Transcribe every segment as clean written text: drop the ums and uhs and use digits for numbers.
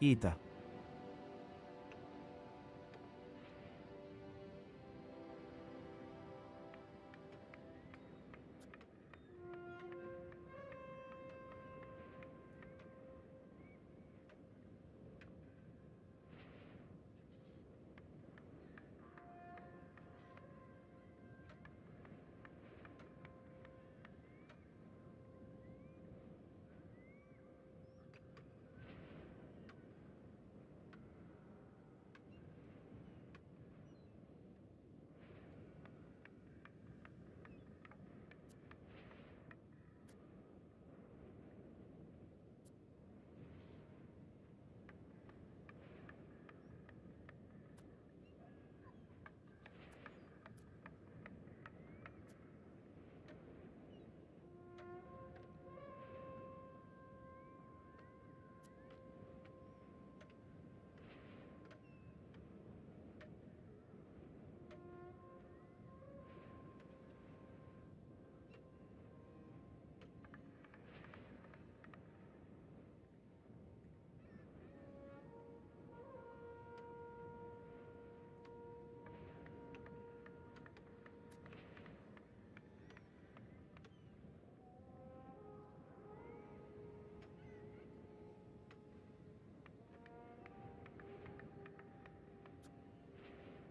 Ita.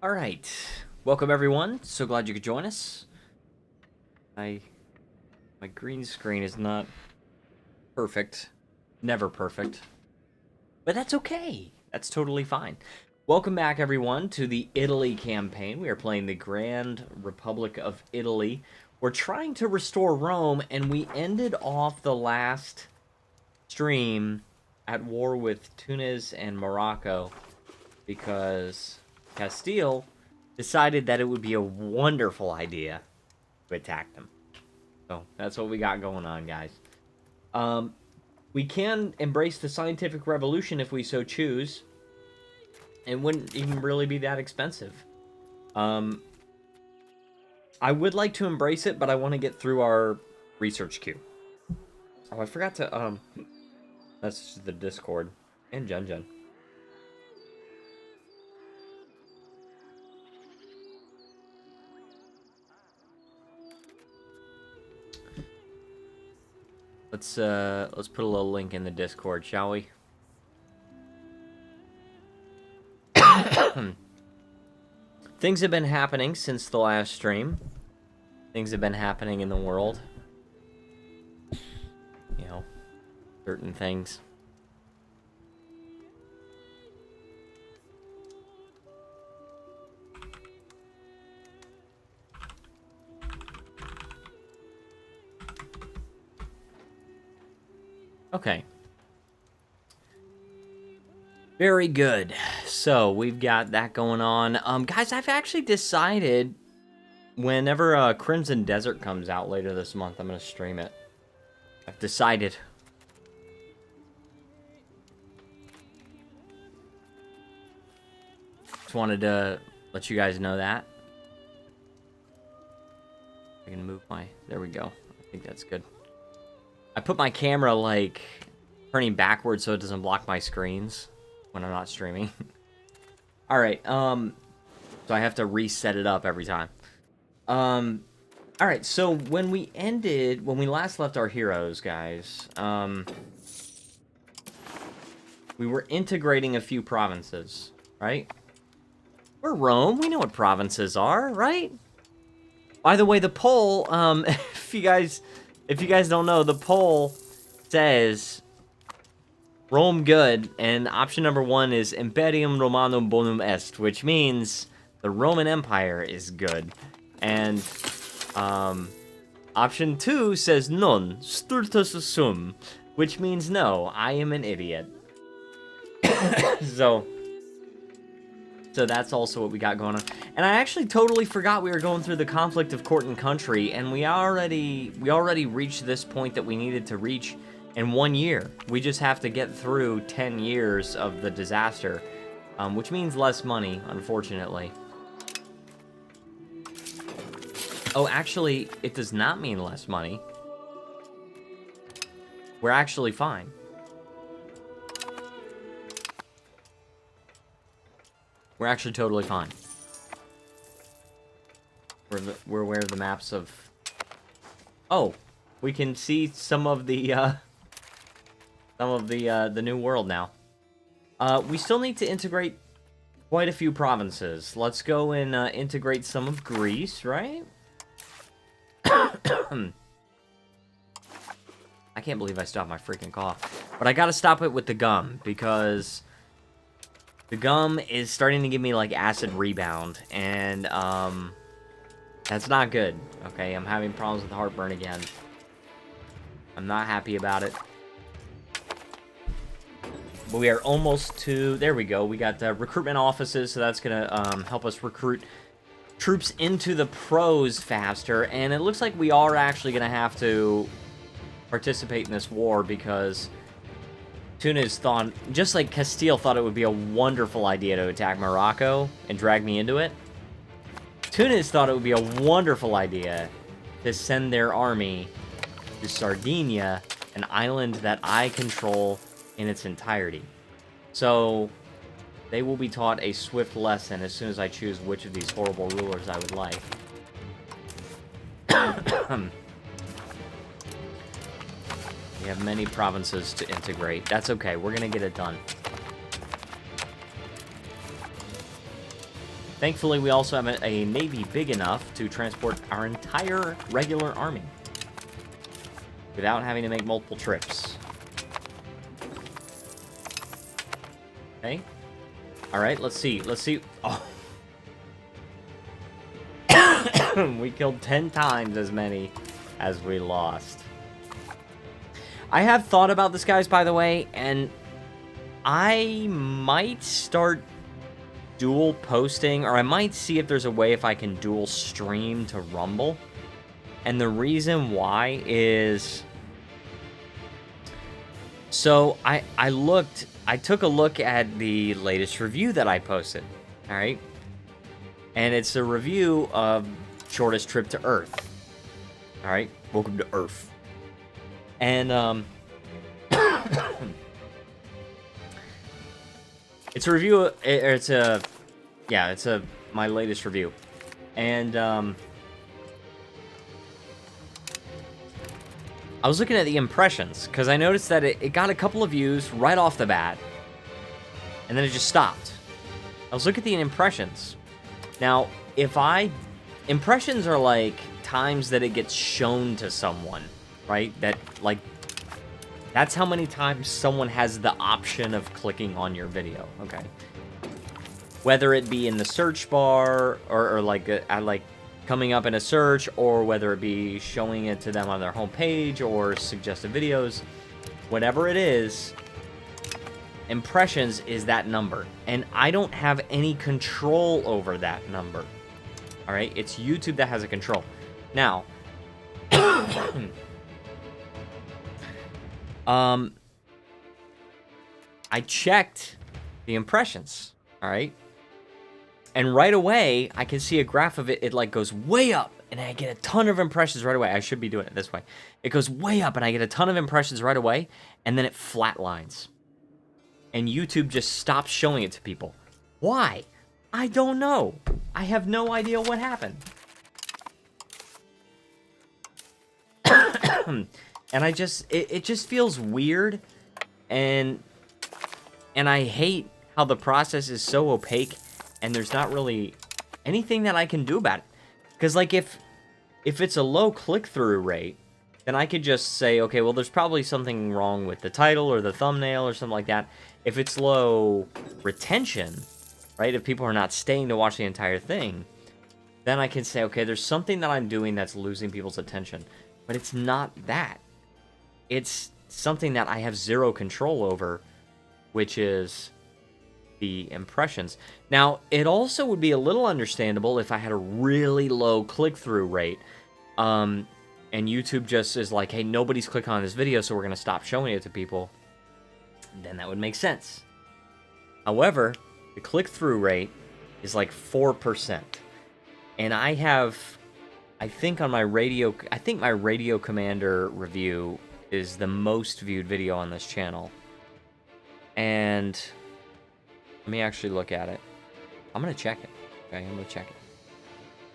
All right, welcome everyone. So glad you could join us. My green screen is not perfect, never perfect, but that's okay. That's totally fine. Welcome back everyone to the Italy campaign. We are playing the Grand Republic of Italy. We're trying to restore Rome, and we ended off the last stream at war with Tunis and Morocco because Castile decided that it would be a wonderful idea to attack them. So that's what we got going on, guys. We can embrace the scientific revolution if we so choose. It wouldn't even really be that expensive. I would like to embrace it, but I want to get through our research queue. Oh, I forgot to, that's the Discord. And Jun. Let's put a little link in the Discord, shall we? Things have been happening since the last stream. Things have been happening in the world. You know, certain things. Okay. Very good. So, we've got that going on. Guys, I've actually decided whenever Crimson Desert comes out later this month, I'm going to stream it. I've decided. Just wanted to let you guys know that. I can move my... There we go. I think that's good. I put my camera, like, turning backwards so it doesn't block my screens when I'm not streaming. Alright, so I have to reset it up every time. Alright, so when we last left our heroes, guys, we were integrating a few provinces, right? We're Rome, we know what provinces are, right? By the way, the poll, if you guys don't know, the poll says Rome good, and option number 1 is Imperium Romanum bonum est, which means the Roman Empire is good. And option 2 says non, stultus sum, which means no, I am an idiot. So that's also what we got going on. And I actually totally forgot we were going through the conflict of court and country, and we already reached this point that we needed to reach in 1 year. We just have to get through 10 years of the disaster, which means less money, unfortunately. Oh, actually, it does not mean less money. We're actually fine. We're actually totally fine. We're aware of the maps of... Oh, we can see some of the new world now. We still need to integrate quite a few provinces. Let's go and integrate some of Greece, right? I can't believe I stopped my freaking cough. But I gotta stop it with the gum, because the gum is starting to give me, like, acid rebound, and, that's not good, okay? I'm having problems with heartburn again. I'm not happy about it. But we are almost to... There we go. We got recruitment offices, so that's gonna help us recruit troops into the pros faster, and it looks like we are actually gonna have to participate in this war, because Tunis thought, just like Castile thought it would be a wonderful idea to attack Morocco and drag me into it, Tunis thought it would be a wonderful idea to send their army to Sardinia, an island that I control in its entirety. So they will be taught a swift lesson as soon as I choose which of these horrible rulers I would like. We have many provinces to integrate. That's okay. We're going to get it done. Thankfully, we also have a navy big enough to transport our entire regular army without having to make multiple trips. Okay. All right, let's see. Let's see. Oh. We killed 10 times as many as we lost. I have thought about this, guys, by the way, and I might start dual posting, or I might see if there's a way if I can dual stream to Rumble. And the reason why is... So, I took a look at the latest review that I posted, alright? And it's a review of Shortest Trip to Earth. Alright? Welcome to Earth. And, it's a review, my latest review. And, I was looking at the impressions, because I noticed that it got a couple of views right off the bat, and then it just stopped. I was looking at the impressions. Now, impressions are like times that it gets shown to someone, right? That, like, that's how many times someone has the option of clicking on your video, okay? Whether it be in the search bar, or like coming up in a search, or whether it be showing it to them on their homepage, or suggested videos, whatever it is, impressions is that number. And I don't have any control over that number. Alright? It's YouTube that has a control. Now, I checked the impressions, alright? And right away, I can see a graph of it. It, like, goes way up, and I get a ton of impressions right away. I should be doing it this way. It goes way up, and I get a ton of impressions right away, and then it flatlines. And YouTube just stops showing it to people. Why? I don't know. I have no idea what happened. And it just feels weird, and I hate how the process is so opaque, and there's not really anything that I can do about it. Because, like, if it's a low click-through rate, then I could just say, okay, well, there's probably something wrong with the title or the thumbnail or something like that. If it's low retention, right, if people are not staying to watch the entire thing, then I can say, okay, there's something that I'm doing that's losing people's attention. But it's not that. It's something that I have zero control over, which is the impressions. Now, it also would be a little understandable if I had a really low click-through rate, and YouTube just is like, hey, nobody's clicking on this video, so we're going to stop showing it to people. Then that would make sense. However, the click-through rate is like 4%. And I think on my radio, my Radio Commander review is the most viewed video on this channel. And let me actually look at it. I'm going to check it. Okay, I'm going to check it.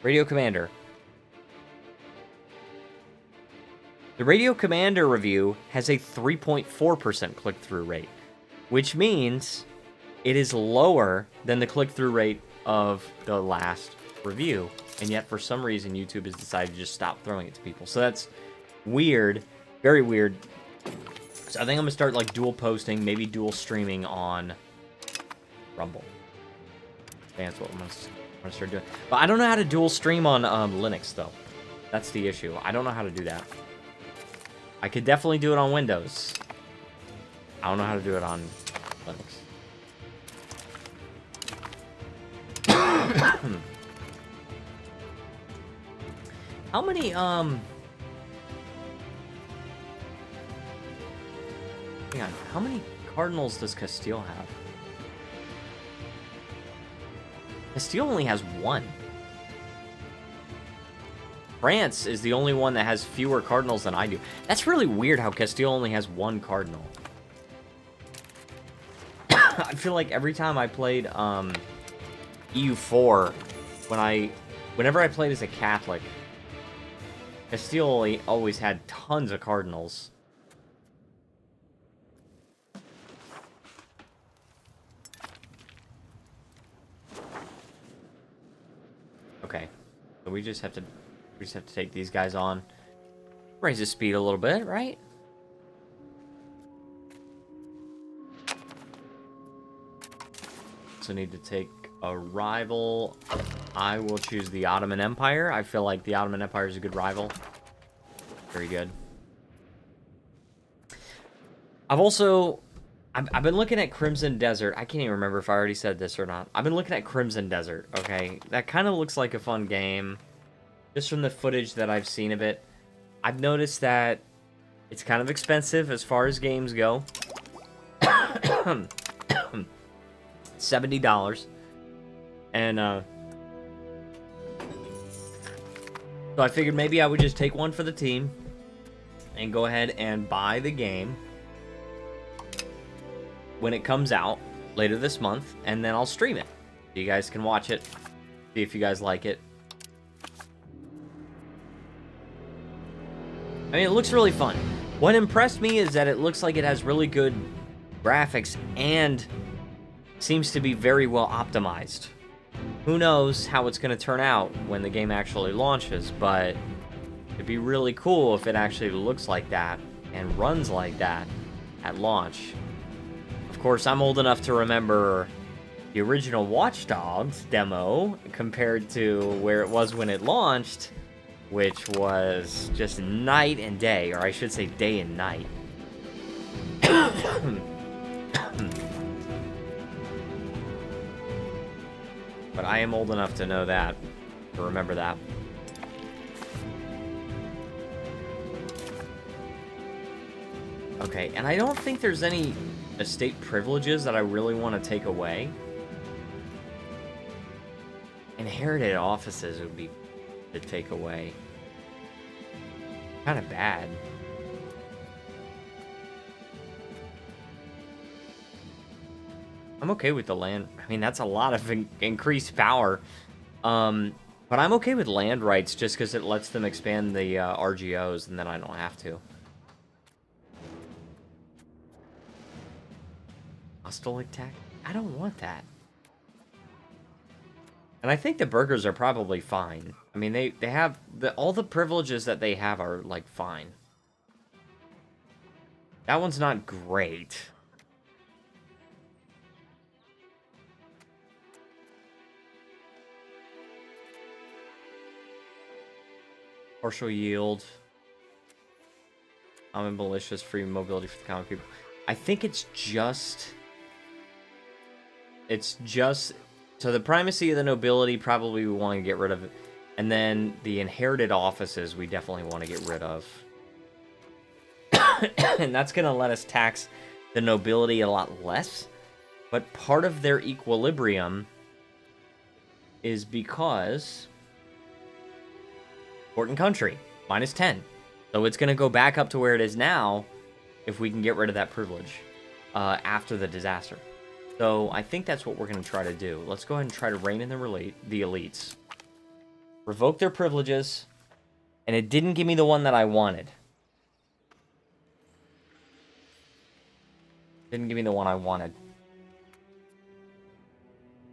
Radio Commander. The Radio Commander review has a 3.4% click-through rate, which means it is lower than the click-through rate of the last review, and yet for some reason YouTube has decided to just stop throwing it to people. So that's weird, very weird. So I think I'm gonna start like dual posting, maybe dual streaming on Rumble. That's what I'm gonna start doing. But I don't know how to dual stream on Linux though. That's the issue. I don't know how to do that. I could definitely do it on Windows. I don't know how to do it on Linux. How many, hang on, how many cardinals does Castile have? Castile only has one. France is the only one that has fewer cardinals than I do. That's really weird how Castile only has one cardinal. I feel like every time I played EU4, whenever I played as a Catholic, Castile always had tons of cardinals. Okay, so we just have to take these guys on. Raise the speed a little bit, right? So need to take a rival. I will choose the Ottoman Empire. I feel like the Ottoman Empire is a good rival. Very good. I've been looking at Crimson Desert. I can't even remember if I already said this or not. I've been looking at Crimson Desert, okay? That kind of looks like a fun game. Just from the footage that I've seen of it. I've noticed that it's kind of expensive as far as games go. $70. And, so I figured maybe I would just take one for the team and go ahead and buy the game when it comes out later this month, and then I'll stream it. You guys can watch it, see if you guys like it. I mean, it looks really fun. What impressed me is that it looks like it has really good graphics and seems to be very well optimized. Who knows how it's going to turn out when the game actually launches, but it'd be really cool if it actually looks like that and runs like that at launch. Of course, I'm old enough to remember the original Watch Dogs demo compared to where it was when it launched, which was just night and day, or I should say day and night. But I am old enough to know that, to remember that. Okay, and I don't think there's any estate privileges that I really want to take away. Inherited offices would be to take away. Kind of bad. I'm okay with the land. I mean, that's a lot of increased power. But I'm okay with land rights just because it lets them expand the RGOs, and then I don't have to. Hostile attack? I don't want that. And I think the burgers are probably fine. I mean, they have all the privileges that they have are like fine. That one's not great. Partial yield. Common malicious, free mobility for the common people. I think it's just... So the primacy of the nobility, probably we want to get rid of it. And then the inherited offices, we definitely want to get rid of. And that's going to let us tax the nobility a lot less. But part of their equilibrium is because... Important country, -10. So it's going to go back up to where it is now if we can get rid of that privilege after the disaster. So I think that's what we're going to try to do. Let's go ahead and try to rein in the elites. Revoke their privileges. And it didn't give me the one that I wanted. Didn't give me the one I wanted.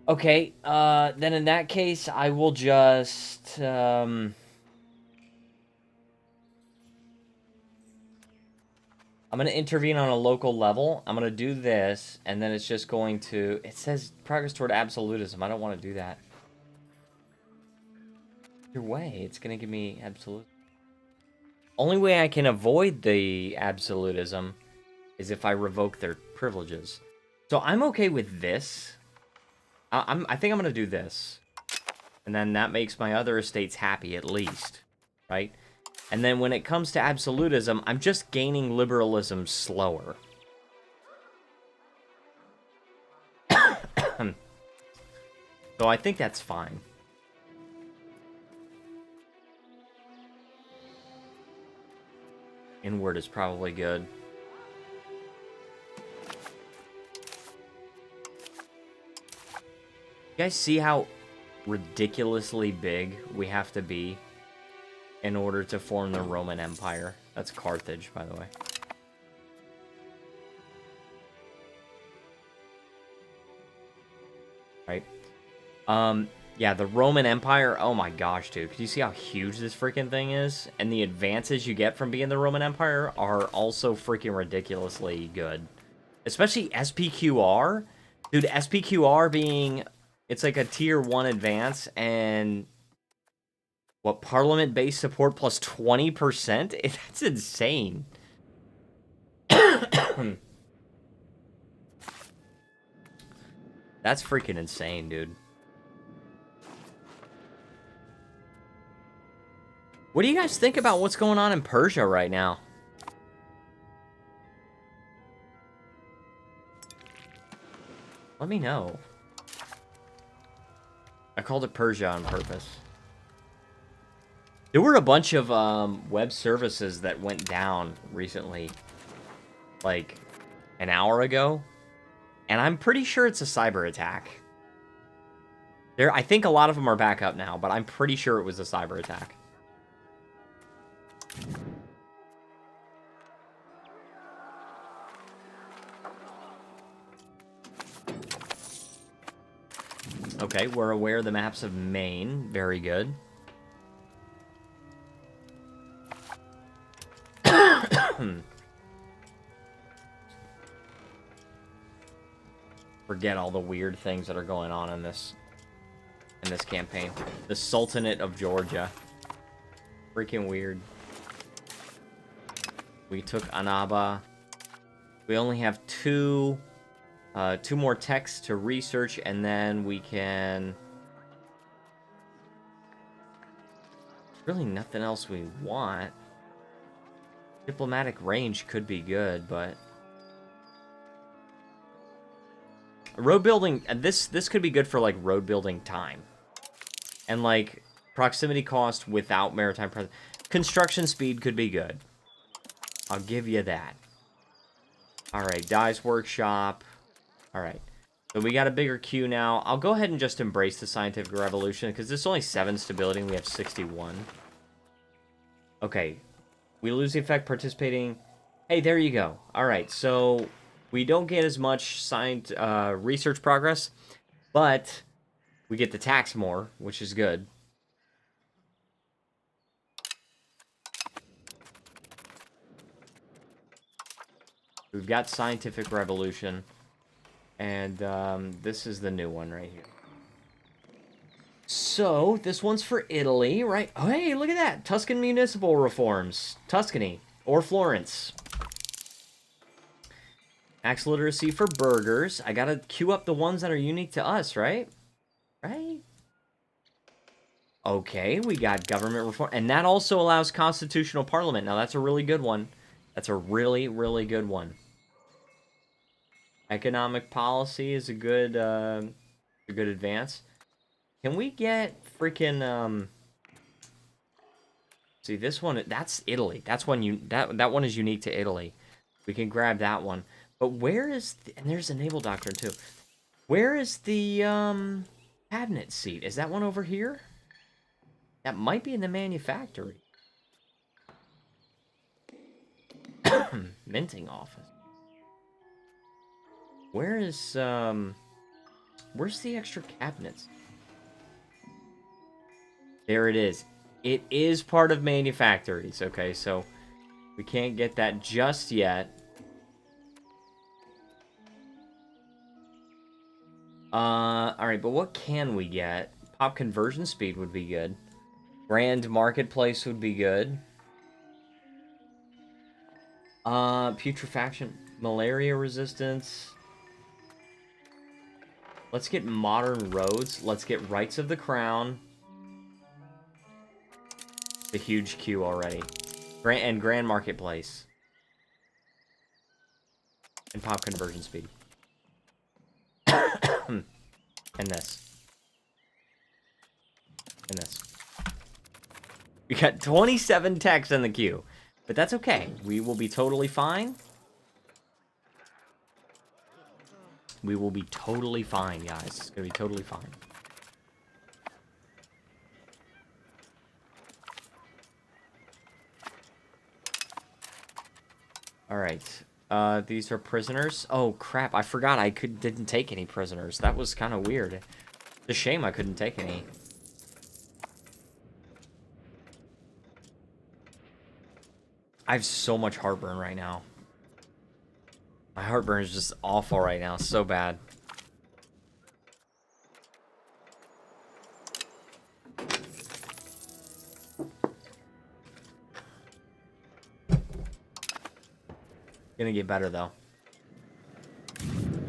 Okay, then in that case, I will just, I'm going to intervene on a local level. I'm going to do this, and then it's just going to... It says progress toward absolutism. I don't want to do that. Either way, it's going to give me absolute. Only way I can avoid the absolutism is if I revoke their privileges. So I'm okay with this. I think I'm going to do this. And then that makes my other estates happy, at least. Right? And then when it comes to absolutism, I'm just gaining liberalism slower. So I think that's fine. Inward is probably good. You guys see how ridiculously big we have to be in order to form the Roman Empire? That's Carthage, by the way. Right? Yeah, the Roman Empire, oh my gosh, dude. Can you see how huge this freaking thing is? And the advances you get from being the Roman Empire are also freaking ridiculously good. Especially SPQR. Dude, SPQR being... It's like a tier 1 advance, and... What, parliament-based support plus 20%? That's insane. That's freaking insane, dude. What do you guys think about what's going on in Persia right now? Let me know. I called it Persia on purpose. There were a bunch of web services that went down recently. Like, an hour ago. And I'm pretty sure it's a cyber attack. I think a lot of them are back up now, but I'm pretty sure it was a cyber attack. Okay, we're aware of the maps of Maine. Very good. Forget all the weird things that are going on in this campaign. The Sultanate of Georgia. Freaking weird. We took Annaba. We only have two more texts to research, and then we can... Really nothing else we want. Diplomatic range could be good, but... Road building... This could be good for, like, road building time. And, like, proximity cost without maritime presence. Construction speed could be good. I'll give you that. Alright, Dye's Workshop... Alright, so we got a bigger queue now. I'll go ahead and just embrace the scientific revolution, because there's only 7 stability, and we have 61. Okay, we lose the effect participating... Hey, there you go. Alright, so we don't get as much research progress, but we get the tax more, which is good. We've got scientific revolution. And this is the new one right here. So, this one's for Italy, right? Oh, hey, look at that. Tuscan municipal reforms. Tuscany. Or Florence. Tax literacy for burghers. I gotta queue up the ones that are unique to us, right? Right? Okay, we got government reform. And that also allows constitutional parliament. Now, that's a really good one. That's a really, really good one. Economic policy is a good advance. Can we get freaking see this one? That's Italy. That's one that one is unique to Italy. We can grab that one. But where is and there's a naval doctrine too. Where is the cabinet seat? Is that one over here? That might be in the manufactory. Minting office. Where is where's the extra cabinets? There it is. It is part of manufactories. Okay, so we can't get that just yet. Alright, but what can we get? Pop conversion speed would be good. Grand marketplace would be good. Putrefaction, malaria resistance. Let's get modern roads. Let's get rights of the crown. The huge queue already. Grand marketplace. And pop conversion speed. And this. And this. We got 27 techs in the queue. But that's okay. We will be totally fine. We will be totally fine, guys. It's gonna be totally fine. Alright. These are prisoners. Oh, crap. I forgot I didn't take any prisoners. That was kind of weird. It's a shame I couldn't take any. I have so much heartburn right now. My heartburn is just awful right now. So bad. Gonna get better, though.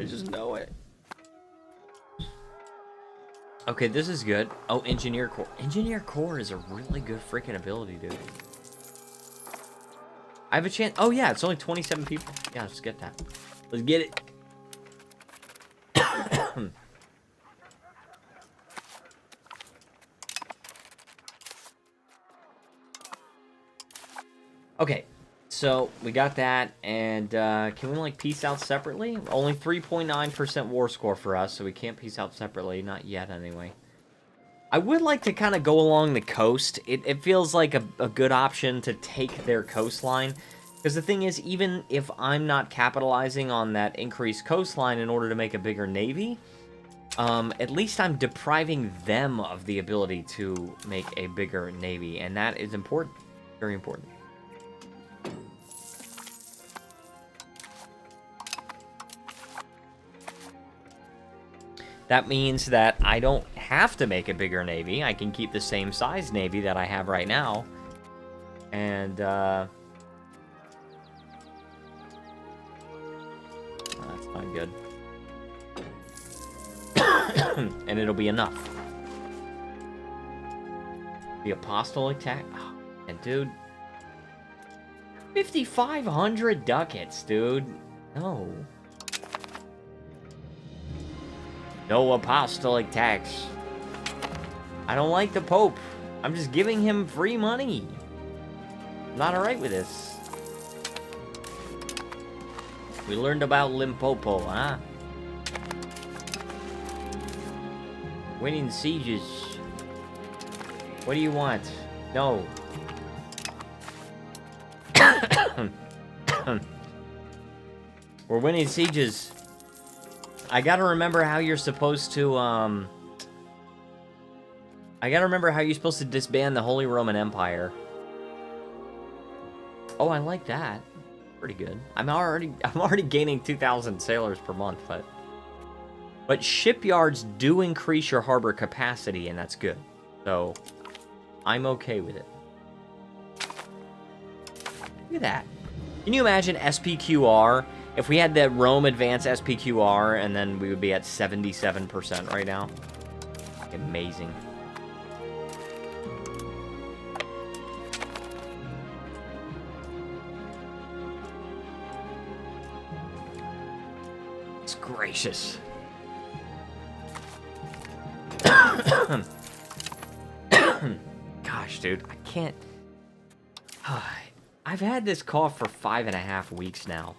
I just know it. Okay, this is good. Oh, Engineer Core. Engineer Core is a really good freaking ability, dude. I have a chance. Oh, yeah, it's only 27 people. Yeah, let's get that. Let's get it. Okay, so we got that, and can we, like, peace out separately? Only 3.9% war score for us, so we can't peace out separately. Not yet, anyway. I would like to kind of go along the coast. It feels like a good option to take their coastline. Because the thing is, even if I'm not capitalizing on that increased coastline in order to make a bigger navy, at least I'm depriving them of the ability to make a bigger navy. And that is important. Very important. That means that I don't have to make a bigger navy. I can keep the same size navy that I have right now. And, that's not good. And it'll be enough. The apostolic tax. Oh, and dude. 5,500 ducats, dude. No. No apostolic tax. I don't like the Pope. I'm just giving him free money. I'm not alright with this. We learned about Limpopo, huh? Winning sieges. What do you want? No. We're winning sieges. I gotta remember how you're supposed to, I gotta remember how you're supposed to disband the Holy Roman Empire. Oh, I like that. Pretty good. I'm already gaining 2,000 sailors per month, but shipyards do increase your harbor capacity, and that's good. So, I'm okay with it. Look at that. Can you imagine SPQR? If we had the Rome Advance SPQR, and then we would be at 77% right now. Amazing. It's gracious. Gosh, dude, I can't... I've had this cough for 5.5 weeks now.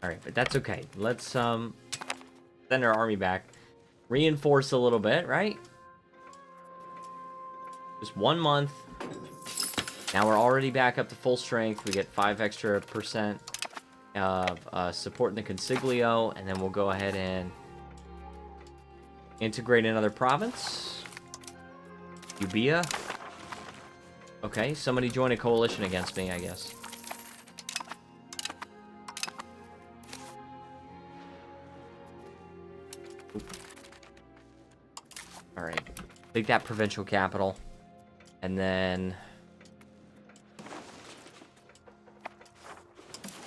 Alright, but that's okay. Let's, send our army back. Reinforce a little bit, right? Just 1 month. Now we're already back up to full strength. We get 5 extra percent of support in the consiglio, and then we'll go ahead and integrate another province. Ubia. Okay, somebody join a coalition against me, I guess. Alright. Take that provincial capital. And then...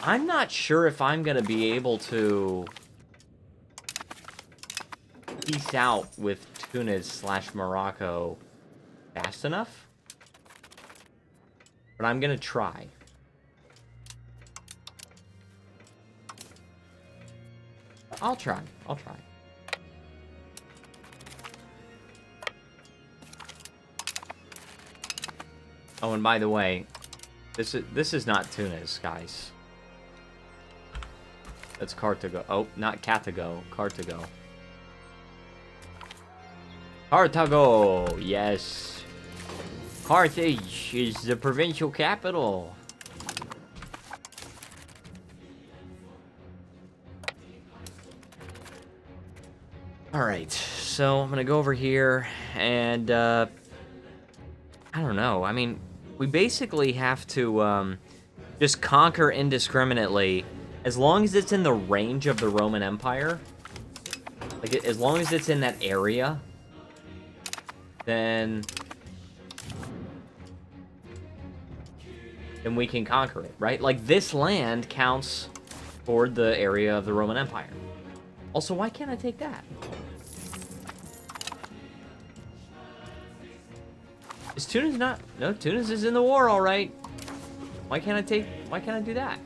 I'm not sure if I'm going to be able to... peace out with Tunis/Morocco fast enough. But I'm going to try. I'll try. Oh, and by the way, this is not Tunis, guys. That's Carthago. Oh, not Carthago. Carthago. Carthago, yes. Carthage is the provincial capital. Alright, so I'm gonna go over here and, I don't know. I mean, we basically have to, just conquer indiscriminately as long as it's in the range of the Roman Empire. Like, as long as it's in that area, then we can conquer it, right? Like, this land counts toward the area of the Roman Empire. Also, why can't I take that? Is Tunis not... No, Tunis is in the war, alright. Why can't I do that?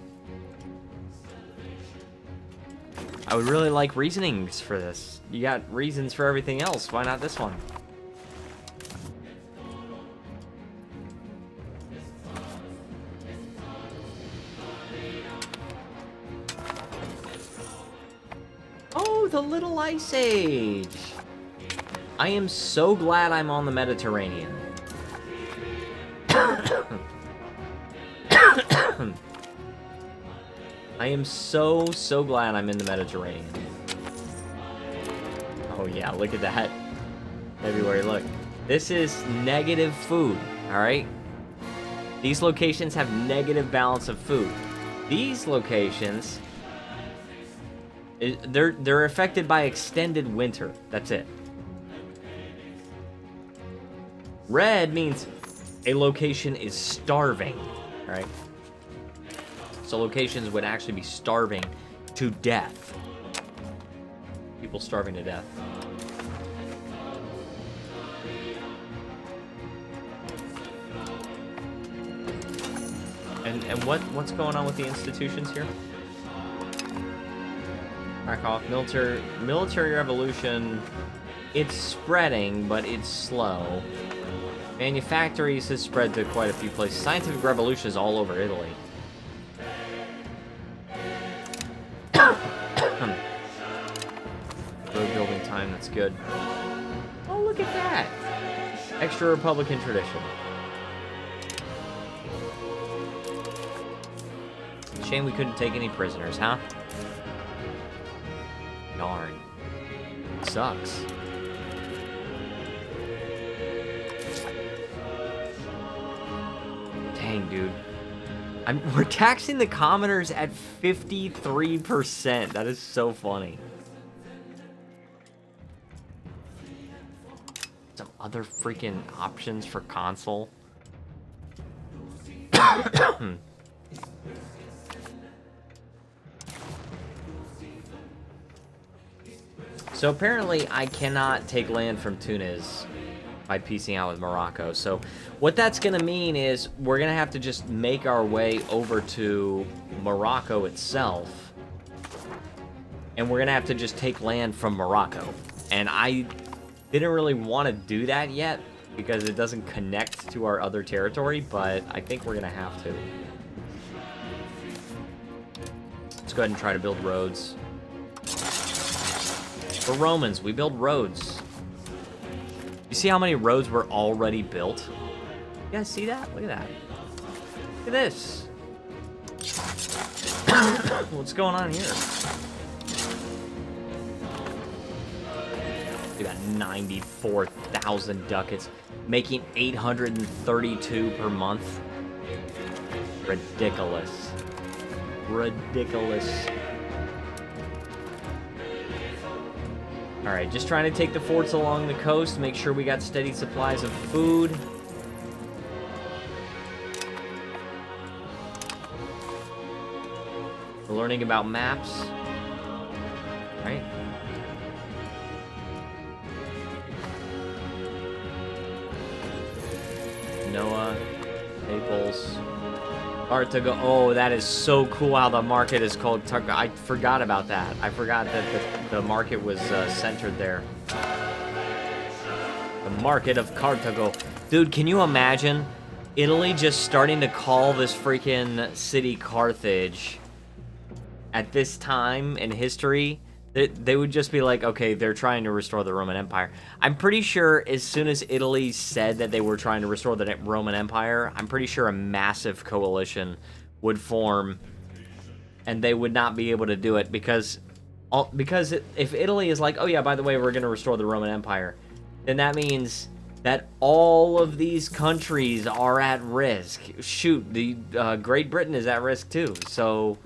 I would really like reasonings for this. You got reasons for everything else. Why not this one? Oh, the Little Ice Age! I am so glad I'm on the Mediterranean. I am so glad I'm in the Mediterranean. Oh yeah, look at that. February, look. This is negative food, alright? These locations have negative balance of food. These locations... They're affected by extended winter. That's it. Red means a location is starving, right? So locations would actually be starving to death. People starving to death. And what's going on with the institutions here? Back off. Military revolution. It's spreading, but it's slow. Manufactories has spread to quite a few places. Scientific revolution is all over Italy. Road building time, that's good. Oh, look at that! Extra Republican tradition. Shame we couldn't take any prisoners, huh? Darn. Sucks. Dang, dude. We're taxing the commoners at 53%. That is so funny. Some other freaking options for console. So apparently I cannot take land from Tunis by piecing out with Morocco. So what that's going to mean is we're going to have to just make our way over to Morocco itself. And we're going to have to just take land from Morocco. And I didn't really want to do that yet because it doesn't connect to our other territory, but I think we're going to have to. Let's go ahead and try to build roads. We're Romans, we build roads. You see how many roads were already built? You guys see that? Look at that. Look at this. What's going on here? We got 94,000 ducats, making 832 per month. Ridiculous. Ridiculous. Alright, just trying to take the forts along the coast, make sure we got steady supplies of food. We're learning about maps. Right? Noah, Naples, Carthago. Oh, that is so cool how the market is called. I forgot about that. I forgot that the market was centered there. The market of Carthago. Dude, can you imagine Italy just starting to call this freaking city Carthage at this time in history? They would just be like, okay, they're trying to restore the Roman Empire. I'm pretty sure as soon as Italy said that they were trying to restore the Roman Empire, I'm pretty sure a massive coalition would form, and they would not be able to do it because if Italy is like, oh yeah, by the way, we're going to restore the Roman Empire, then that means that all of these countries are at risk. Shoot, the Great Britain is at risk too, so...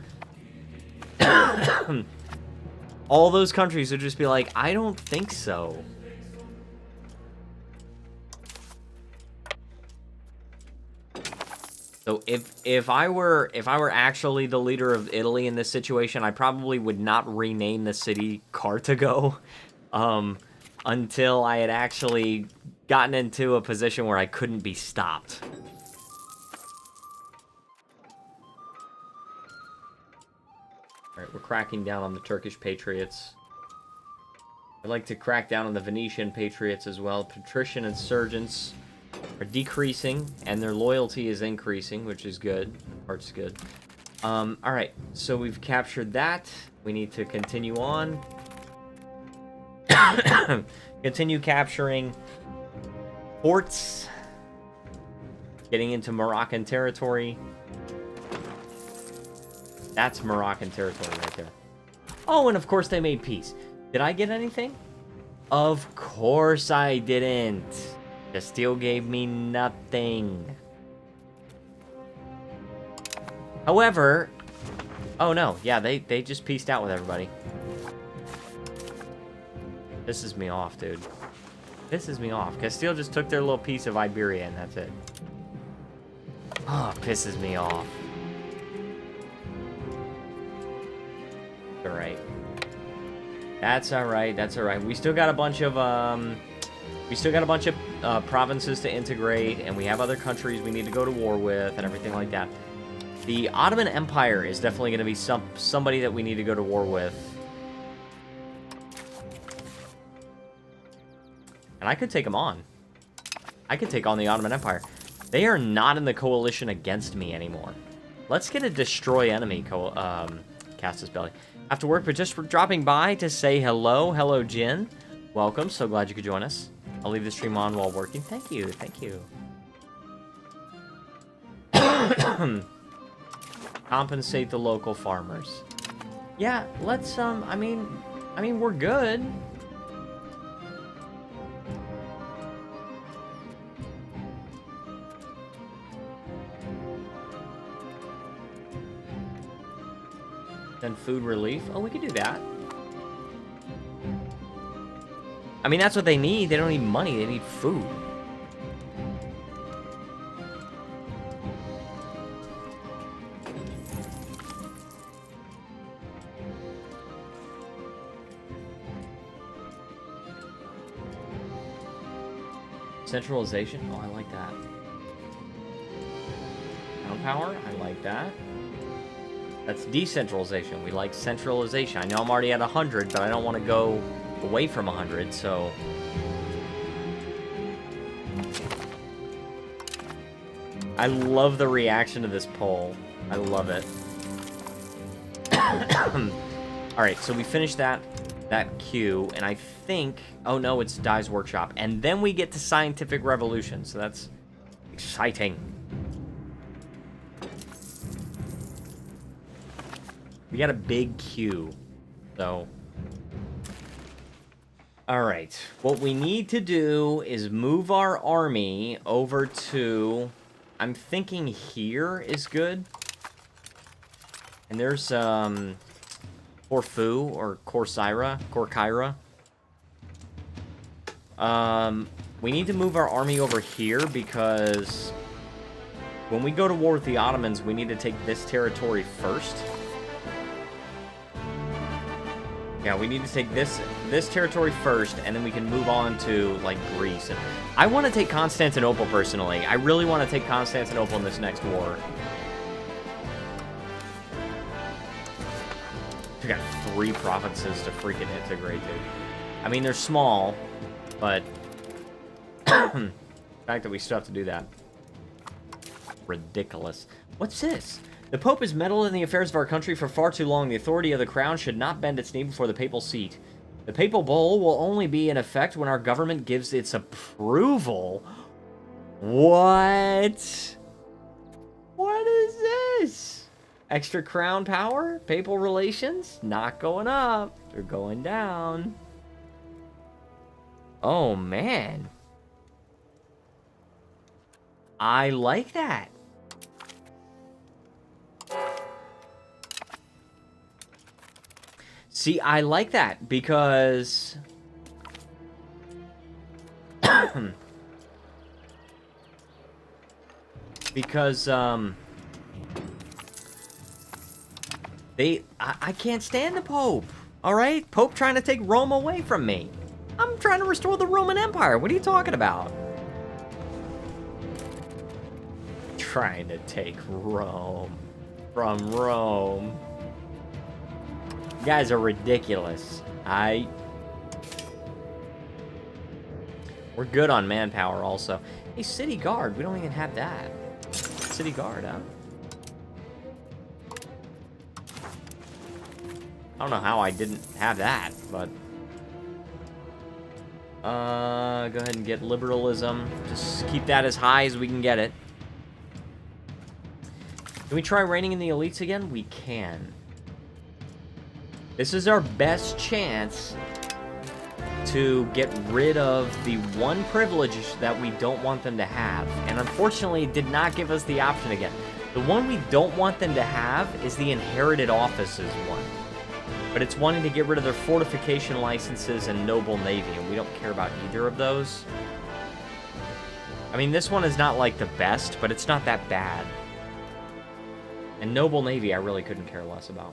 all those countries would just be like, I don't think so. So if I were actually the leader of Italy in this situation, I probably would not rename the city Carthago until I had actually gotten into a position where I couldn't be stopped. Alright, we're cracking down on the Turkish patriots. I'd like to crack down on the Venetian patriots as well. Patrician insurgents are decreasing, and their loyalty is increasing, which is good. Part's good. Alright, so we've captured that. We need to continue on. Continue capturing ports. Getting into Moroccan territory. That's Moroccan territory right there. Oh, and of course they made peace. Did I get anything? Of course I didn't. Castile gave me nothing. However... oh no, yeah, they just pieced out with everybody. Pisses me off, dude. Pisses me off. Castile just took their little piece of Iberia and that's it. Oh, pisses me off. Alright. That's alright, that's alright. We still got a bunch of provinces to integrate, and we have other countries we need to go to war with, and everything like that. The Ottoman Empire is definitely going to be somebody that we need to go to war with. And I could take them on. I could take on the Ottoman Empire. They are not in the coalition against me anymore. Let's get a destroy enemy Casus Belli. After work, but just dropping by to say hello. Hello, Jin. Welcome. So glad you could join us. I'll leave the stream on while working. Thank you. Thank you. Compensate the local farmers. Yeah, let's, I mean, we're good. Then food relief. Oh, we could do that. I mean, that's what they need. They don't need money. They need food. Centralization. Oh, I like that. Town power. I like that. That's decentralization. We like centralization. I know I'm already at 100, but I don't want to go away from 100, so... I love the reaction to this poll. I love it. Alright, so we finished that queue, and I think... Oh, no, it's Dye's Workshop. And then we get to Scientific Revolution, so that's exciting. We got a big queue, so... Alright, what we need to do is move our army over to... I'm thinking here is good. And there's, Corfu, or Corcyra. We need to move our army over here because when we go to war with the Ottomans, we need to take this territory first. Yeah, we need to take this territory first, and then we can move on to, like, Greece. And I want to take Constantinople, personally. I really want to take Constantinople in this next war. We got 3 provinces to freaking integrate, dude. I mean, they're small, but the fact that we still have to do that. Ridiculous. What's this? The Pope has meddled in the affairs of our country for far too long. The authority of the crown should not bend its knee before the papal seat. The papal bull will only be in effect when our government gives its approval. What? What is this? Extra crown power? Papal relations? Not going up. They're going down. Oh, man. I like that. See, I like that because... because, I can't stand the Pope, alright? Pope trying to take Rome away from me. I'm trying to restore the Roman Empire. What are you talking about? Trying to take Rome from Rome. You guys are ridiculous. We're good on manpower also. Hey, City Guard. We don't even have that. City Guard, huh? I don't know how I didn't have that, but... go ahead and get liberalism. Just keep that as high as we can get it. Can we try reigning in the elites again? We can. This is our best chance to get rid of the one privilege that we don't want them to have. And unfortunately, it did not give us the option again. The one we don't want them to have is the inherited offices one. But it's wanting to get rid of their fortification licenses and noble navy, and we don't care about either of those. I mean, this one is not like the best, but it's not that bad. And noble navy, I really couldn't care less about.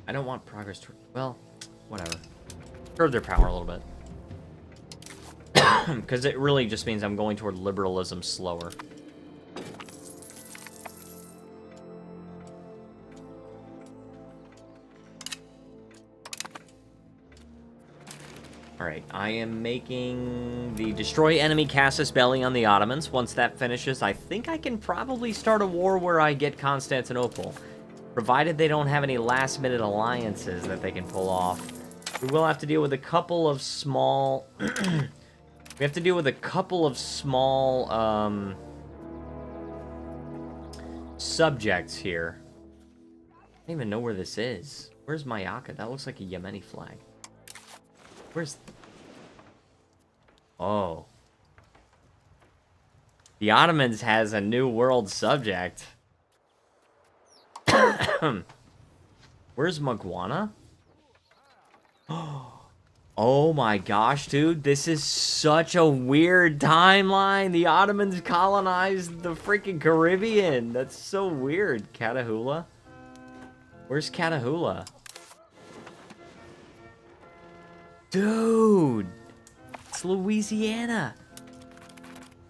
I don't want progress toward... Well, whatever. Curb their power a little bit. Because it really just means I'm going toward liberalism slower. Alright, I am making the destroy enemy casus belli on the Ottomans. Once that finishes, I think I can probably start a war where I get Constantinople. Provided they don't have any last-minute alliances that they can pull off. We will have to deal with a couple of small... we have to deal with a couple of small, subjects here. I don't even know where this is. Where's Mayaka? That looks like a Yemeni flag. Where's... Oh. The Ottomans has a new world subject. Where's Maguana? Oh my gosh, dude. This is such a weird timeline. The Ottomans colonized the freaking Caribbean. That's so weird. Catahoula? Where's Catahoula? Dude! It's Louisiana.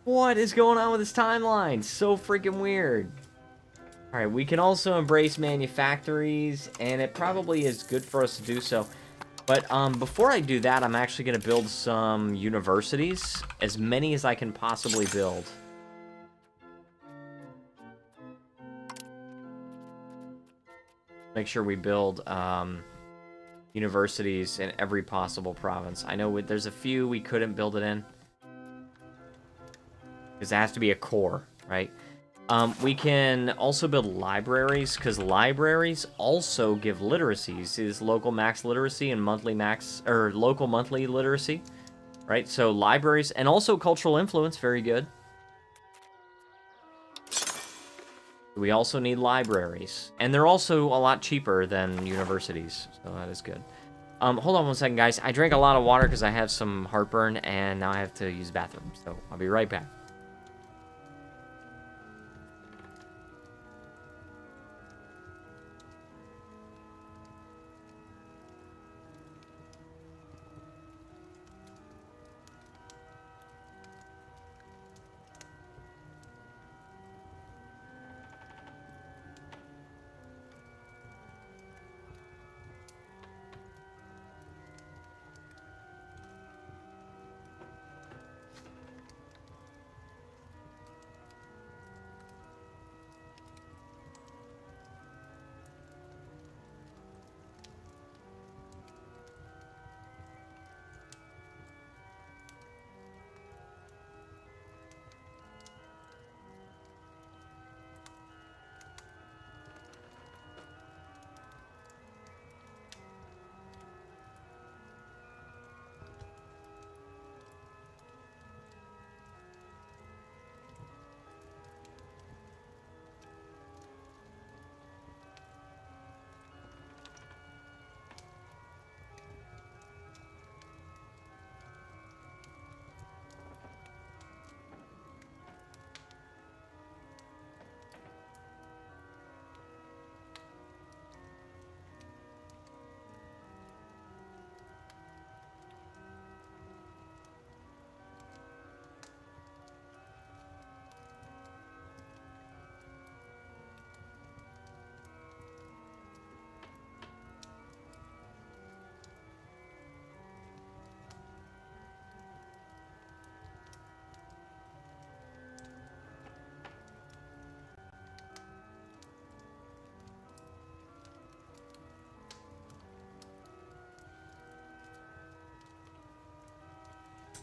What is going on with this timeline? So freaking weird. Alright, we can also embrace manufactories, and it probably is good for us to do so. But before I do that, I'm actually going to build some universities. As many as I can possibly build. make sure we build universities in every possible province. I know there's a few we couldn't build it in. Because it has to be a core, right? We can also build libraries, because libraries also give literacies. Is local max literacy and monthly max, or local monthly literacy, right? So libraries, and also cultural influence, very good. We also need libraries, and they're also a lot cheaper than universities, so that is good. Hold on one second, guys. I drank a lot of water because I have some heartburn, and now I have to use the bathroom, so I'll be right back.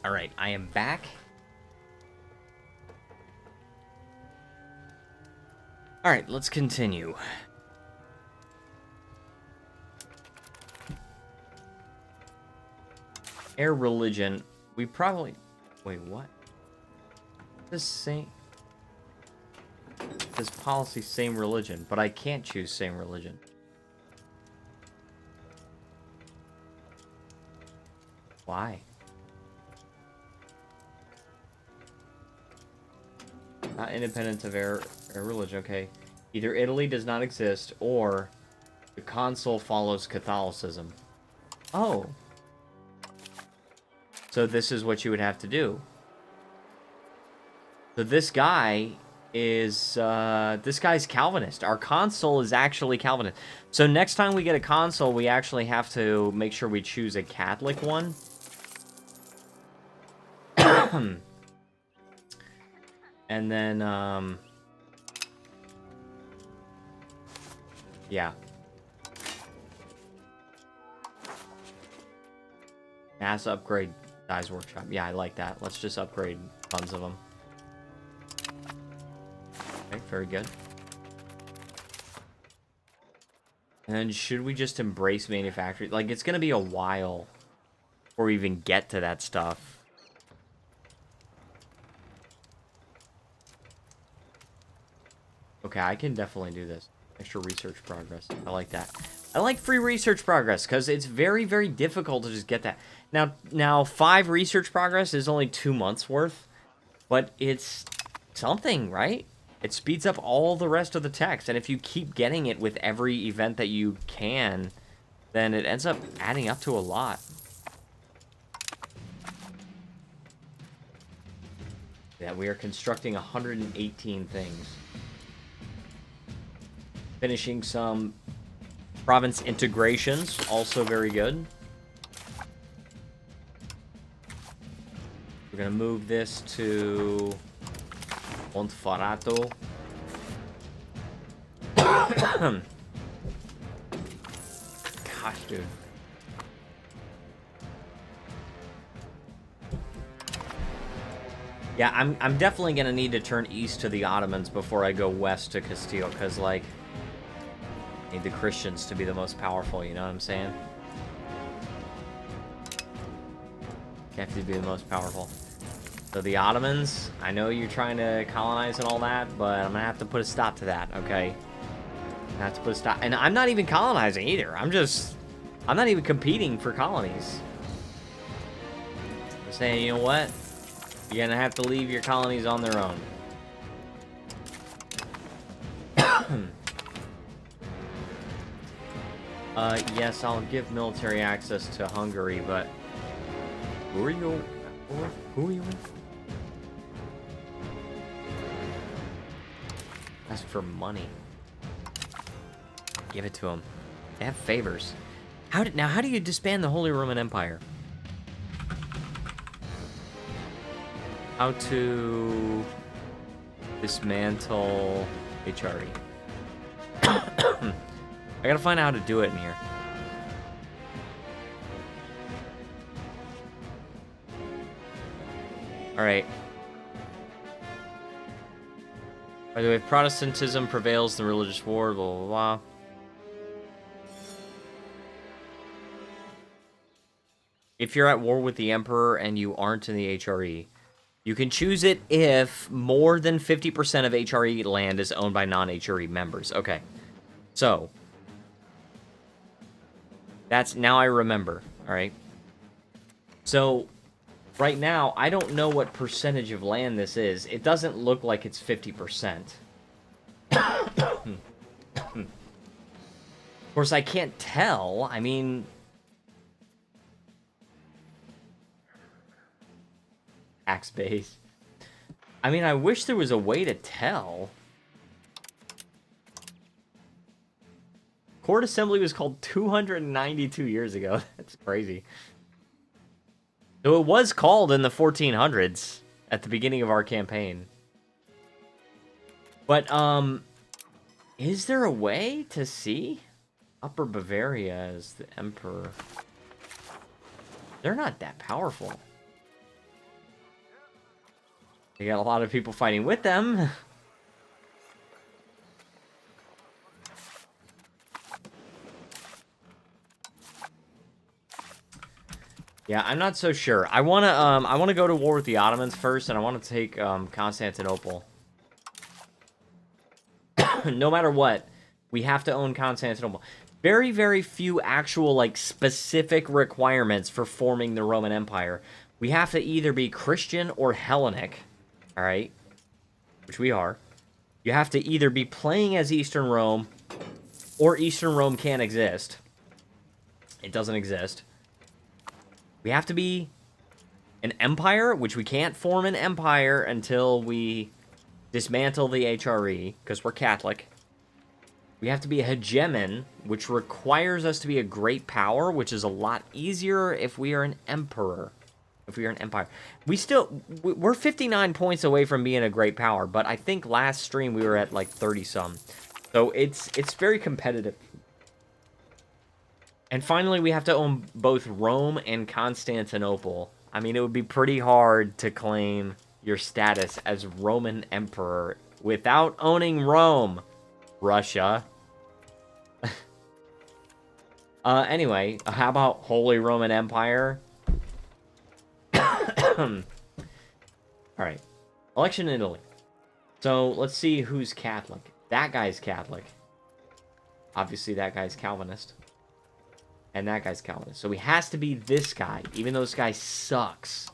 All right, I am back. All right, let's continue. Air religion. We probably... Wait, what? This same... This policy, same religion, but I can't choose same religion. Why? Not independent of air religion, okay. Either Italy does not exist, or the consul follows Catholicism. Oh. So this is what you would have to do. So this guy is, this guy's Calvinist. Our consul is actually Calvinist. So next time we get a consul, we actually have to make sure we choose a Catholic one. And then, yeah. NASA upgrade Dies Workshop. Yeah, I like that. Let's just upgrade tons of them. Okay, very good. And should we just embrace manufacturing? Like, it's gonna be a while before we even get to that stuff. Okay, I can definitely do this. Extra research progress. I like that. I like free research progress because it's very, very difficult to just get that. Now 5 research progress is only 2 months worth, but it's something, right? It speeds up all the rest of the text, and if you keep getting it with every event that you can, then it ends up adding up to a lot. Yeah, we are constructing 118 things. Finishing some province integrations, also very good. We're gonna move this to Monferrato. gosh, dude. Yeah, I'm definitely gonna need to turn east to the Ottomans before I go west to Castile, because, like, I need the Christians to be the most powerful, you know what I'm saying? They have to be the most powerful. So the Ottomans, I know you're trying to colonize and all that, but I'm gonna have to put a stop to that, okay? I have to put a stop. And I'm not even colonizing either. I'm not even competing for colonies. I'm saying, you know what? You're gonna have to leave your colonies on their own. Yes, I'll give military access to Hungary, but who are you? Who are you with? Ask for money. Give it to them. They have favors. How do you disband the Holy Roman Empire? How to dismantle HRE. I gotta find out how to do it in here. Alright. By the way, if Protestantism prevails in the religious war, blah, blah, blah. If you're at war with the Emperor and you aren't in the HRE, you can choose it if more than 50% of HRE land is owned by non-HRE members. Okay. So, that's, now I remember, alright? So, right now, I don't know what percentage of land this is. It doesn't look like it's 50%. Of course, I can't tell. I mean... Tax base. I mean, I wish there was a way to tell. Court Assembly was called 292 years ago. That's crazy. So it was called in the 1400s at the beginning of our campaign. But, is there a way to see? Upper Bavaria is the Emperor. They're not that powerful. They got a lot of people fighting with them. Yeah, I'm not so sure. I wanna go to war with the Ottomans first, and I want to take Constantinople. No matter what, we have to own Constantinople. Very, very few actual, like, specific requirements for forming the Roman Empire. We have to either be Christian or Hellenic. Alright, which we are. You have to either be playing as Eastern Rome, or Eastern Rome can't exist. It doesn't exist. We have to be an empire, which we can't form an empire until we dismantle the HRE, because we're Catholic. We have to be a hegemon, which requires us to be a great power, which is a lot easier if we are an emperor. If we are an empire. We're 59 points away from being a great power, but I think last stream we were at like 30-some. So it's very competitive. And finally, we have to own both Rome and Constantinople. I mean, it would be pretty hard to claim your status as Roman Emperor without owning Rome, Russia. Anyway, how about Holy Roman Empire? Alright. Election in Italy. So, let's see who's Catholic. That guy's Catholic. Obviously, that guy's Calvinist. And that guy's Calvinist. So, he has to be this guy, even though this guy sucks.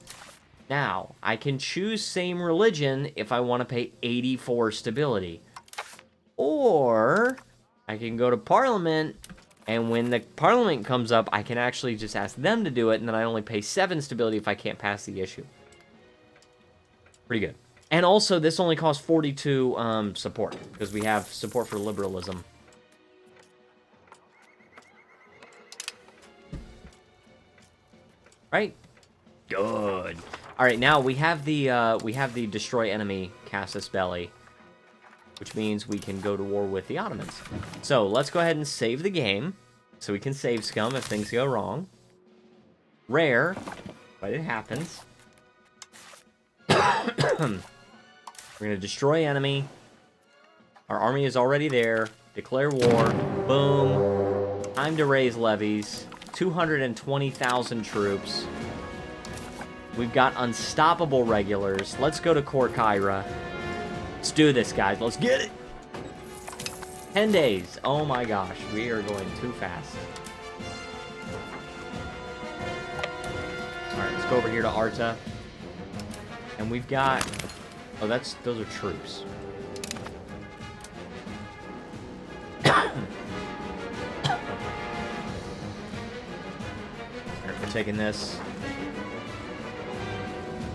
Now, I can choose same religion if I want to pay 84 stability. Or, I can go to Parliament, and when the Parliament comes up, I can actually just ask them to do it, and then I only pay 7 stability if I can't pass the issue. Pretty good. And also, this only costs 42 support, because we have support for liberalism. Right? Good. Alright, now we have the destroy enemy casus belli, which means we can go to war with the Ottomans. So, let's go ahead and save the game. so we can save scum if things go wrong. Rare, but it happens. We're gonna destroy enemy. Our army is already there. Declare war. Boom. Time to raise levies. 220,000 troops. We've got unstoppable regulars. Let's go to Corcyra. Let's do this, guys. Let's get it. 10 days. Oh my gosh. We are going too fast. Alright, let's go over here to Arta. And we've got... Oh, those are troops. Alright, we're taking this.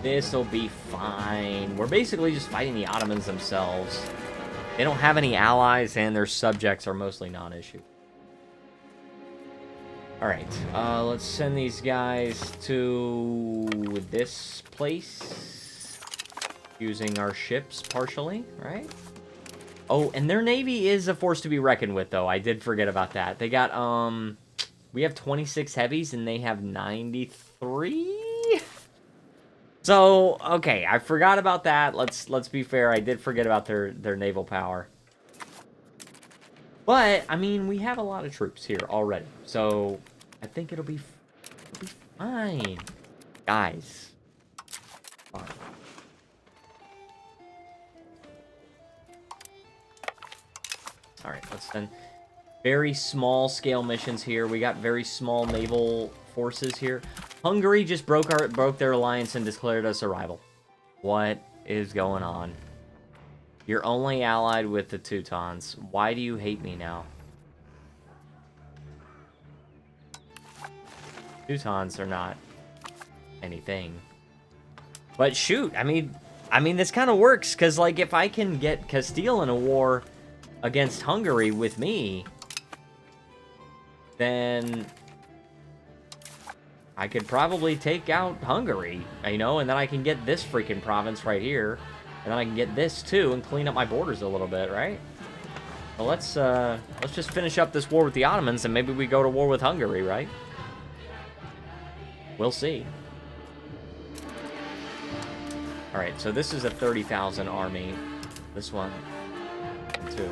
This'll be fine. We're basically just fighting the Ottomans themselves. They don't have any allies, and their subjects are mostly non-issue. Alright, let's send these guys to this place. Using our ships partially, right? Oh, and their navy is a force to be reckoned with, though. I did forget about that. They got, we have 26 heavies, and they have 93? So, okay, I forgot about that. Let's be fair. I did forget about their naval power. But, I mean, we have a lot of troops here already. So, I think it'll be fine. Guys. Fine. Alright, let's send very small scale missions here. We got very small naval forces here. Hungary just broke their alliance and declared us a rival. What is going on? You're only allied with the Teutons. Why do you hate me now? Teutons are not anything. But shoot, I mean this kind of works, because like if I can get Castile in a war against Hungary with me, then I could probably take out Hungary, you know, and then I can get this freaking province right here, and then I can get this too and clean up my borders a little bit, right? Well, let's just finish up this war with the Ottomans, and maybe we go to war with Hungary, right? We'll see. All right, so this is a 30,000 army. This one, too.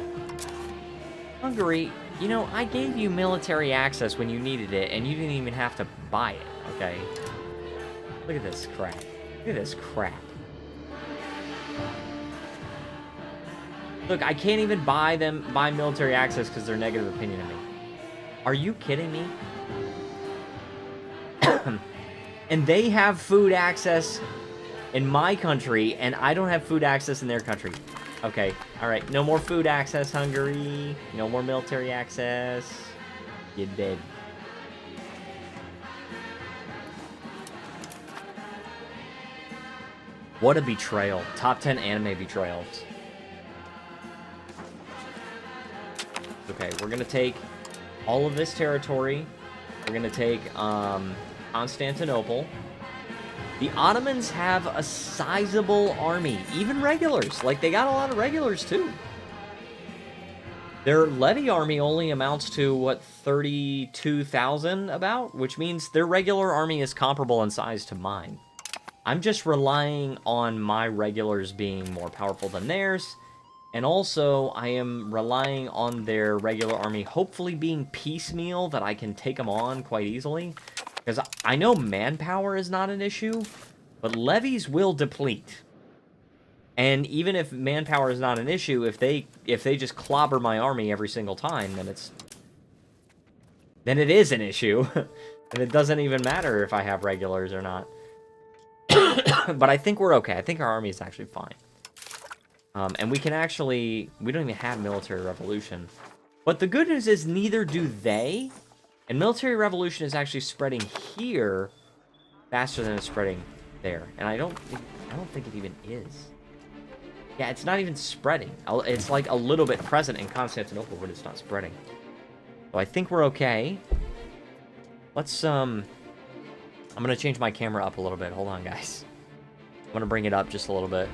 Hungary, you know, I gave you military access when you needed it, and you didn't even have to buy it, okay? Look at this crap. Look at this crap. Look, I can't even buy military access because they're negative opinion of me. Are you kidding me? And they have food access in my country, and I don't have food access in their country. Okay, alright. No more food access, Hungary. No more military access. You're dead. What a betrayal. Top 10 anime betrayals. Okay, we're gonna take all of this territory. We're gonna take, Constantinople. The Ottomans have a sizable army, even regulars. Like, they got a lot of regulars, too. Their levy army only amounts to, what, 32,000 about? Which means their regular army is comparable in size to mine. I'm just relying on my regulars being more powerful than theirs. And also, I am relying on their regular army hopefully being piecemeal, that I can take them on quite easily. Because I know manpower is not an issue, but levies will deplete. And even if manpower is not an issue, if they just clobber my army every single time, then it is an issue. And it doesn't even matter if I have regulars or not. But I think we're okay. I think our army is actually fine. And we can actually... We don't even have military revolution. But the good news is neither do they. And military revolution is actually spreading here faster than it's spreading there. And I don't think it even is. Yeah, it's not even spreading. It's like a little bit present in Constantinople, but it's not spreading. So I think we're okay. Let's, I'm gonna change my camera up a little bit. Hold on, guys. I'm gonna bring it up just a little bit.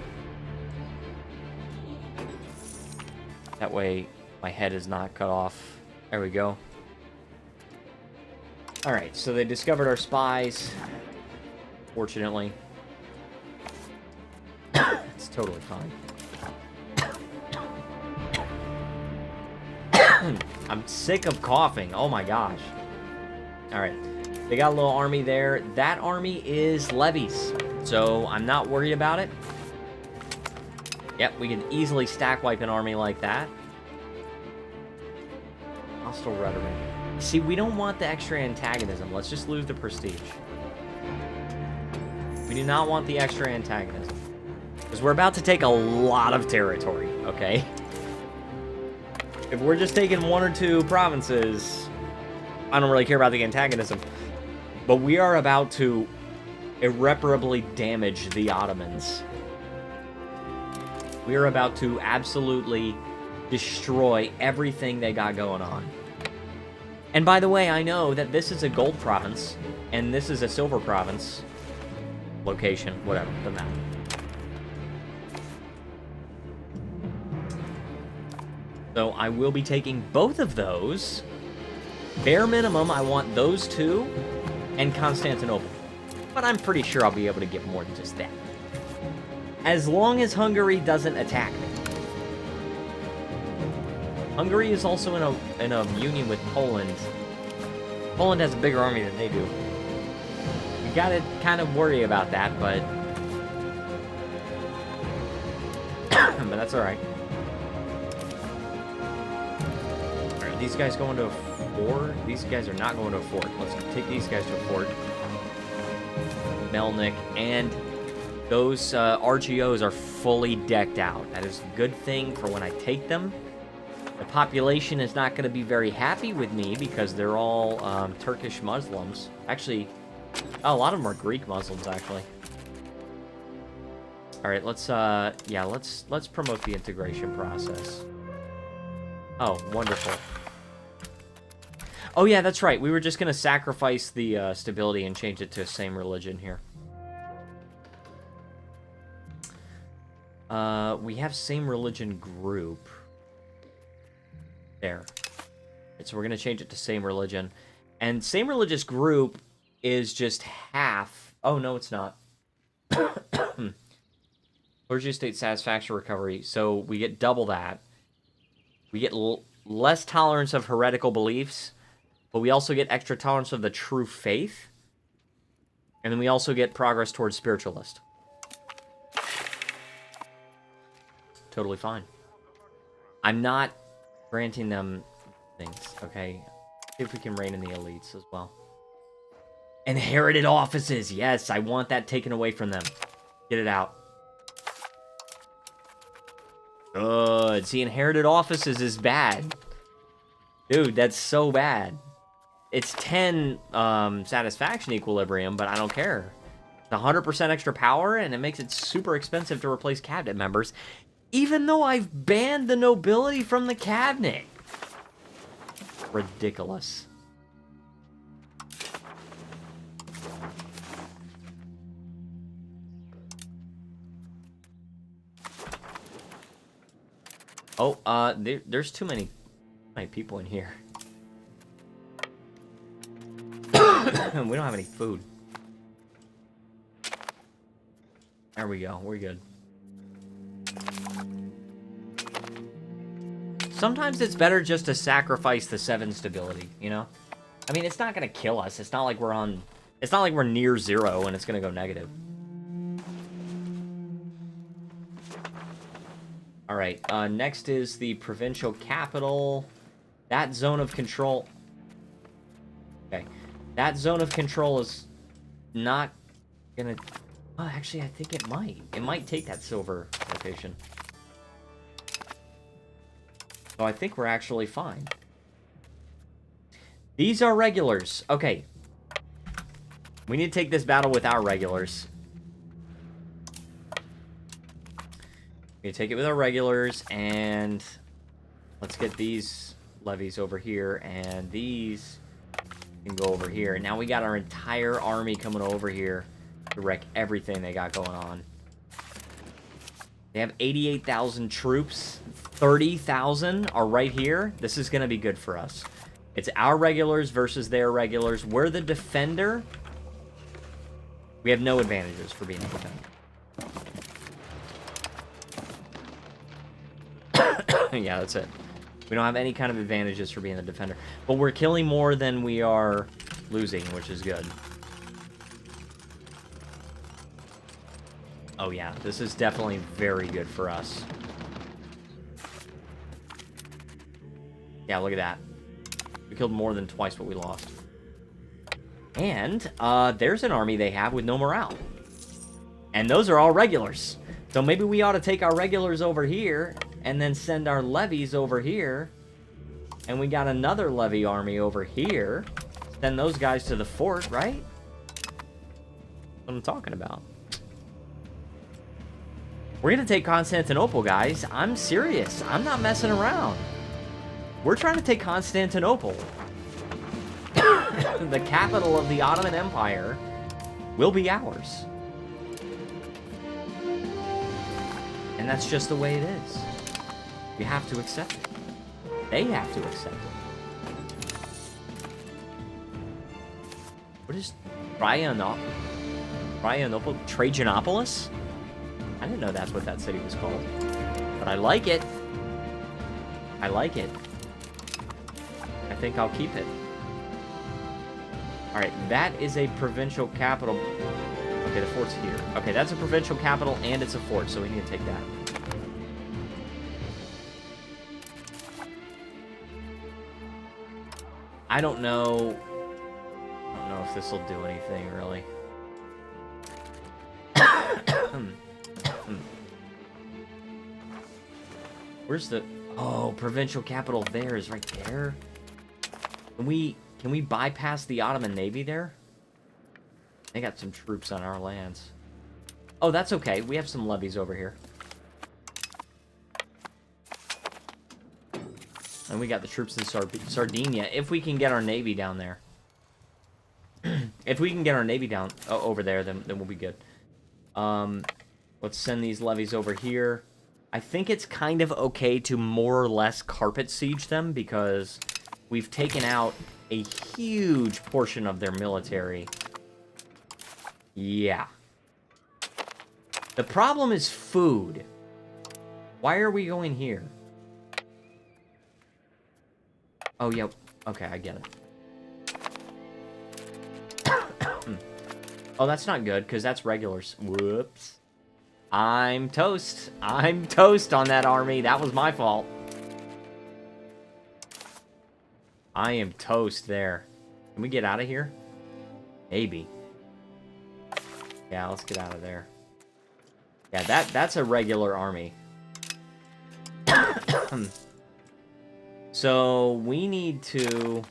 That way, my head is not cut off. There we go. Alright, so they discovered our spies. Fortunately. It's totally fine. I'm sick of coughing. Oh my gosh. Alright. They got a little army there. That army is levies. So I'm not worried about it. Yep, we can easily stack wipe an army like that. Hostile rhetoric. See, we don't want the extra antagonism. Let's just lose the prestige. We do not want the extra antagonism. Because we're about to take a lot of territory, okay? If we're just taking 1 or 2 provinces, I don't really care about the antagonism. But we are about to irreparably damage the Ottomans. We are about to absolutely destroy everything they got going on. And by the way, I know that this is a gold province, and this is a silver province. Location, whatever, doesn't matter. So I will be taking both of those. Bare minimum, I want those 2 and Constantinople. But I'm pretty sure I'll be able to get more than just that. As long as Hungary doesn't attack me. Hungary is also in a union with Poland. Poland has a bigger army than they do. You gotta kind of worry about that, but... but that's alright. Alright, these guys going to a fort? These guys are not going to a fort. Let's take these guys to a fort. Melnik, and those RGOs are fully decked out. That is a good thing for when I take them. The population is not going to be very happy with me because they're all Turkish Muslims. Actually, a lot of them are Greek Muslims, actually. All right, let's promote the integration process. Oh, wonderful. Oh yeah, that's right. We were just going to sacrifice the stability and change it to the same religion here. We have same religion group. There. Right, so we're going to change it to same religion. And same religious group is just half. Oh, no, it's not. Clergy state satisfaction recovery. So we get double that. We get less tolerance of heretical beliefs. But we also get extra tolerance of the true faith. And then we also get progress towards spiritualist. Totally fine. I'm not granting them things, okay? See if we can rein in the elites as well. Inherited offices! Yes, I want that taken away from them. Get it out. Good. See, inherited offices is bad. Dude, that's so bad. It's 10 satisfaction equilibrium, but I don't care. It's 100% extra power, and it makes it super expensive to replace cabinet members, even though I've banned the nobility from the cabinet. Ridiculous. Oh, there's too many people in here. We don't have any food. There we go. We're good. Sometimes it's better just to sacrifice the 7 stability, you know? I mean, it's not gonna kill us. It's not like we're on... It's not like we're near 0 and it's gonna go negative. Alright, next is the provincial capital. That zone of control... Okay. That zone of control is not gonna... Oh, actually, I think it might. It might take that silver location. So I think we're actually fine. These are regulars. Okay. We need to take this battle with our regulars. We take it with our regulars, and let's get these levies over here, and these can go over here. Now we got our entire army coming over here to wreck everything they got going on. They have 88,000 troops. 30,000 are right here. This is going to be good for us. It's our regulars versus their regulars. We're the defender. We have no advantages for being a defender. Yeah, that's it. We don't have any kind of advantages for being the defender. But we're killing more than we are losing, which is good. Oh yeah, this is definitely very good for us. Yeah, look at that. We killed more than twice what we lost. And there's an army they have with no morale. And those are all regulars. So maybe we ought to take our regulars over here and then send our levies over here. And we got another levy army over here. Send those guys to the fort, right? That's what I'm talking about. We're going to take Constantinople, guys. I'm serious. I'm not messing around. We're trying to take Constantinople. The capital of the Ottoman Empire will be ours. And that's just the way it is. We have to accept it. They have to accept it. What is Trajanopolis? Trajanopolis? I didn't know that's what that city was called. But I like it. I like it. I think I'll keep it. Alright, that is a provincial capital. Okay, the fort's here. Okay, that's a provincial capital and it's a fort, so we need to take that. I don't know if this will do anything, really. Where's the... Oh, provincial capital there is right there. Can we bypass the Ottoman Navy there? They got some troops on our lands. Oh, that's okay. We have some levies over here. And we got the troops in Sardinia. If we can get our navy down there. If we can get our navy down over there, then we'll be good. Let's send these levies over here. I think it's kind of okay to more or less carpet siege them because we've taken out a huge portion of their military. Yeah. The problem is food. Why are we going here? Oh, yeah. Okay, I get it. Oh, that's not good, because that's regulars. Whoops. I'm toast. I'm toast on that army. That was my fault. I am toast there. Can we get out of here? Maybe. Yeah, let's get out of there. Yeah, that's a regular army. So, we need to...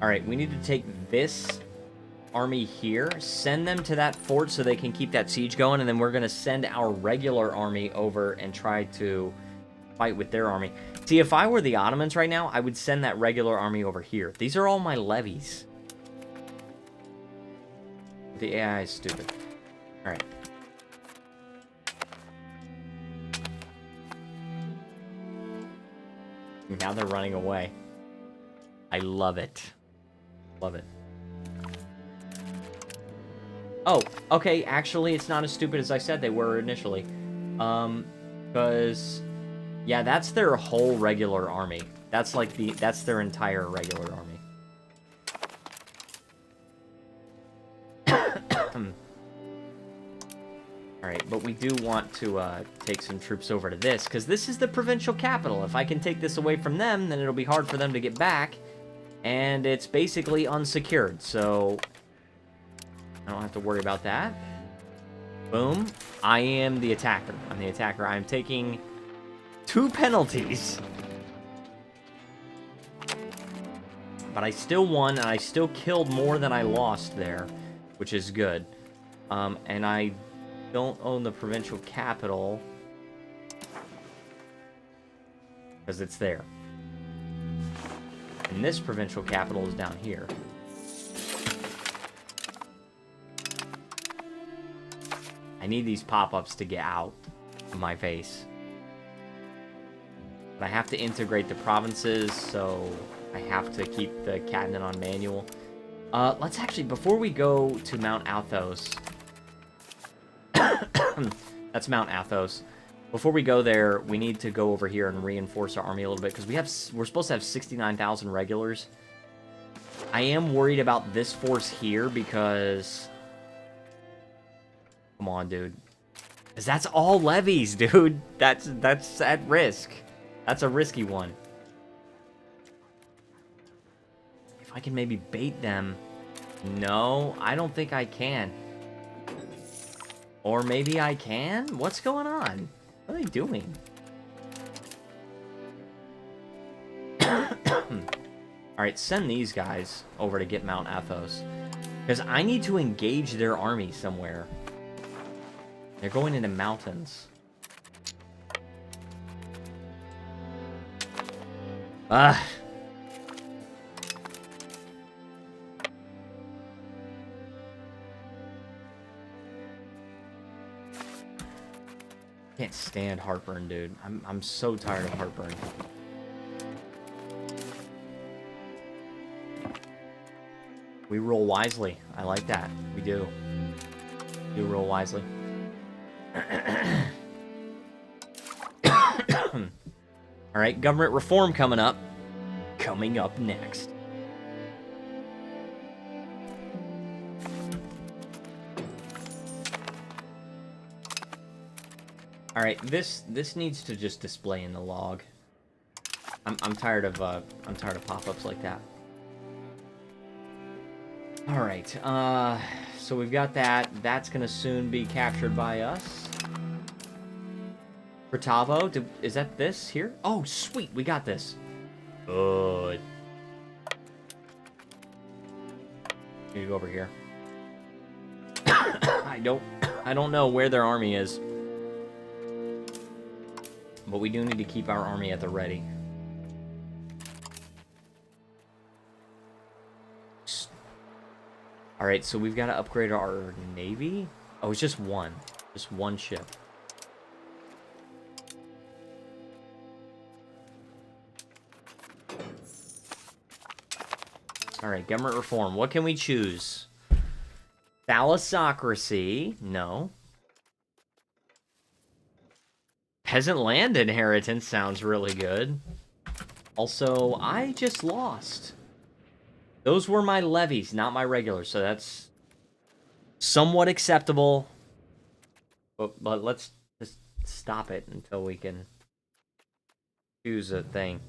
Alright, we need to take this army here, send them to that fort so they can keep that siege going, and then we're going to send our regular army over and try to fight with their army. See, if I were the Ottomans right now, I would send that regular army over here. These are all my levies. The AI is stupid. Alright. Now they're running away. I love it. Love it. Oh, okay, actually, it's not as stupid as I said they were initially. Because... Yeah, that's their whole regular army. That's like that's their entire regular army. Alright, but we do want to take some troops over to this, because this is the provincial capital. If I can take this away from them, then it'll be hard for them to get back. And it's basically unsecured, so I don't have to worry about that. Boom. I am the attacker. I'm the attacker. I'm taking 2 penalties. But I still won, and I still killed more than I lost there, which is good. And I don't own the provincial capital because it's there. And this provincial capital is down here. I need these pop-ups to get out of my face. I have to integrate the provinces, so I have to keep the cabinet on manual. Let's actually, before we go to Mount Athos... That's Mount Athos. Before we go there, we need to go over here and reinforce our army a little bit, because we're supposed to have 69,000 regulars. I am worried about this force here, because... Come on, dude. Because that's all levies, dude. That's at risk. That's a risky one. If I can maybe bait them... No, I don't think I can. Or maybe I can? What's going on? What are they doing? Alright, send these guys over to get Mount Athos. Because I need to engage their army somewhere. They're going into mountains. Ugh. Can't stand heartburn, dude. I'm so tired of heartburn. We roll wisely. I like that. We do. We do roll wisely. Alright, government reform coming up. Coming up next. Alright, this needs to just display in the log. I'm tired of pop-ups like that. Alright, so we've got that. That's gonna soon be captured by us. Protavo, is that this here? Oh, sweet, we got this. Good. You go over here. I don't know where their army is. But we do need to keep our army at the ready. Alright, so we've got to upgrade our navy. Oh, it's just one. Just one ship. Alright, government reform. What can we choose? Thalassocracy. No. Peasant land inheritance sounds really good. Also, I just lost. Those were my levies, not my regulars, so that's somewhat acceptable. But let's just stop it until we can choose a thing.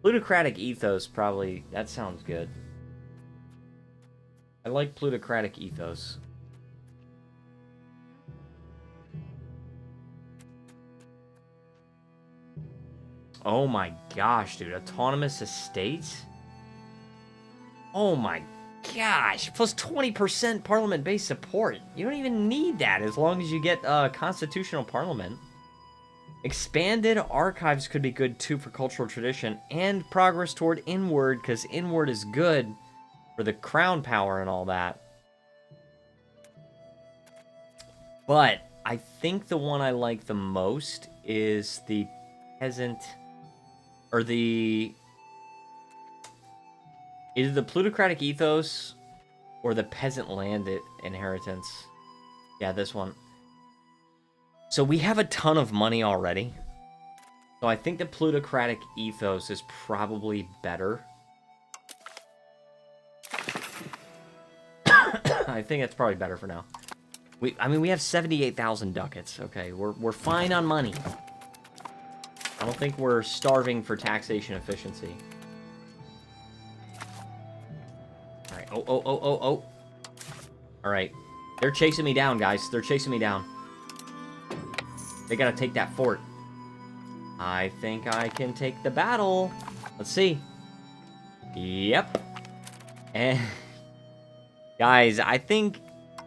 Plutocratic ethos, probably, that sounds good. I like plutocratic ethos. Oh my gosh, dude. Autonomous estates? Oh my gosh. Plus 20% parliament-based support. You don't even need that as long as you get a constitutional parliament. Expanded archives could be good too for cultural tradition and progress toward inward, because inward is good for the crown power and all that. But I think the one I like the most is the peasant... Or the... Either the plutocratic ethos or the peasant land inheritance. Yeah, this one. So we have a ton of money already. So I think the plutocratic ethos is probably better. I think it's probably better for now. I mean, we have 78,000 ducats. Okay, we're fine on money. I don't think we're starving for taxation efficiency. Alright, oh. Alright. They're chasing me down, guys. They're chasing me down. They gotta take that fort. I think I can take the battle. Let's see. Yep. And... Guys, I think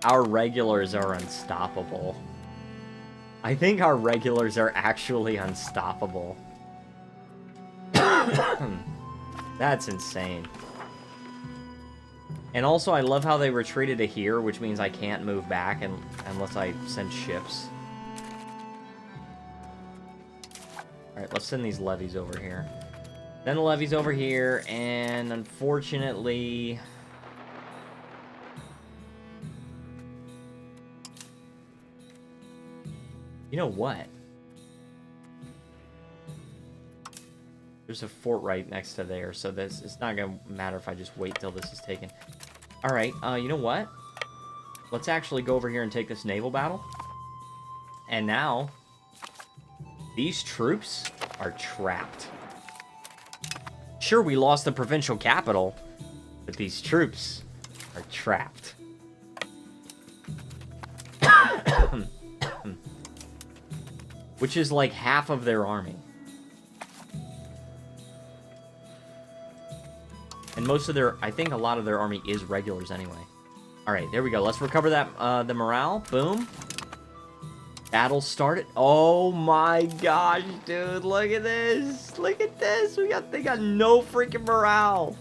our regulars are unstoppable. I think our regulars are actually unstoppable. That's insane. And also, I love how they retreated to here, which means I can't move back unless I send ships. Alright, let's send these levies over here. Then the levies over here, and unfortunately... You know what? There's a fort right next to there, so this it's not gonna matter if I just wait till this is taken. Alright, you know what? Let's actually go over here and take this naval battle. And now, these troops are trapped. Sure, we lost the provincial capital, but these troops are trapped. Which is like half of their army. And most of their, I think a lot of their army is regulars anyway. Alright, there we go. Let's recover that, the morale. Boom. Battle started. Oh my gosh, dude. Look at this. Look at this. They got no freaking morale.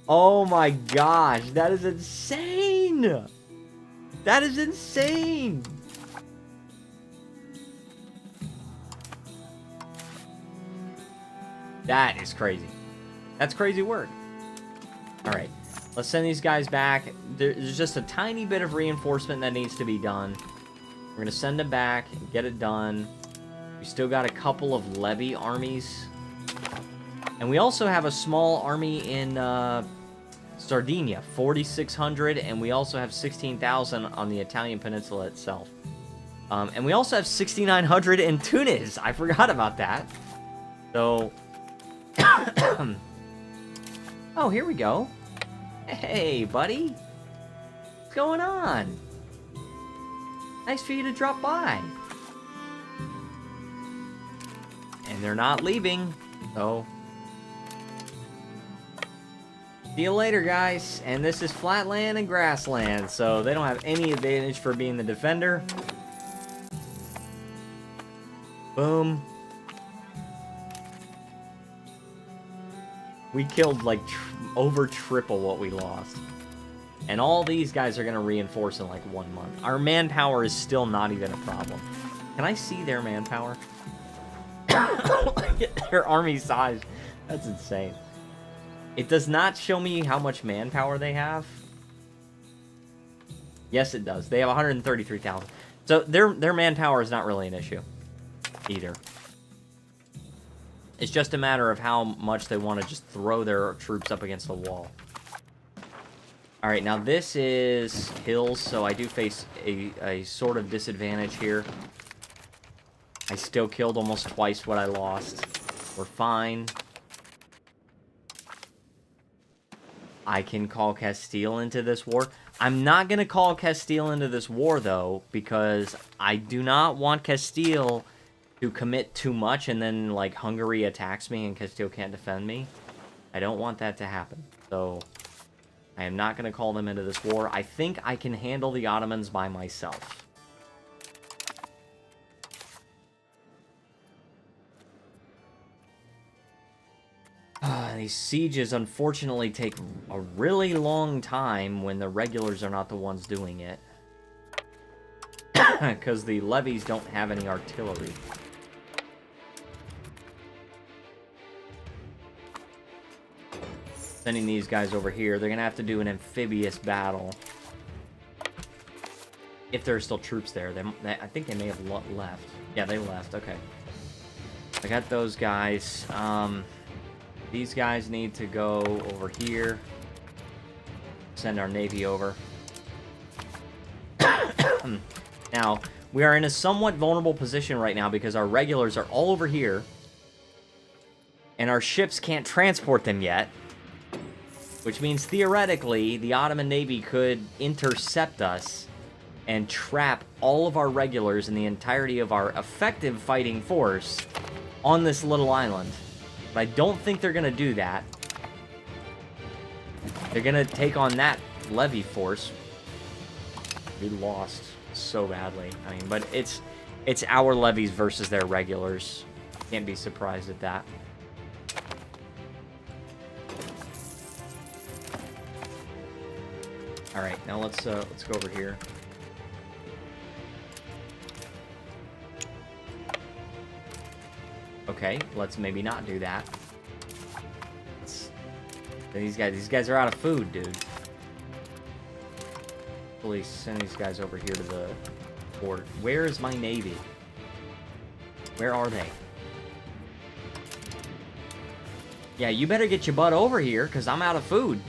Oh my gosh. That is insane. That is insane. That is crazy. That's crazy work. Alright. Let's send these guys back. There's just a tiny bit of reinforcement that needs to be done. We're going to send them back and get it done. We still got a couple of levy armies. And we also have a small army in Sardinia, 4,600. And we also have 16,000 on the Italian peninsula itself. And we also have 6,900 in Tunis. I forgot about that. So... Oh, here we go. Hey, buddy. What's going on? Nice for you to drop by. And they're not leaving, so... See you later, guys. And this is flatland and grassland, so they don't have any advantage for being the defender. Boom. We killed, like, over triple what we lost. And all these guys are going to reinforce in, like, 1 month. Our manpower is still not even a problem. Can I see their manpower? Their army size. That's insane. It does not show me how much manpower they have. Yes, it does. They have 133,000. So their manpower is not really an issue either. It's just a matter of how much they want to just throw their troops up against the wall. Alright, now this is hills, so I do face a sort of disadvantage here. I still killed almost twice what I lost. We're fine. I can call Castile into this war. I'm not going to call Castile into this war, though, because I do not want Castile to commit too much and then, like, Hungary attacks me and Castile can't defend me. I don't want that to happen. So, I am not going to call them into this war. I think I can handle the Ottomans by myself. These sieges, unfortunately, take a really long time when the regulars are not the ones doing it. Because the levies don't have any artillery. Sending these guys over here. They're going to have to do an amphibious battle. If there are still troops there. I think they may have left. Yeah, they left. Okay. I got those guys. These guys need to go over here. Send our navy over. Now, we are in a somewhat vulnerable position right now because our regulars are all over here. And our ships can't transport them yet. Which means, theoretically, the Ottoman Navy could intercept us and trap all of our regulars and the entirety of our effective fighting force on this little island. But I don't think they're going to do that. They're going to take on that levy force. We lost so badly. I mean, but it's our levies versus their regulars. Can't be surprised at that. All right, now let's go over here. Okay, let's maybe not do that. These guys are out of food, dude. Please send these guys over here to the port. Where is my navy? Where are they? Yeah, you better get your butt over here, because I'm out of food.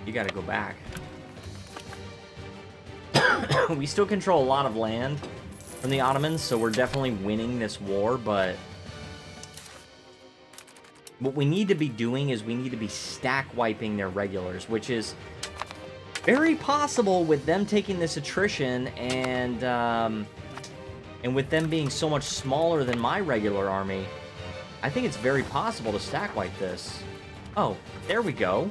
You gotta go back. We still control a lot of land from the Ottomans, so we're definitely winning this war, but what we need to be doing is we need to be stack wiping their regulars, which is very possible with them taking this attrition and with them being so much smaller than my regular army. I think it's very possible to stack wipe this. Oh, there we go.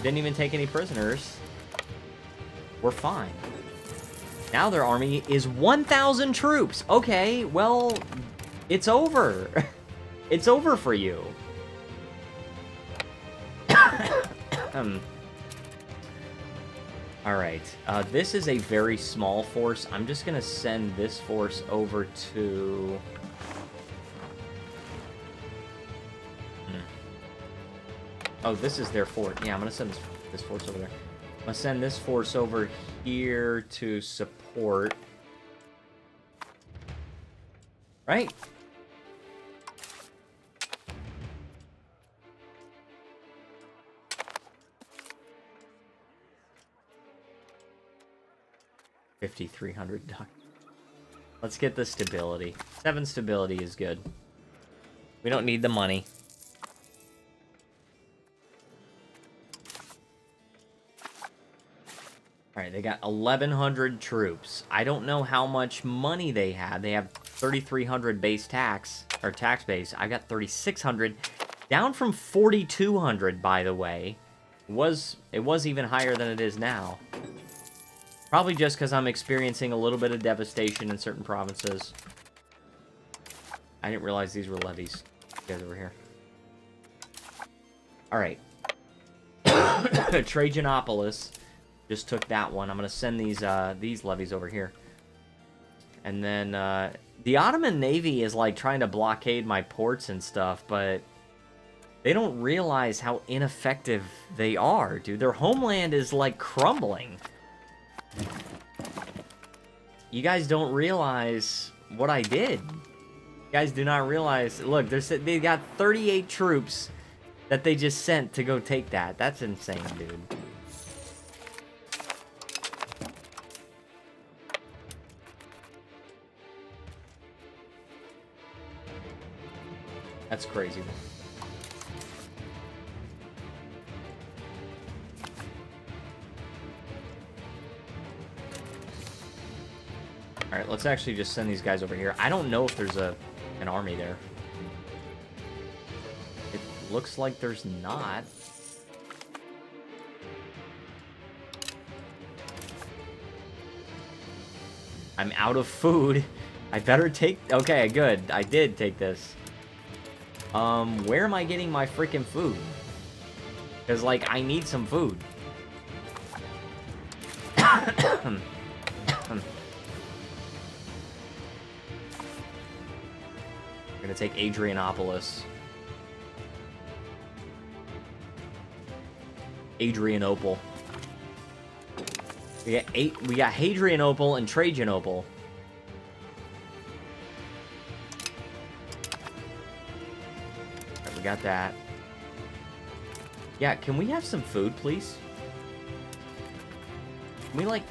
Didn't even take any prisoners. We're fine. Now their army is 1,000 troops. Okay, well, it's over. It's over for you. Alright, this is a very small force. I'm just gonna send this force over to... Oh, this is their fort. Yeah, I'm gonna send this force over there. I'm gonna send this force over here to support. Right? $5,300. Let's get the stability. 7 stability is good. We don't need the money. Alright, they got 1,100 troops. I don't know how much money they have. They have 3,300 base tax, or tax base. I got 3,600. Down from 4,200, by the way. It was even higher than it is now. Probably just because I'm experiencing a little bit of devastation in certain provinces. I didn't realize these were levies. You guys over here. Alright. Trajanopolis. Just took that one. I'm going to send these levies over here. And then, the Ottoman Navy is, like, trying to blockade my ports and stuff, but they don't realize how ineffective they are, dude. Their homeland is, like, crumbling. You guys don't realize what I did. You guys do not realize... Look, they got 38 troops that they just sent to go take that. That's insane, dude. That's crazy. Alright, let's actually just send these guys over here. I don't know if there's an army there. It looks like there's not. I'm out of food. I better take... Okay, good. I did take this. Where am I getting my freaking food? Because, like, I need some food. I'm gonna take Adrianopolis. Adrianople. We got Hadrianople and Trajanople. Right, we got that. Yeah, can we have some food, please? Can we, like...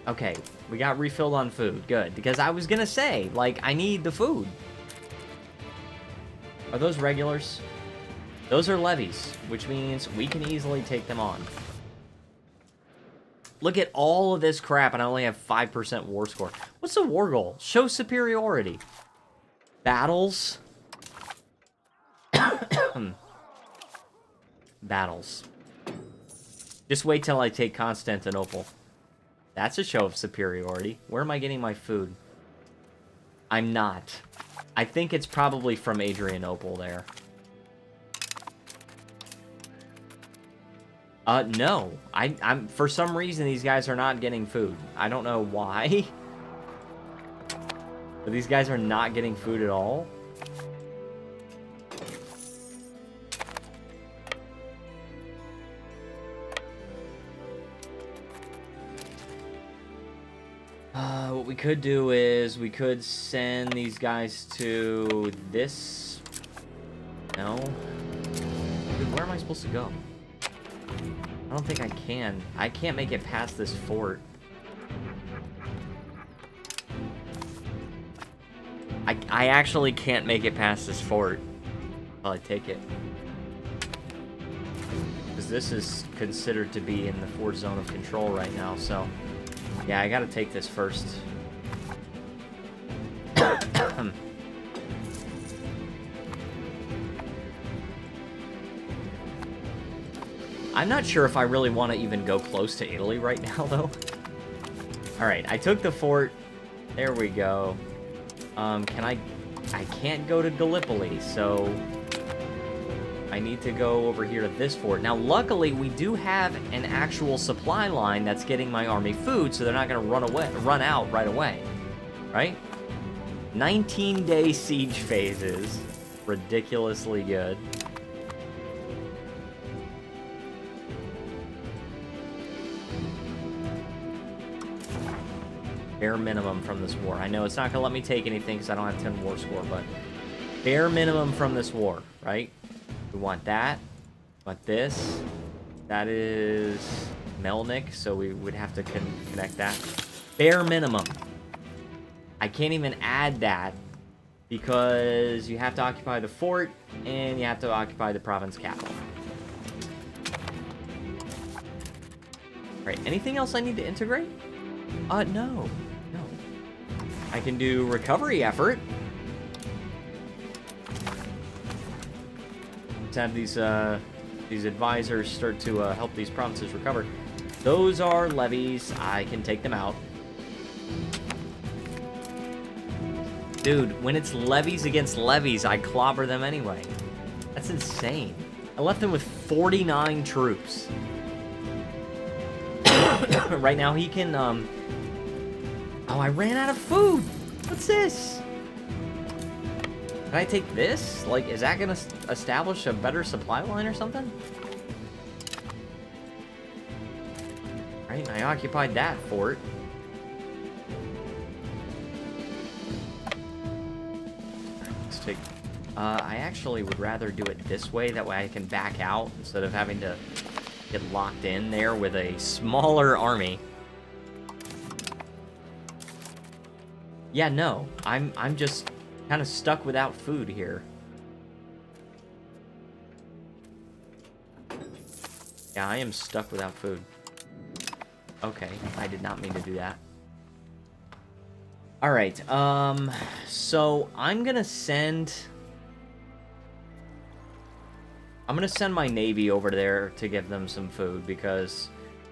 Okay, we got refilled on food. Good, because I was gonna say, like, I need the food. Are those regulars? Those are levies, which means we can easily take them on. Look at all of this crap, and I only have 5% war score. What's the war goal? Show superiority. Battles. Battles. Just wait till I take Constantinople. That's a show of superiority. Where am I getting my food? I'm not. I think it's probably from Adrianople there. No. I'm for some reason these guys are not getting food. I don't know why. But these guys are not getting food at all. What we could do is we could send these guys to this. No. Dude, where am I supposed to go? I don't think I can. I can't make it past this fort. I actually can't make it past this fort. Well, I take it. Because this is considered to be in the fort zone of control right now, so... Yeah, I gotta take this first. I'm not sure if I really want to even go close to Italy right now, though. Alright, I took the fort. There we go. Can I can't go to Gallipoli, so... I need to go over here to this fort. Now, luckily, we do have an actual supply line that's getting my army food, so they're not going to run out right away. Right? 19-day siege phases. Ridiculously good. Bare minimum from this war. I know it's not going to let me take anything because I don't have 10 war score, but bare minimum from this war, right? We want that. We want this. That is Melnik, so we would have to connect that. Bare minimum. I can't even add that because you have to occupy the fort and you have to occupy the province capital. Alright, anything else I need to integrate? No. I can do recovery effort. To have these advisors start to help these provinces recover. Those are levies. I can take them out. Dude, when it's levies against levies, I clobber them anyway. That's insane. I left them with 49 troops. Right now he can, Oh, I ran out of food! What's this? Can I take this? Like, is that gonna establish a better supply line or something? Right, I occupied that fort. Let's take... I actually would rather do it this way, that way I can back out instead of having to get locked in there with a smaller army. Yeah, no, I'm just kind of stuck without food here. Yeah, I am stuck without food. Okay, I did not mean to do that. Alright, so I'm gonna send my navy over there to give them some food, because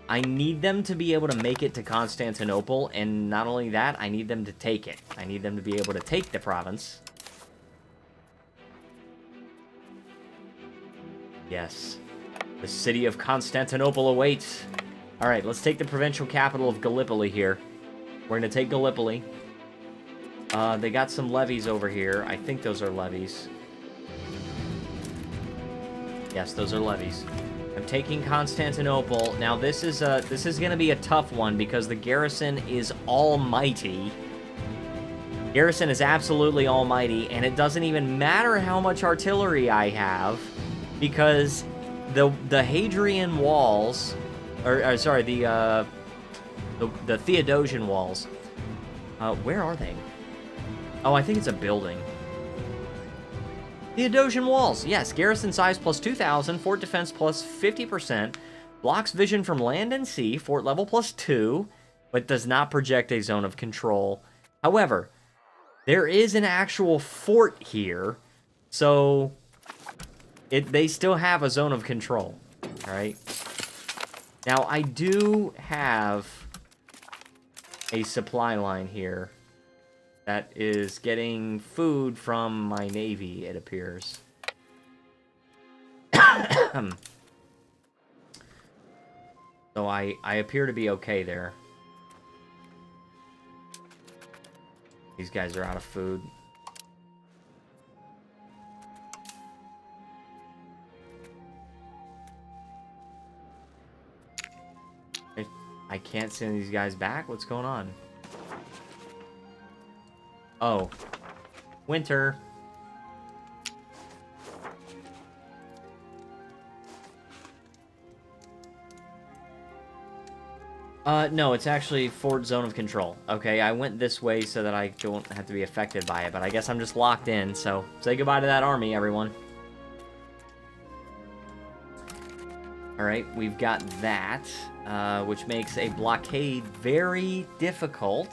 I need them to be able to make it to Constantinople, and not only that, I need them to take it. I need them to be able to take the province. Yes. The city of Constantinople awaits. Alright, let's take the provincial capital of Gallipoli here. We're gonna take Gallipoli. They got some levies over here. I think those are levies. Yes, those are levies. I'm taking Constantinople. Now, this is going to be a tough one because the garrison is almighty. Garrison is absolutely almighty, and it doesn't even matter how much artillery I have, because the Hadrian walls, or sorry, the Theodosian walls. Where are they? Oh, I think it's a building. Theodosian walls, yes, garrison size plus 2,000, fort defense plus 50%, blocks vision from land and sea, fort level plus 2, but does not project a zone of control. However, there is an actual fort here, so they still have a zone of control, alright? Now, I do have a supply line here that is getting food from my navy, it appears. So I appear to be okay there. These guys are out of food. I can't send these guys back? What's going on? Oh. Winter. No, it's actually Fort Zone of Control. Okay, I went this way so that I don't have to be affected by it, but I guess I'm just locked in, so say goodbye to that army, everyone. Alright, we've got that, which makes a blockade very difficult.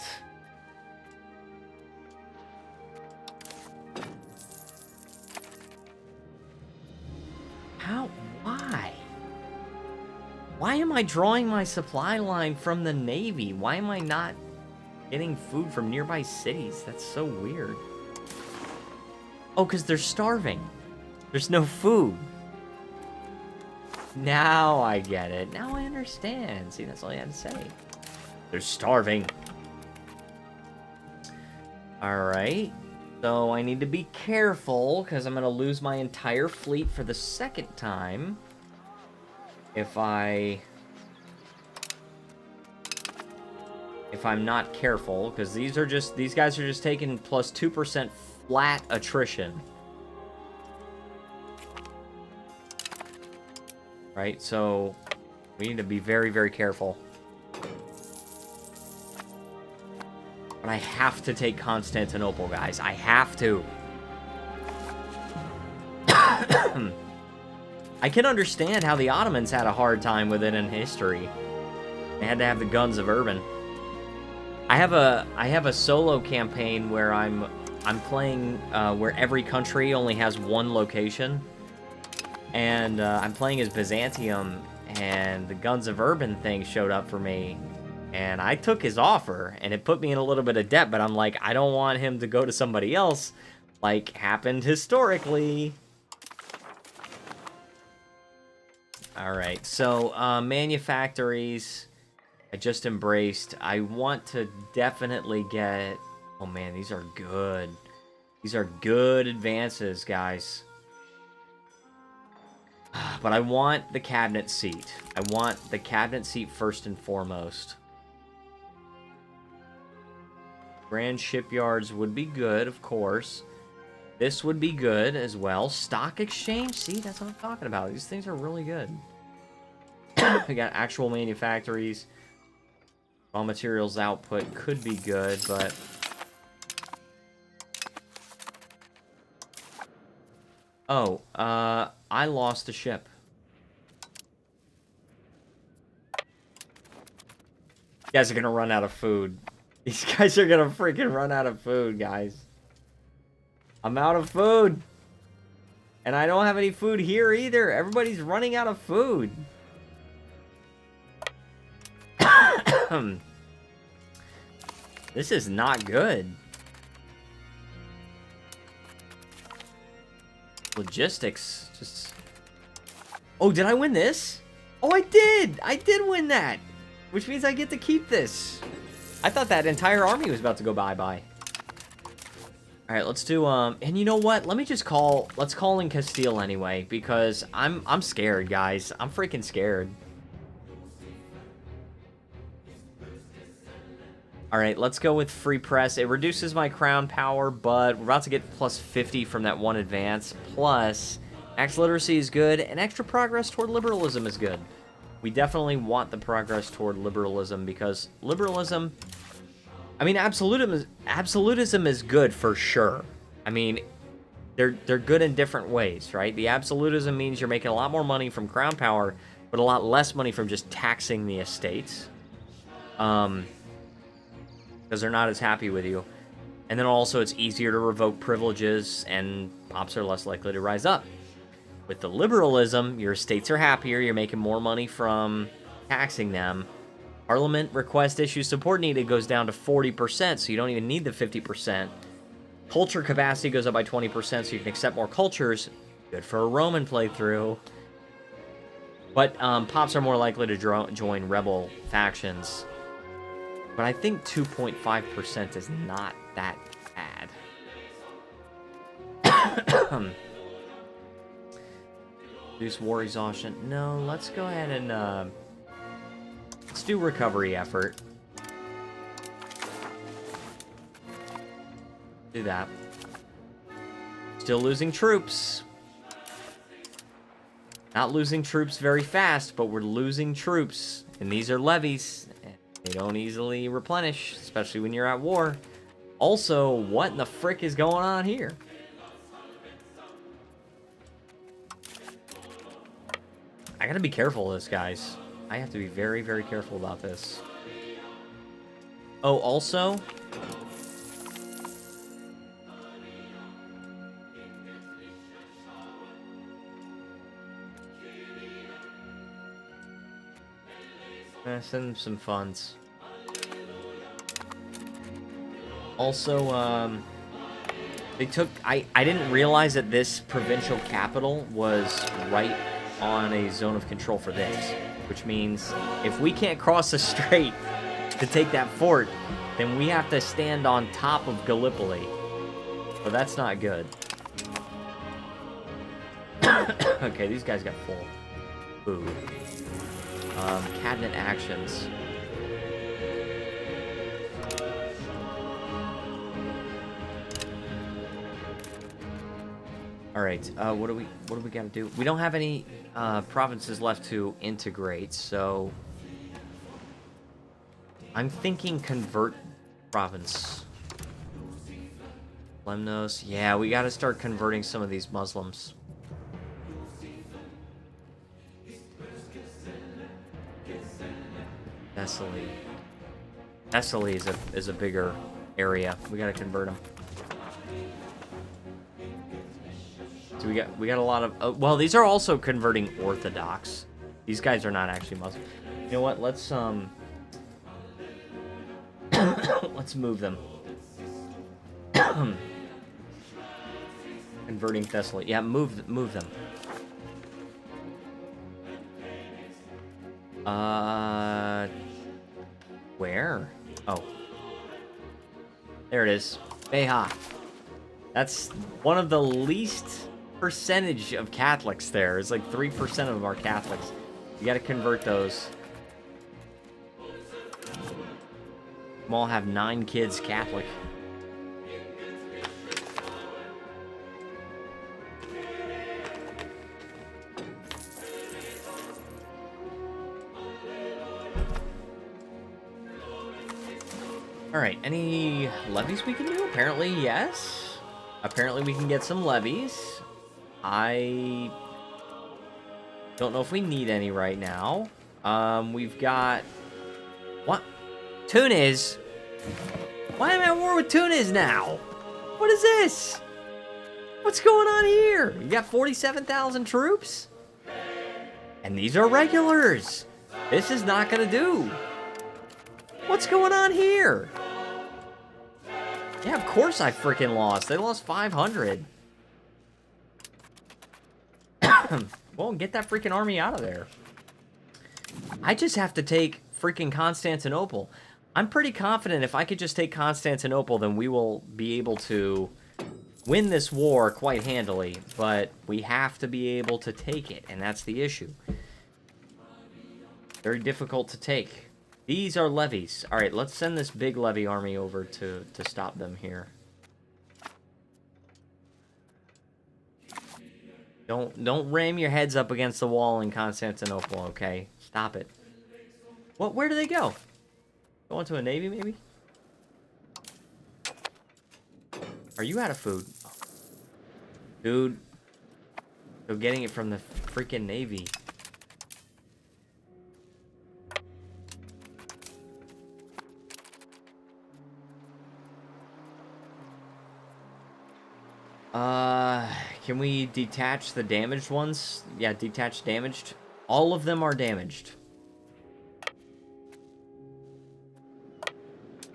How? Why? Why am I drawing my supply line from the Navy? Why am I not getting food from nearby cities? That's so weird. Oh, because they're starving. There's no food. Now I get it. Now I understand. See, that's all you had to say. They're starving. Alright. So I need to be careful, because I'm going to lose my entire fleet for the second time. If I'm not careful, because these guys are just taking plus 2% flat attrition. Right, so we need to be very, very careful. But I have to take Constantinople, guys. I have to. I can understand how the Ottomans had a hard time with it in history. They had to have the guns of Urban. I have a solo campaign where I'm playing where every country only has one location. And I'm playing as Byzantium, and the Guns of Urban thing showed up for me. And I took his offer, and it put me in a little bit of debt, but I'm like, I don't want him to go to somebody else, like happened historically. Alright, so manufactories, I just embraced. I want to definitely get... Oh man, these are good. These are good advances, guys. But I want the cabinet seat. I want the cabinet seat first and foremost. Grand shipyards would be good, of course. This would be good as well. Stock exchange? See, that's what I'm talking about. These things are really good. We got actual manufactories. Raw materials output could be good, but... Oh, I lost a ship. You guys are gonna run out of food. These guys are gonna freaking run out of food, guys. I'm out of food. And I don't have any food here either. Everybody's running out of food. This is not good. Logistics. Just... Oh, did I win this? Oh, I did! I did win that! Which means I get to keep this. I thought that entire army was about to go bye-bye. Alright, let's do, and you know what? Let me just let's call in Castile anyway, because I'm scared, guys. I'm freaking scared. Alright, let's go with free press. It reduces my crown power, but we're about to get plus 50 from that one advance. Plus, max literacy is good, and extra progress toward liberalism is good. We definitely want the progress toward liberalism, because liberalism... I mean, absolutism is good for sure. I mean, they're good in different ways, right? The absolutism means you're making a lot more money from crown power, but a lot less money from just taxing the estates. Because they're not as happy with you. And then also it's easier to revoke privileges, and pops are less likely to rise up. With the liberalism, your estates are happier, you're making more money from taxing them. Parliament request issue support needed goes down to 40%, so you don't even need the 50%. Culture capacity goes up by 20%, so you can accept more cultures. Good for a Roman playthrough. But Pops are more likely to join rebel factions. But I think 2.5% is not that bad. Reduce war exhaustion. No, let's go ahead and let's do recovery effort. Do that. Still losing troops. Not losing troops very fast, but we're losing troops. And these are levies. They don't easily replenish, especially when you're at war. Also, what in the frick is going on here? I gotta be careful of this, guys. I have to be very, very careful about this. Oh, also... send them some funds. Also, they took... I didn't realize that this provincial capital was right on a zone of control for this. Which means, if we can't cross the strait to take that fort, then we have to stand on top of Gallipoli. So that's not good. Okay, these guys got full. Ooh. Cabinet actions. All right. What do we gotta do? We don't have any provinces left to integrate, so I'm thinking convert province. Lemnos. Yeah, we gotta start converting some of these Muslims. Thessaly. Thessaly is a bigger area. We gotta convert them. So we got a lot of... well, these are also converting Orthodox. These guys are not actually Muslim. You know what? Let's let's move them. Converting Thessaly. Yeah, move them. Where? Oh. There it is. Beha. That's one of the least percentage of Catholics there. It's like 3% of them are Catholics. You gotta convert those. Them all have 9 kids Catholic. Alright, any levies we can do? Apparently, yes. Apparently we can get some levies. I don't know if we need any right now. We've got... What? Tunis? Why am I at war with Tunis now? What is this? What's going on here? You got 47,000 troops? And these are regulars. This is not gonna do. What's going on here? Yeah, of course I freaking lost. They lost 500. Well, get that freaking army out of there. I just have to take freaking Constantinople. I'm pretty confident if I could just take Constantinople, then we will be able to win this war quite handily. But we have to be able to take it, and that's the issue. Very difficult to take. These are levies. All right, let's send this big levy army over to stop them here. Don't ram your heads up against the wall in Constantinople, okay? Stop it. What? Where do they go? Go into a navy, maybe? Are you out of food? Dude. Go getting it from the freaking navy. Can we detach the damaged ones? Yeah, detach damaged. All of them are damaged.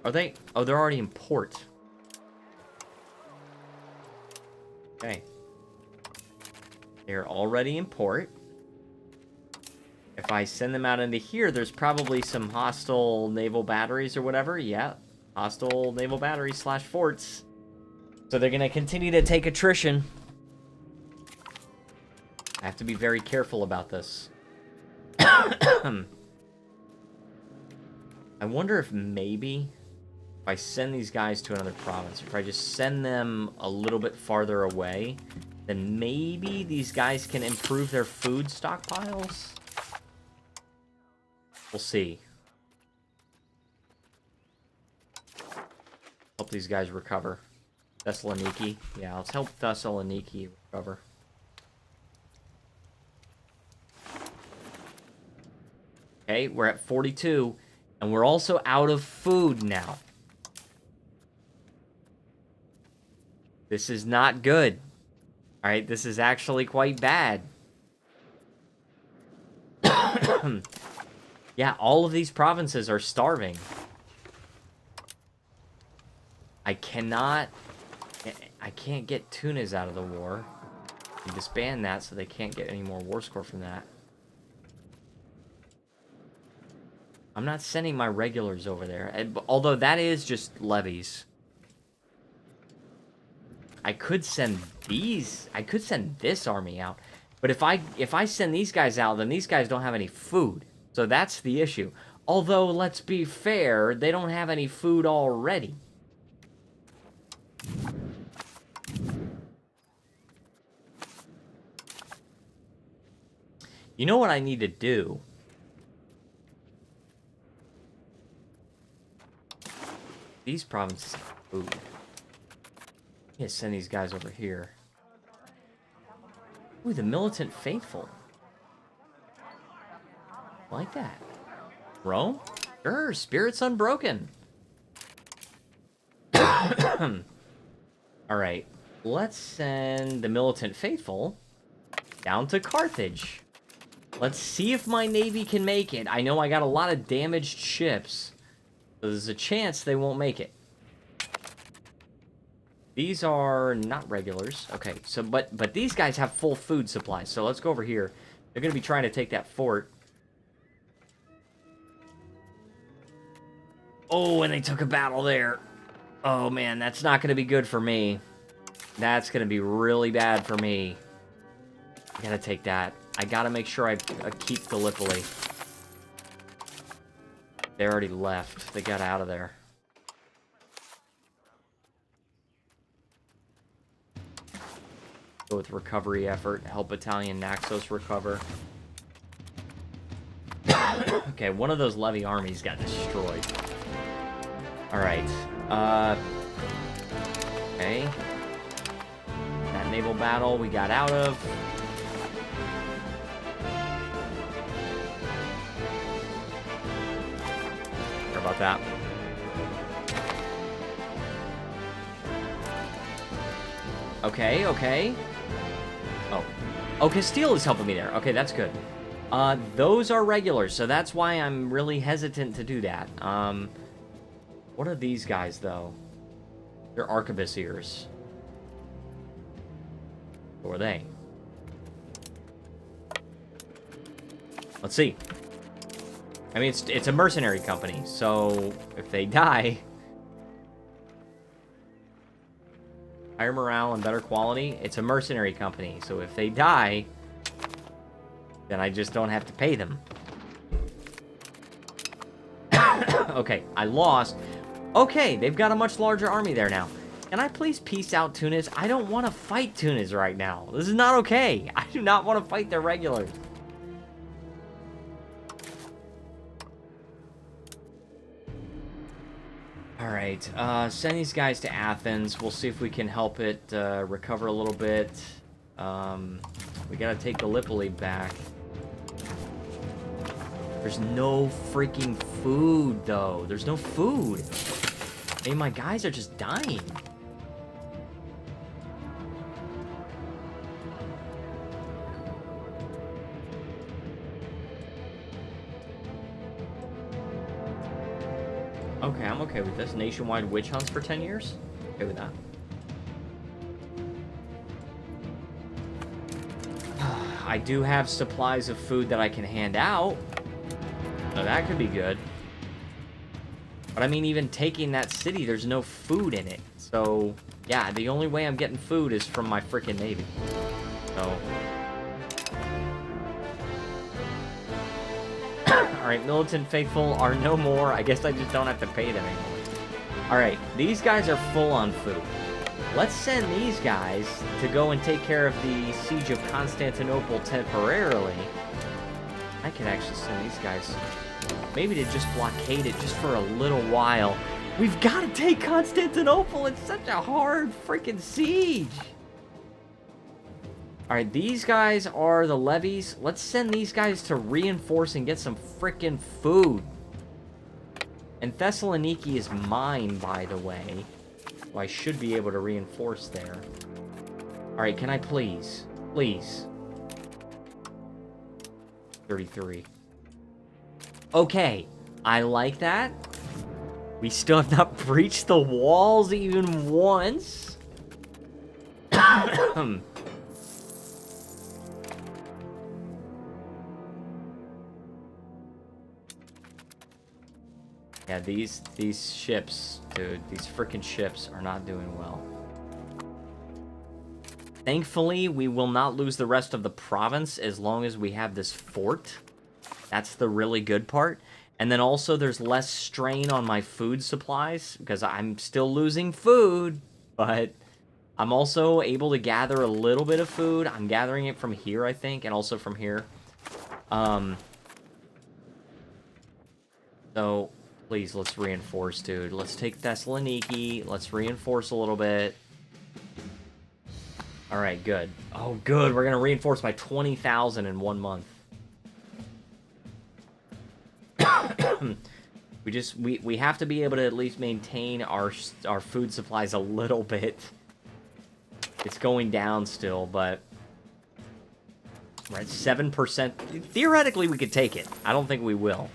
Are they? Oh, they're already in port. Okay. They're already in port. If I send them out into here, there's probably some hostile naval batteries or whatever. Yeah, hostile naval batteries / forts. So they're going to continue to take attrition. I have to be very careful about this. I wonder if maybe if I send these guys to another province, if I just send them a little bit farther away, then maybe these guys can improve their food stockpiles? We'll see. Help these guys recover. Thessaloniki. Yeah, let's help Thessaloniki recover. Okay, we're at 42, and we're also out of food now. This is not good. Alright, this is actually quite bad. Yeah, all of these provinces are starving. I can't get Tunis out of the war. We disband that so they can't get any more war score from that. I'm not sending my regulars over there, although that is just levies. I could send these. I could send this army out, but if I send these guys out, then these guys don't have any food. So that's the issue. Although, let's be fair, they don't have any food already. You know what I need to do? These provinces have food. I'm gonna send these guys over here. Ooh, the militant faithful. Like that. Rome? Sure, spirits unbroken. Alright, let's send the militant faithful down to Carthage. Let's see if my navy can make it. I know I got a lot of damaged ships, so there's a chance they won't make it. These are not regulars. Okay, so but these guys have full food supplies. So let's go over here. They're going to be trying to take that fort. Oh, and they took a battle there. Oh, man, that's not going to be good for me. That's going to be really bad for me. I got to take that. I got to make sure I keep Gallipoli. They already left. They got out of there. Go with recovery effort. Help Battalion Naxos recover. Okay, one of those levy armies got destroyed. Alright. Okay. That naval battle we got out of. Sorry about that. Okay, okay. Oh, Castile is helping me there. Okay, that's good. Those are regulars, so that's why I'm really hesitant to do that. What are these guys, though? They're arquebusiers. Who are they? Let's see. I mean, it's a mercenary company, so if they die... Higher morale and better quality. It's a mercenary company, so if they die, then I just don't have to pay them. Okay, I lost. Okay, they've got a much larger army there now. Can I please peace out Tunis? I don't want to fight Tunis right now. This is not okay. I do not want to fight their regulars. Alright, send these guys to Athens. We'll see if we can help it recover a little bit. We gotta take Gallipoli back. There's no freaking food, though. There's no food. Hey, my guys are just dying. Okay, I'm okay with this. Nationwide witch hunts for 10 years? Okay with that. I do have supplies of food that I can hand out. So that could be good. But I mean, even taking that city, there's no food in it. So, yeah, the only way I'm getting food is from my freaking navy. So... Alright, militant faithful are no more. I guess I just don't have to pay them anymore. Alright, these guys are full on food. Let's send these guys to go and take care of the siege of Constantinople temporarily. I could actually send these guys maybe to just blockade it just for a little while. We've got to take Constantinople. It's such a hard freaking siege. Alright, these guys are the levies. Let's send these guys to reinforce and get some freaking food. And Thessaloniki is mine, by the way. So I should be able to reinforce there. Alright, can I please? Please. 33. Okay, I like that. We still have not breached the walls even once. Yeah, these ships, dude, these freaking ships are not doing well. Thankfully, we will not lose the rest of the province as long as we have this fort. That's the really good part. And then also there's less strain on my food supplies because I'm still losing food, but I'm also able to gather a little bit of food. I'm gathering it from here, I think, and also from here. So... Please, let's reinforce, dude. Let's take Thessaloniki. Let's reinforce a little bit. Alright, good. Oh, good. We're going to reinforce by 20,000 in 1 month. We have to be able to at least maintain our food supplies a little bit. It's going down still, but... We're at 7%. Theoretically, we could take it. I don't think we will.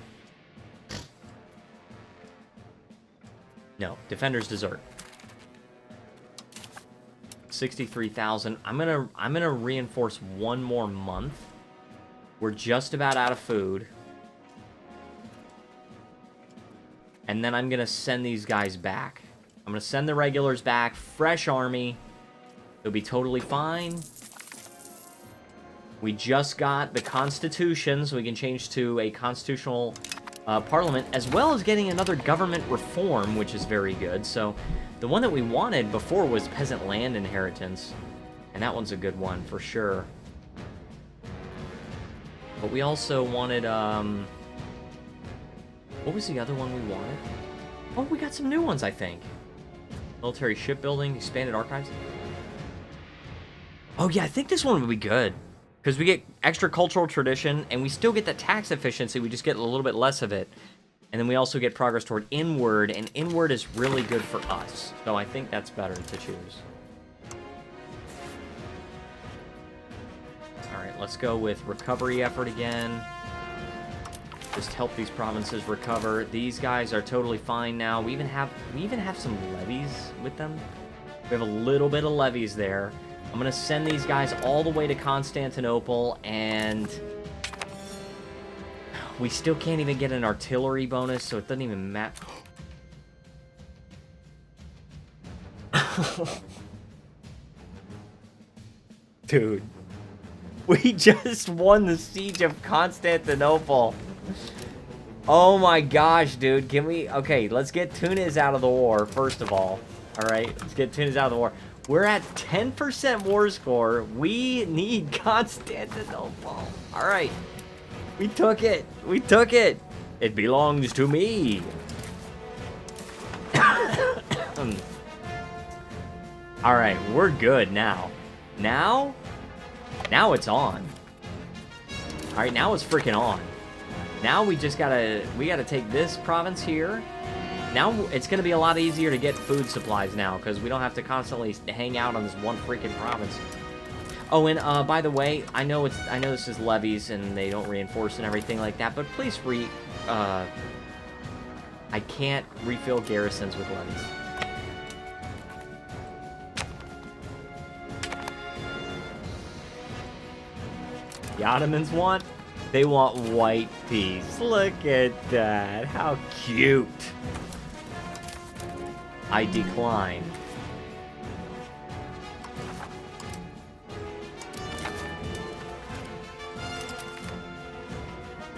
No, defenders desert. 63,000. I'm gonna reinforce 1 more month. We're just about out of food. And then I'm gonna send these guys back. I'm gonna send the regulars back. Fresh army. They'll be totally fine. We just got the constitution, so we can change to a constitutional... parliament, as well as getting another government reform, which is very good. So, the one that we wanted before was peasant land inheritance, and that one's a good one, for sure. But we also wanted, what was the other one we wanted? Oh, we got some new ones, I think. Military shipbuilding, expanded archives. Oh, yeah, I think this one would be good. Because we get extra cultural tradition, and we still get that tax efficiency, we just get a little bit less of it. And then we also get progress toward inward, and inward is really good for us. So I think that's better to choose. Alright, let's go with recovery effort again. Just help these provinces recover. These guys are totally fine now. We even have some levies with them. We have a little bit of levies there. I'm going to send these guys all the way to Constantinople, and we still can't even get an artillery bonus, so it doesn't even matter. Dude, we just won the siege of Constantinople. Oh my gosh, dude. Can we... Okay, let's get Tunis out of the war, first of all. Alright, let's get Tunis out of the war. We're at 10% war score. We need Constantinople. Alright. We took it. We took it. It belongs to me. Alright, we're good now. Now it's on. Alright, now it's freaking on. Now we just gotta take this province here. Now it's gonna be a lot easier to get food supplies now, because we don't have to constantly hang out on this one freaking province. Oh, and by the way, I know this is levies and they don't reinforce and everything like that, but please I can't refill garrisons with levies. The Ottomans want? They want white peace. Look at that. How cute. I decline.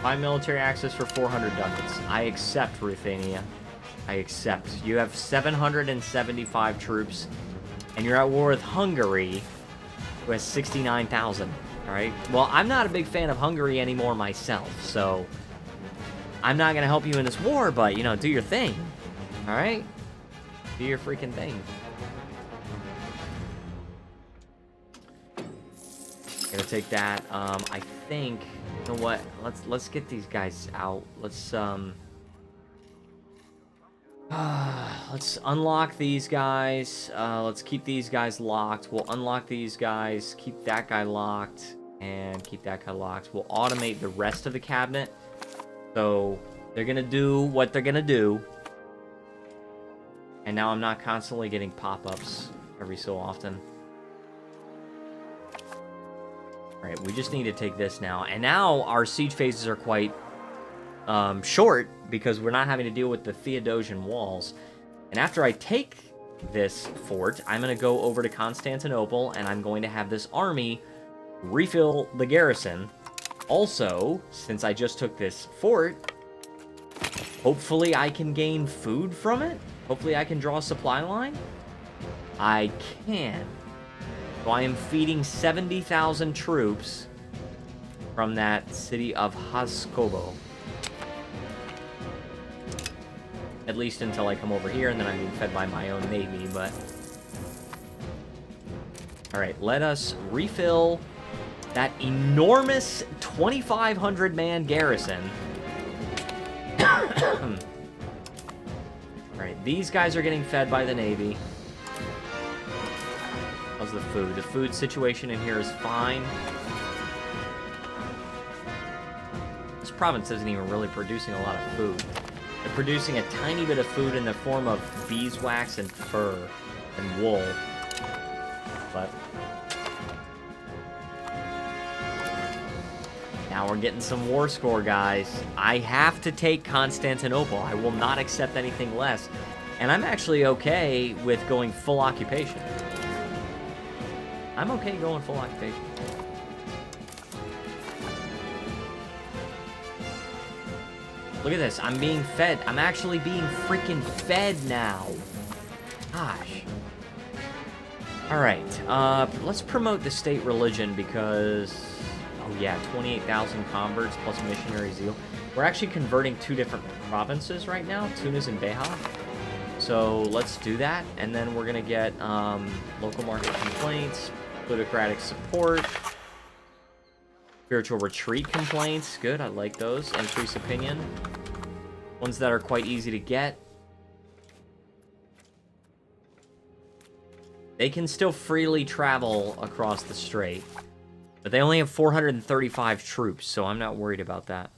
Buy military access for 400 ducats. I accept, Ruthenia. I accept. You have 775 troops, and you're at war with Hungary, who has 69,000. Alright? Well, I'm not a big fan of Hungary anymore myself, so I'm not gonna help you in this war, but, you know, do your thing. Alright? Do your freaking thing. Gonna take that. I think, you know what? Let's get these guys out. Let's unlock these guys. Let's keep these guys locked. We'll unlock these guys, keep that guy locked, and keep that guy locked. We'll automate the rest of the cabinet. So they're gonna do what they're gonna do. And now I'm not constantly getting pop-ups every so often. Alright, we just need to take this now. And now our siege phases are quite short, because we're not having to deal with the Theodosian walls. And after I take this fort, I'm going to go over to Constantinople, and I'm going to have this army refill the garrison. Also, since I just took this fort, hopefully I can gain food from it. Hopefully I can draw a supply line. I can. So I am feeding 70,000 troops from that city of Haskovo. At least until I come over here, and then I'm being fed by my own navy, but... Alright, let us refill that enormous 2,500-man garrison. Alright, these guys are getting fed by the navy. How's the food? The food situation in here is fine. This province isn't even really producing a lot of food. They're producing a tiny bit of food in the form of beeswax and fur and wool. But now we're getting some war score, guys. I have to take Constantinople. I will not accept anything less. And I'm actually okay with going full occupation. I'm okay going full occupation. Look at this. I'm being fed. I'm actually being freaking fed now. Gosh. Alright. Let's promote the state religion because... Oh yeah, 28,000 converts plus missionary zeal. We're actually converting 2 different provinces right now. Tunis and Beja. So let's do that. And then we're going to get local market complaints, plutocratic support, spiritual retreat complaints. Good, I like those. Increase opinion. Ones that are quite easy to get. They can still freely travel across the strait. But they only have 435 troops, so I'm not worried about that.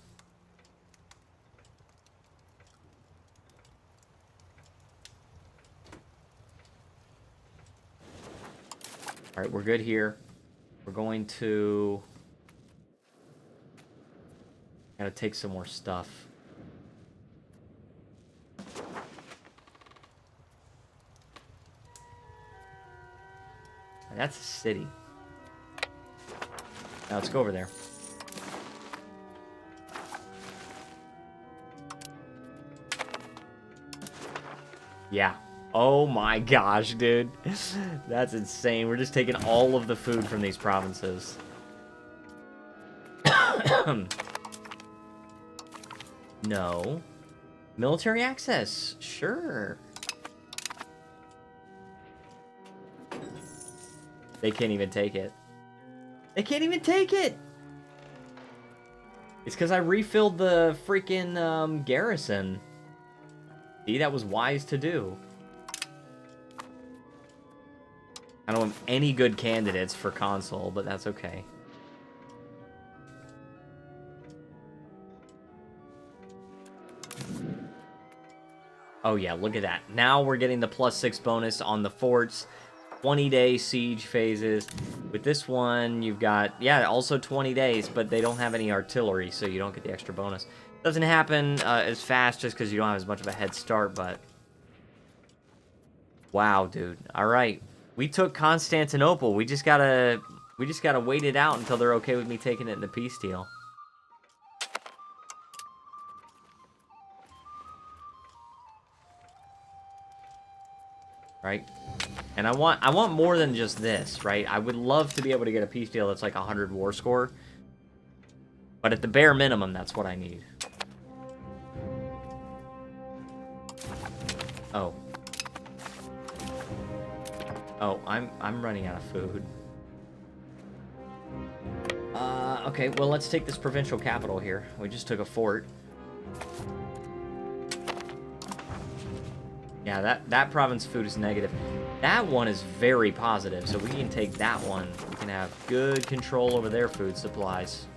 Alright, we're good here. We're going to... Gotta take some more stuff. That's a city. Now let's go over there. Yeah. Oh my gosh, dude. That's insane. We're just taking all of the food from these provinces. No. Military access. Sure. They can't even take it. They can't even take it! It's because I refilled the freaking garrison. See, that was wise to do. I don't have any good candidates for consul, but that's okay. Oh yeah, look at that. Now we're getting the +6 bonus on the forts. 20-day siege phases. With this one, you've got, yeah, also 20 days, but they don't have any artillery, so you don't get the extra bonus. Doesn't happen as fast just because you don't have as much of a head start, but... Wow, dude. Alright. We took Constantinople. We just gotta wait it out until they're okay with me taking it in the peace deal. Right? And I want more than just this, right? I would love to be able to get a peace deal that's like 100 war score. But at the bare minimum, that's what I need. Oh. Oh, I'm running out of food. Okay, well, let's take this provincial capital here. We just took a fort. Yeah, that province food is negative. That one is very positive, so we can take that one. We can have good control over their food supplies.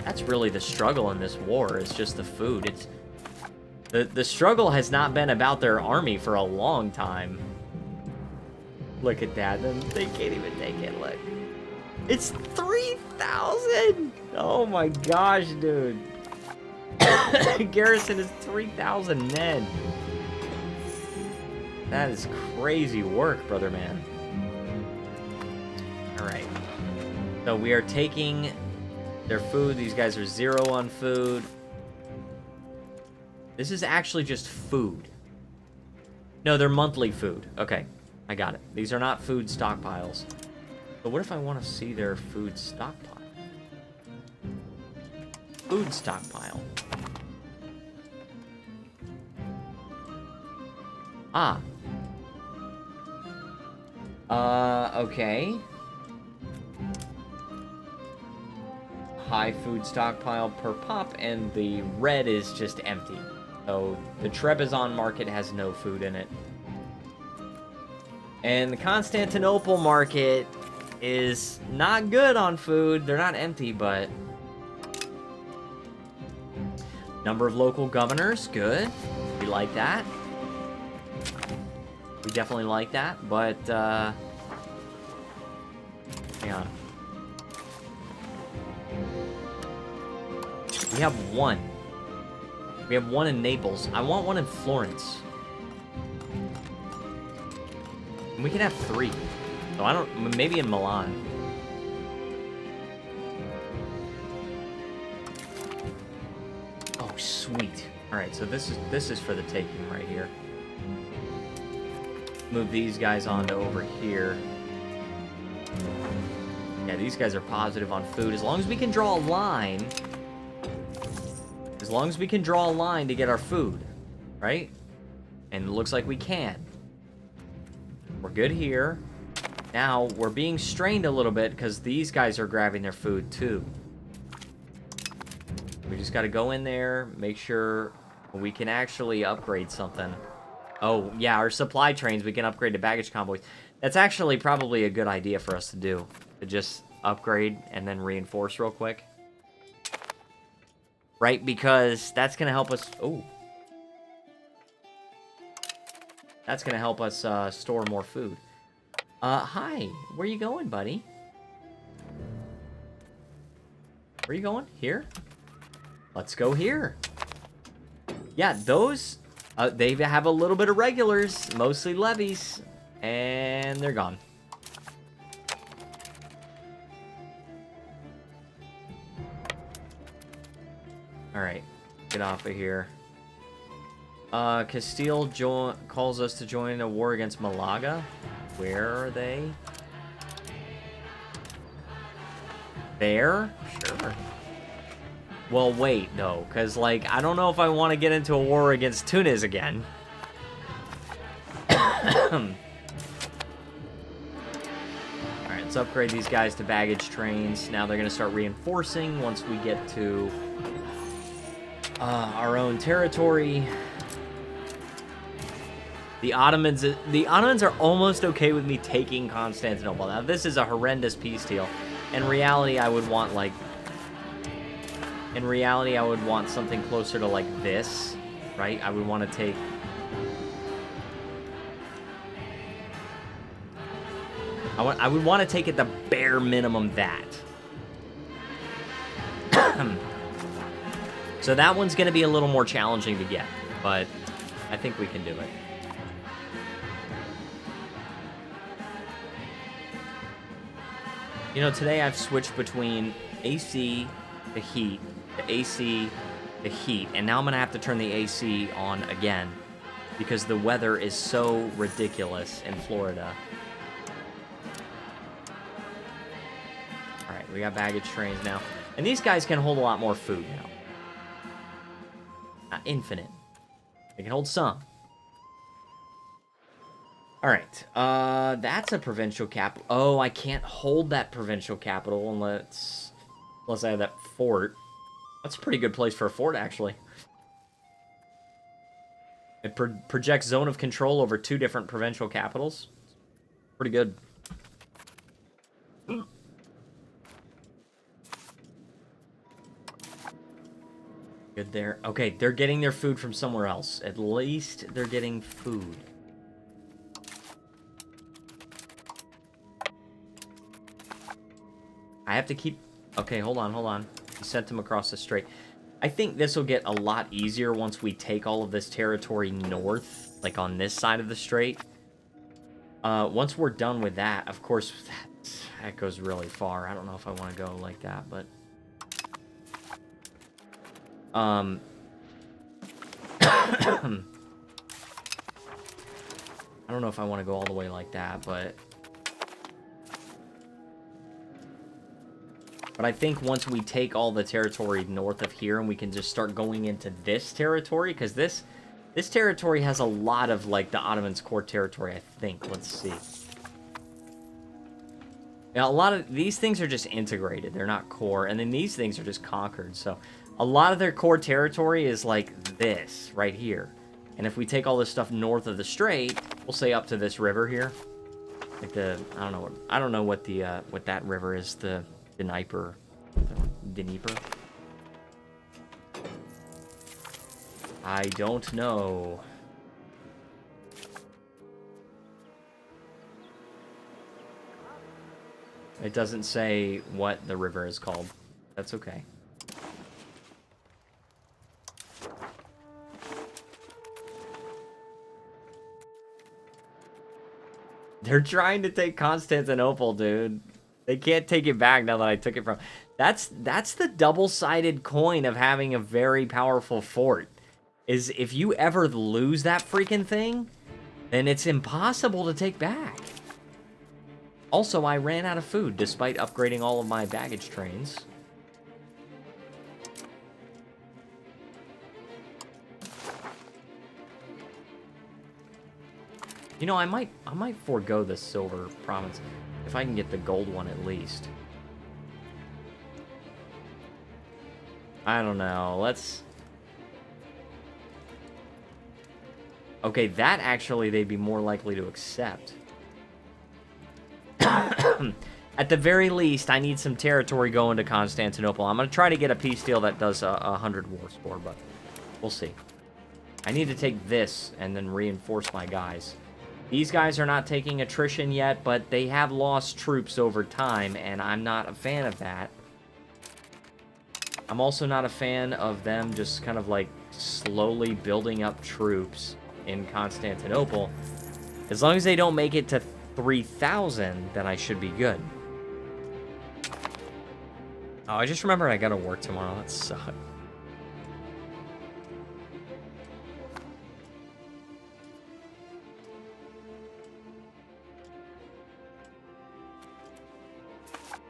That's really the struggle in this war, is just the food. It's the struggle has not been about their army for a long time. Look at that. They can't even take it, look. It's 3,000! Oh my gosh, dude. Garrison is 3,000 men. That is crazy work, brother man. Alright. So we are taking their food. These guys are 0 on food. This is actually just food. No, they're monthly food. Okay, I got it. These are not food stockpiles. But what if I want to see their food stockpile? Food stockpile. Ah. Okay. High food stockpile per pop, and the red is just empty. So the Trebizond market has no food in it. And the Constantinople market is not good on food. They're not empty, but... Number of local governors, good. We like that. We definitely like that, but, hang on. We have one. We have one in Naples. I want one in Florence. And we can have 3. So I don't... Maybe in Milan. Oh, sweet. Alright, so this is for the taking right here. Move these guys on to over here. Yeah, these guys are positive on food. As long as we can draw a line... As long as we can draw a line to get our food, right? And it looks like we can. We're good here. Now, we're being strained a little bit because these guys are grabbing their food too. We just got to go in there, make sure we can actually upgrade something. Oh, yeah, our supply trains, we can upgrade to baggage convoys. That's actually probably a good idea for us to do. To just upgrade and then reinforce real quick. Right, because that's going to help us... Oh. That's going to help us store more food. Hi. Where you going, buddy? Where you going? Here? Let's go here. Yeah, those... they have a little bit of regulars, mostly levies, and they're gone. Alright, get off of here. Castile calls us to join a war against Malaga. Where are they? There? Sure. Well, wait, though, because, like, I don't know if I want to get into a war against Tunis again. Alright, let's upgrade these guys to baggage trains. Now they're going to start reinforcing once we get to... our own territory. The Ottomans are almost okay with me taking Constantinople. Now, this is a horrendous peace deal. In reality, I would want, like... In reality, I would want something closer to, like, this. Right? I would want to take... I would want to take it the bare minimum that. So that one's going to be a little more challenging to get, but I think we can do it. You know, today I've switched between AC to heat, to AC to heat, and now I'm going to have to turn the AC on again because the weather is so ridiculous in Florida. All right, we got baggage trains now. And these guys can hold a lot more food now. Not infinite. They can hold some. Alright, that's a provincial capital. Oh, I can't hold that provincial capital unless I have that fort. That's a pretty good place for a fort, actually. It projects zone of control over 2 different provincial capitals. Pretty good. Good there. Okay, they're getting their food from somewhere else. At least they're getting food. I have to keep... Okay, hold on. We sent them across the strait. I think this will get a lot easier once we take all of this territory north, like on this side of the strait. Once we're done with that, of course, that goes really far. I don't know if I want to go like that, but... I don't know if I want to go all the way like that, but I think once we take all the territory north of here and we can just start going into this territory, because this territory has a lot of, like, the Ottomans' core territory, I think. Let's see. Now, a lot of these things are just integrated. They're not core. And then these things are just conquered. So a lot of their core territory is like this right here. And if we take all this stuff north of the strait, we'll say up to this river here. Like the, I don't know what the, what that river is, the Dnieper. I don't know. It doesn't say what the river is called. That's okay. They're trying to take Constantinople, dude. They can't take it back now that I took it from... That's the double-sided coin of having a very powerful fort. Is if you ever lose that freaking thing, then it's impossible to take back. Also, I ran out of food despite upgrading all of my baggage trains. You know, I might forego the silver province if I can get the gold one at least. I don't know. Let's... Okay, that actually they'd be more likely to accept. At the very least, I need some territory going to Constantinople. I'm going to try to get a peace deal that does 100 war score, but we'll see. I need to take this and then reinforce my guys. These guys are not taking attrition yet, but they have lost troops over time, and I'm not a fan of that. I'm also not a fan of them just kind of like slowly building up troops in Constantinople. As long as they don't make it to 3,000, then I should be good. Oh, I just remembered I gotta work tomorrow. That sucks.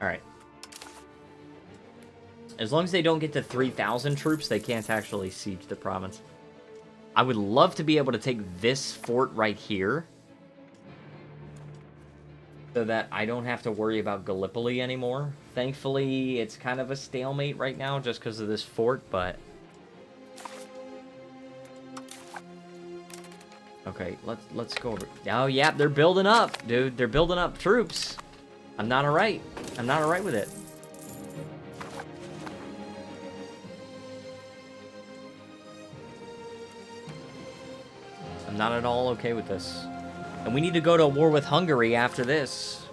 Alright. As long as they don't get to 3,000 troops, they can't actually siege the province. I would love to be able to take this fort right here, so that I don't have to worry about Gallipoli anymore. Thankfully, it's kind of a stalemate right now just because of this fort, but... Okay, let's go over... Oh, yeah, they're building up, dude. They're building up troops. I'm not alright. I'm not alright with it. I'm not at all okay with this. And we need to go to war with Hungary after this.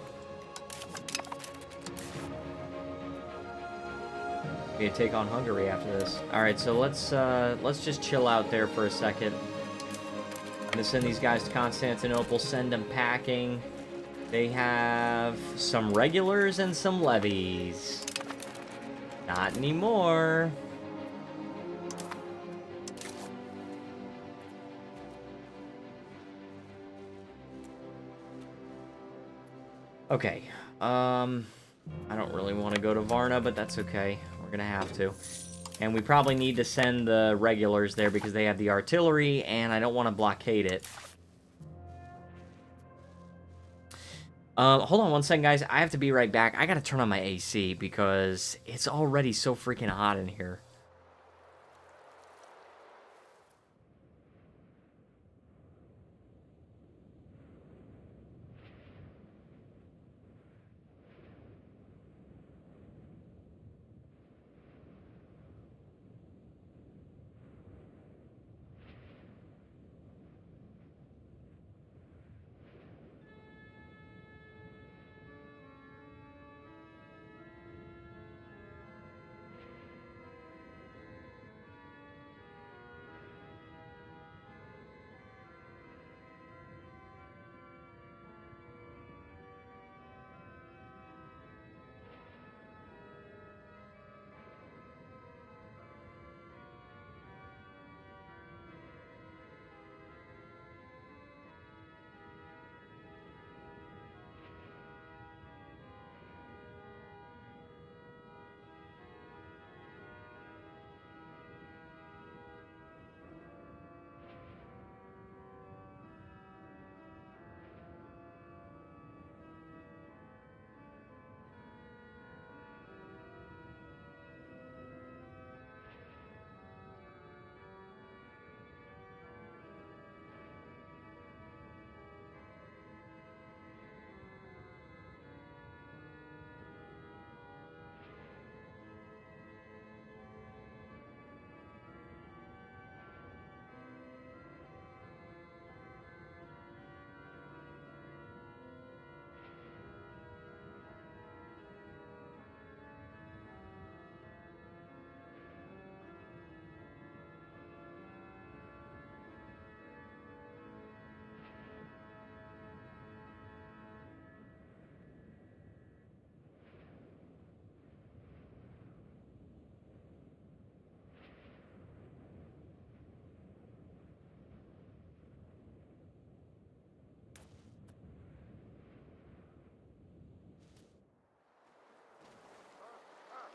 We take on Hungary after this. Alright, so let's just chill out there for a second. I'm gonna send these guys to Constantinople, send them packing. They have some regulars and some levies. Not anymore. Okay. I don't really want to go to Varna, but that's okay. We're gonna have to. And we probably need to send the regulars there because they have the artillery, and I don't want to blockade it. Hold on one second, guys. I have to be right back. I gotta turn on my AC because it's already so freaking hot in here.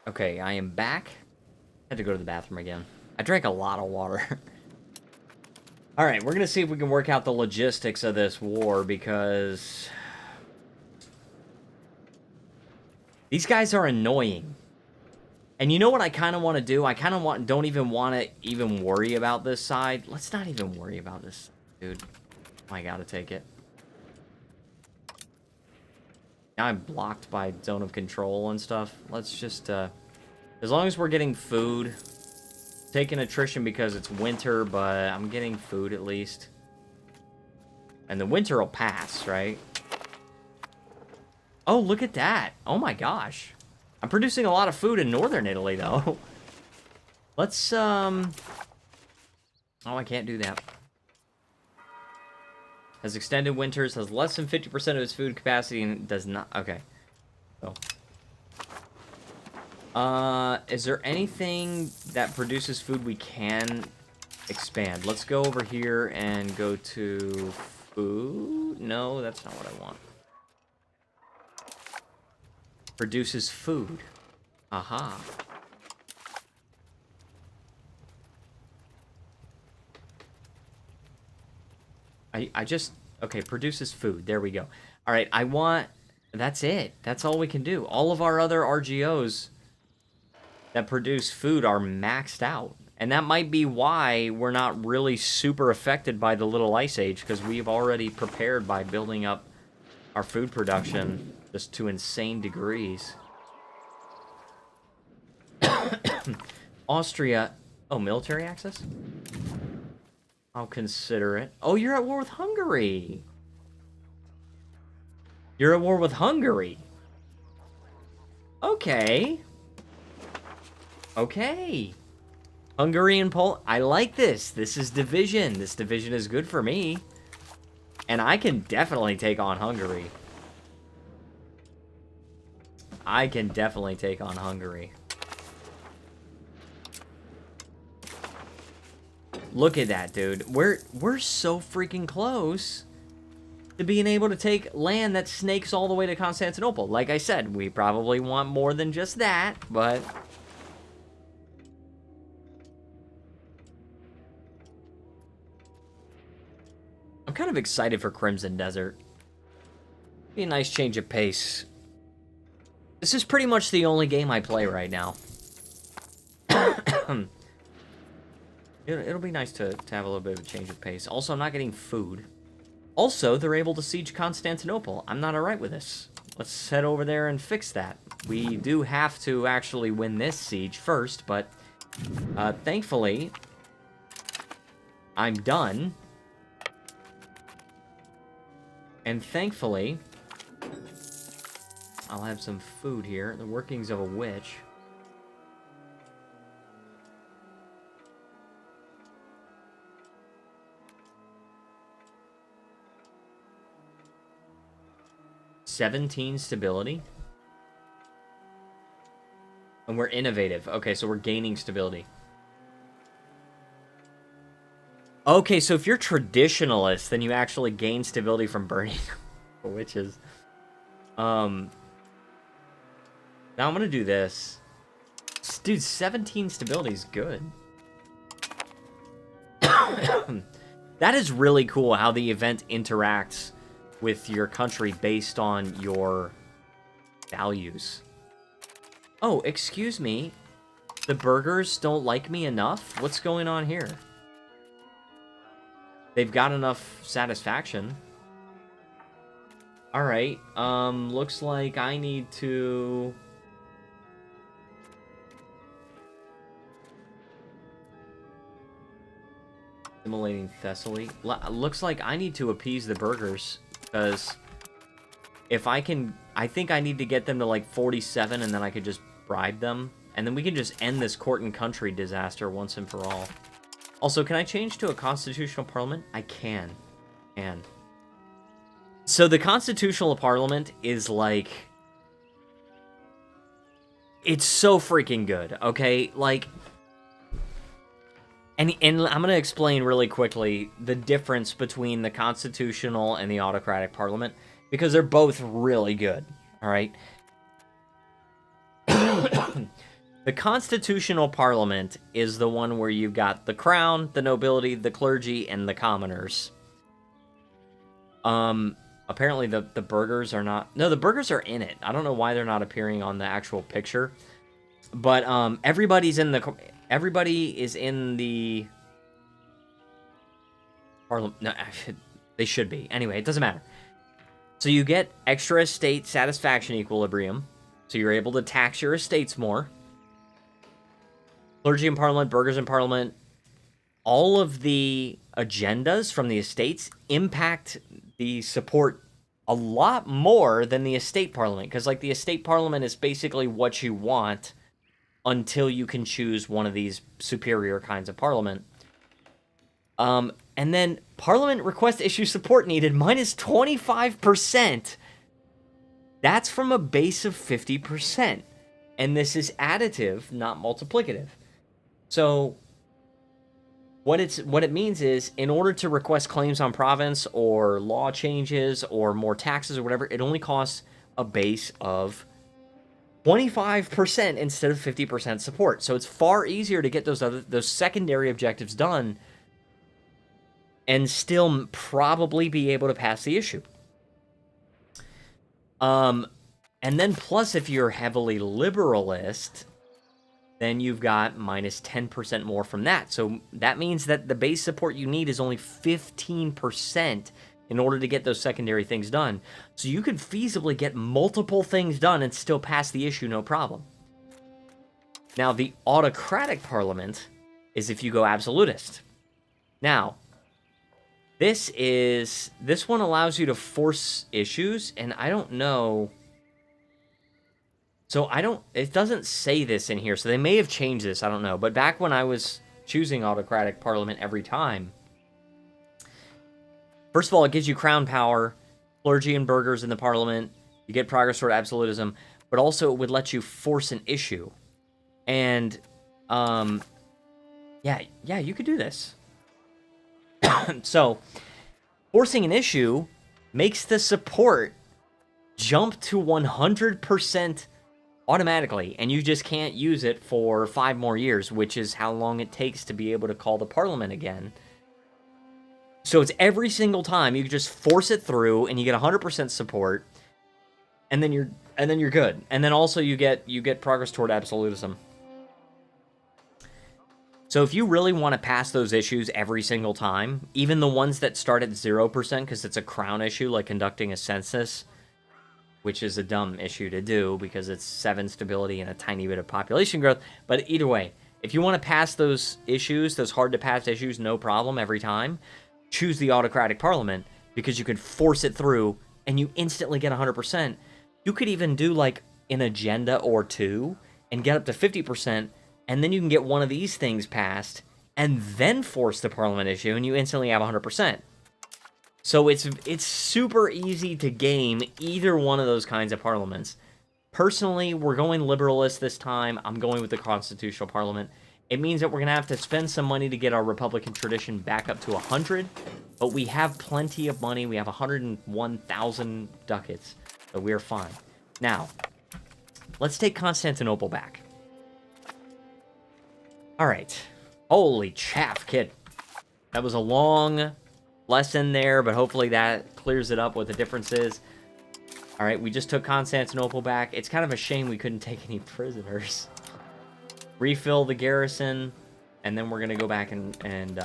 Okay, I am back. Had to go to the bathroom again. I drank a lot of water. Alright, we're gonna see if we can work out the logistics of this war, because these guys are annoying. And you know what I kind of want to do? I kind of don't even want to even worry about this side. Let's not even worry about this, dude. I gotta take it. Now I'm blocked by zone of control and stuff. Let's just, as long as we're getting food. Taking attrition because it's winter, but I'm getting food at least. And the winter will pass, right? Oh, look at that. Oh my gosh. I'm producing a lot of food in northern Italy, though. Let's, Oh, I can't do that. Has extended winters, has less than 50% of its food capacity, and does not... Okay. So. Is there anything that produces food we can expand? Let's go over here and go to food. No, that's not what I want. Produces food. Aha. I just... Okay, produces food. There we go. Alright, I want... That's it. That's all we can do. All of our other RGOs that produce food are maxed out. And that might be why we're not really super affected by the Little Ice Age, because we've already prepared by building up our food production just to insane degrees. Austria... Oh, military access? I'll consider it. Oh, you're at war with Hungary. You're at war with Hungary. Okay. Okay. Hungary and Poland. I like this. This is division. This division is good for me. And I can definitely take on Hungary. I can definitely take on Hungary. Look at that, dude. We're so freaking close to being able to take land that snakes all the way to Constantinople. Like I said, we probably want more than just that, but... I'm kind of excited for Crimson Desert. Be a nice change of pace. This is pretty much the only game I play right now. It'll be nice to have a little bit of a change of pace. Also, I'm not getting food. Also, they're able to siege Constantinople. I'm not alright with this. Let's head over there and fix that. We do have to actually win this siege first, but thankfully, I'm done. And thankfully, I'll have some food here. The workings of a witch. "17 stability. And we're innovative. Okay, so we're gaining stability. Okay, so if you're traditionalist, then you actually gain stability from burning witches. Now I'm gonna do this. Dude, 17 stability is good. That is really cool how the event interacts with your country based on your values. Oh, excuse me. The burghers don't like me enough? What's going on here? They've got enough satisfaction. Alright, looks like I need to... Assimilating Thessaly. Looks like I need to appease the burghers, because if I can... I think I need to get them to like 47, and then I could just bribe them. And then we can just end this court and country disaster once and for all. Also, can I change to a constitutional parliament? I can. So the constitutional parliament is like... It's so freaking good, okay? Like... And I'm going to explain really quickly the difference between the constitutional and the autocratic parliament, because they're both really good, alright? The constitutional parliament is the one where you've got the crown, the nobility, the clergy, and the commoners. Apparently the burghers are not... No, the burghers are in it. I don't know why they're not appearing on the actual picture. But everybody is in the parliament. No, they should be. Anyway, it doesn't matter. So you get extra estate satisfaction equilibrium. So you're able to tax your estates more. Clergy in parliament, burghers in parliament. All of the agendas from the estates impact the support a lot more than the estate parliament. Because like the estate parliament is basically what you want until you can choose one of these superior kinds of parliament. And then parliament request issue support needed minus 25%. That's from a base of 50%. And this is additive, not multiplicative. So what it means is, in order to request claims on province or law changes or more taxes or whatever, it only costs a base of 25% instead of 50% support. So it's far easier to get those secondary objectives done and still probably be able to pass the issue. And then plus, if you're heavily liberalist, then you've got minus 10% more from that. So that means that the base support you need is only 15% in order to get those secondary things done. So you could feasibly get multiple things done and still pass the issue, no problem. Now, the autocratic parliament is if you go absolutist. Now, this one allows you to force issues, and I don't know... So it doesn't say this in here, so they may have changed this, I don't know. But back when I was choosing autocratic parliament every time, first of all, it gives you crown power, clergy and burghers in the parliament, you get progress toward absolutism, but also it would let you force an issue. And, yeah, you could do this. So, forcing an issue makes the support jump to 100% automatically, and you just can't use it for 5 more years, which is how long it takes to be able to call the parliament again. So it's every single time you can just force it through, and you get 100% support, and then you're good. And then also you get progress toward absolutism. So if you really want to pass those issues every single time, even the ones that start at 0% because it's a crown issue, like conducting a census, which is a dumb issue to do because it's 7 stability and a tiny bit of population growth. But either way, if you want to pass those issues, those hard-to-pass issues, no problem every time, choose the autocratic parliament because you can force it through and you instantly get 100%. You could even do like an agenda or 2 and get up to 50%, and then you can get one of these things passed and then force the parliament issue, and you instantly have 100%. So it's super easy to game either one of those kinds of parliaments. Personally, we're going liberalist this time. I'm going with the constitutional parliament. It means that we're going to have to spend some money to get our Republican tradition back up to 100, but we have plenty of money. We have 101,000 ducats, so we're fine. Now, let's take Constantinople back. All right. Holy chaff, kid. That was a long lesson there, but hopefully that clears it up what the difference is. All right, we just took Constantinople back. It's kind of a shame we couldn't take any prisoners. Refill the garrison, and then we're gonna go back and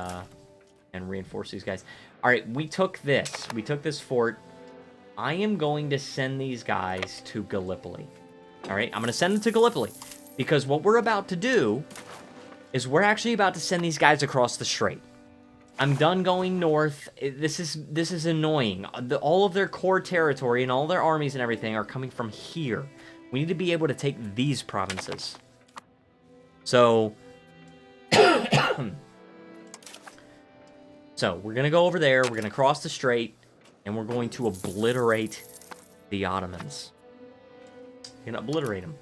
reinforce these guys. All right, we took this. We took this fort. I am going to send these guys to Gallipoli. All right, I'm gonna send them to Gallipoli because what we're about to do is we're actually about to send these guys across the strait. I'm done going north. This is annoying. All of their core territory and all their armies and everything are coming from here. We need to be able to take these provinces. So, so we're going to go over there. We're going to cross the strait, and we're going to obliterate the Ottomans. We're going to obliterate them.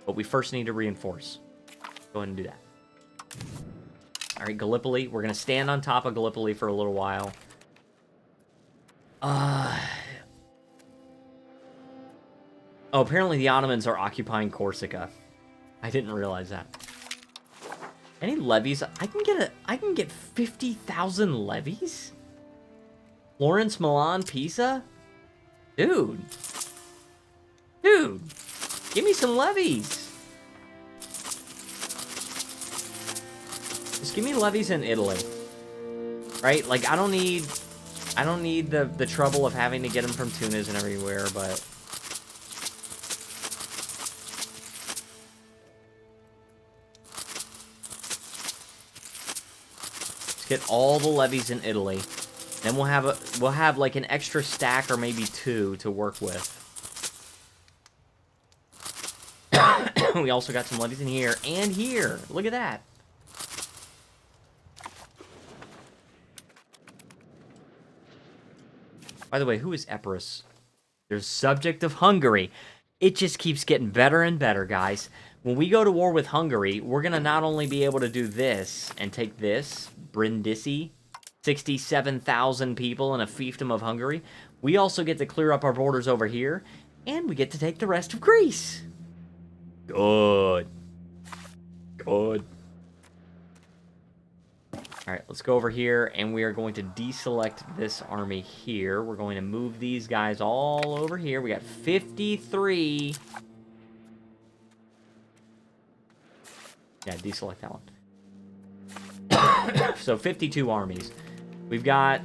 But we first need to reinforce. Go ahead and do that. All right, Gallipoli. We're going to stand on top of Gallipoli for a little while. Oh, apparently the Ottomans are occupying Corsica. I didn't realize that. Any levies? I can get 50,000 levies? Florence, Milan, Pisa? Dude. Dude. Give me some levies. Just give me levies in Italy. Right? Like, I don't need the trouble of having to get them from Tunis and everywhere, but let's get all the levies in Italy. Then we'll have like an extra stack or maybe 2 to work with. We also got some levies in here and here. Look at that. By the way, who is Epirus? They're subject of Hungary. It just keeps getting better and better, guys. When we go to war with Hungary, we're going to not only be able to do this and take this, Brindisi, 67,000 people in a fiefdom of Hungary. We also get to clear up our borders over here, and we get to take the rest of Greece. Good. Good. All right, let's go over here, and we are going to deselect this army here. We're going to move these guys all over here. We got 53. Yeah, deselect that one. So 52 armies. We've got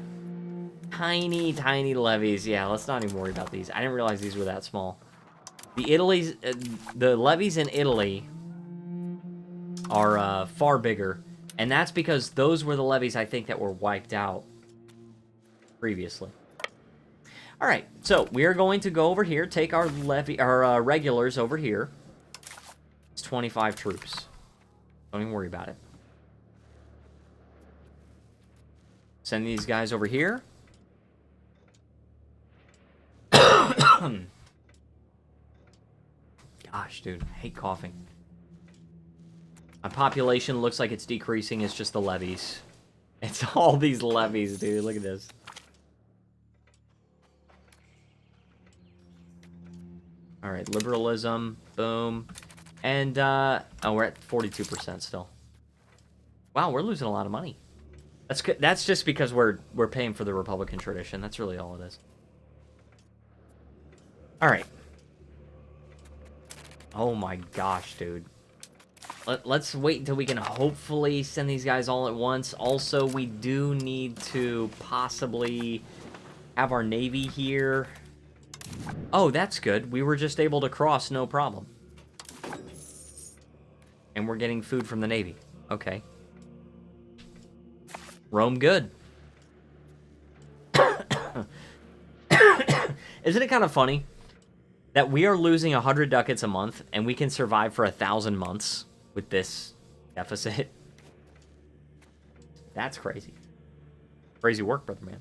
tiny, tiny levies. Yeah, let's not even worry about these. I didn't realize these were that small. The levies in Italy are far bigger. And that's because those were the levies, I think, that were wiped out previously. All All right, so we are going to go over here, take our levy, our regulars over here. It's 25 troops. Don't even worry about it. Send these guys over here. Gosh, dude, I hate coughing. My population looks like it's decreasing. It's just the levies. It's all these levies, dude. Look at this. All right, liberalism, boom. And, oh, we're at 42% still. Wow, we're losing a lot of money. That's just because we're paying for the Republican tradition. That's really all it is. All right. Oh my gosh, dude. Let's wait until we can hopefully send these guys all at once. Also, we do need to possibly have our navy here. Oh, that's good. We were just able to cross, no problem. And we're getting food from the navy. Okay. Rome good. Isn't it kind of funny that we are losing 100 ducats a month and we can survive for 1,000 months with this deficit? That's crazy. Crazy work, brother man.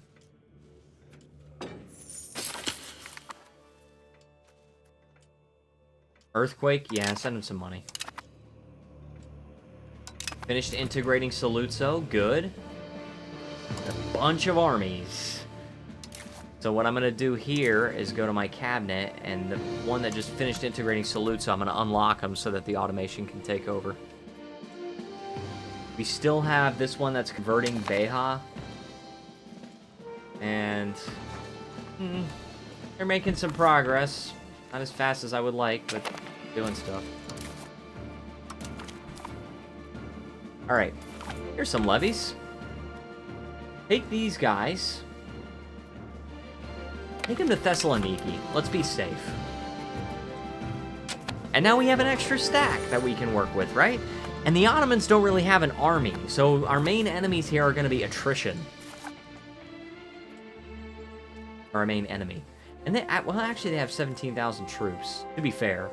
Earthquake? Yeah, send him some money. Finished integrating Saluzzo. Good. A bunch of armies. So what I'm going to do here is go to my cabinet, and the one that just finished integrating Saluzzo, I'm going to unlock them so that the automation can take over. We still have this one that's converting Beja. And they're making some progress. Not as fast as I would like, but doing stuff. Alright, here's some levies. Take these guys. Take them to Thessaloniki. Let's be safe. And now we have an extra stack that we can work with, right? And the Ottomans don't really have an army, so our main enemies here are going to be attrition. Our main enemy. And they, well, actually, they have 17,000 troops, to be fair.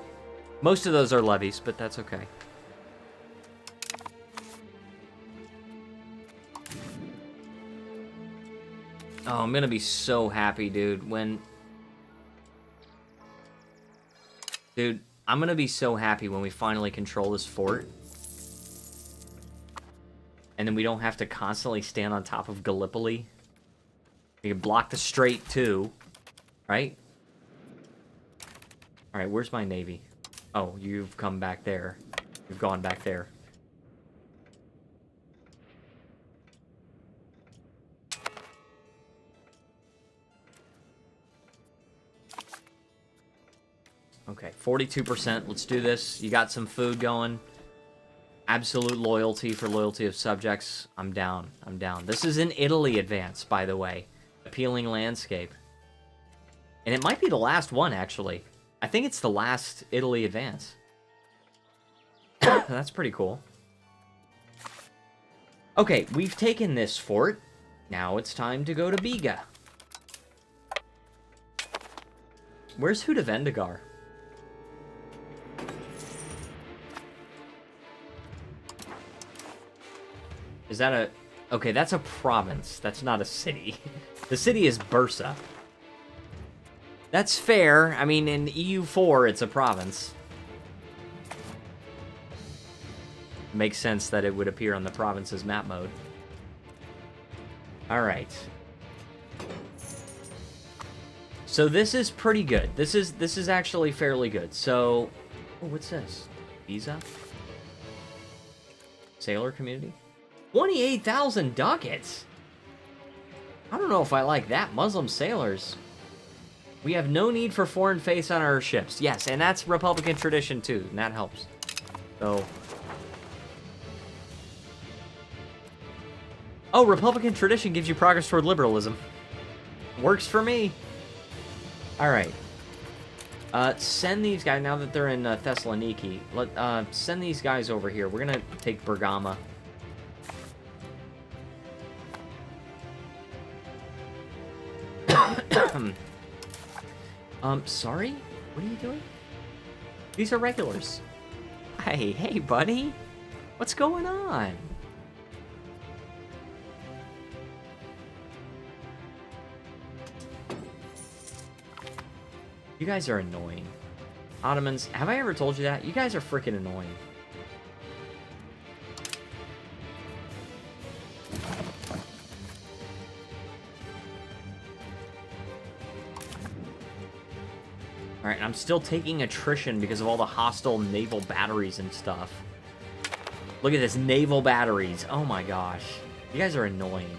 Most of those are levies, but that's okay. Oh, I'm gonna be so happy, dude, Dude, I'm gonna be so happy when we finally control this fort. And then we don't have to constantly stand on top of Gallipoli. We can block the strait, too. Right? Alright, where's my navy? Oh, you've come back there. You've gone back there. Okay, 42%. Let's do this. You got some food going. Absolute loyalty for loyalty of subjects. I'm down. I'm down. This is an Italy advance, by the way. Appealing landscape. And it might be the last one, actually. I think it's the last Italy advance. That's pretty cool. Okay, we've taken this fort. Now it's time to go to Biga. Where's Huda Vendigar? Is that a... Okay, that's a province. That's not a city. The city is Bursa. That's fair. I mean, in EU4, it's a province. Makes sense that it would appear on the province's map mode. Alright. So this is pretty good. This is actually fairly good. So... Oh, what's this? Visa? Sailor community? 28,000 ducats! I don't know if I like that. Muslim sailors. We have no need for foreign face on our ships. Yes, and that's Republican tradition too, and that helps. So... Oh, Republican tradition gives you progress toward liberalism. Works for me. Alright. Send these guys, now that they're in Thessaloniki, send these guys over here. We're gonna take Bergama. Sorry? What are you doing? These are regulars. Hey, buddy. What's going on? You guys are annoying. Ottomans, have I ever told you that? You guys are freaking annoying. Alright, I'm still taking attrition because of all the hostile naval batteries and stuff. Look at this, naval batteries. Oh my gosh. You guys are annoying.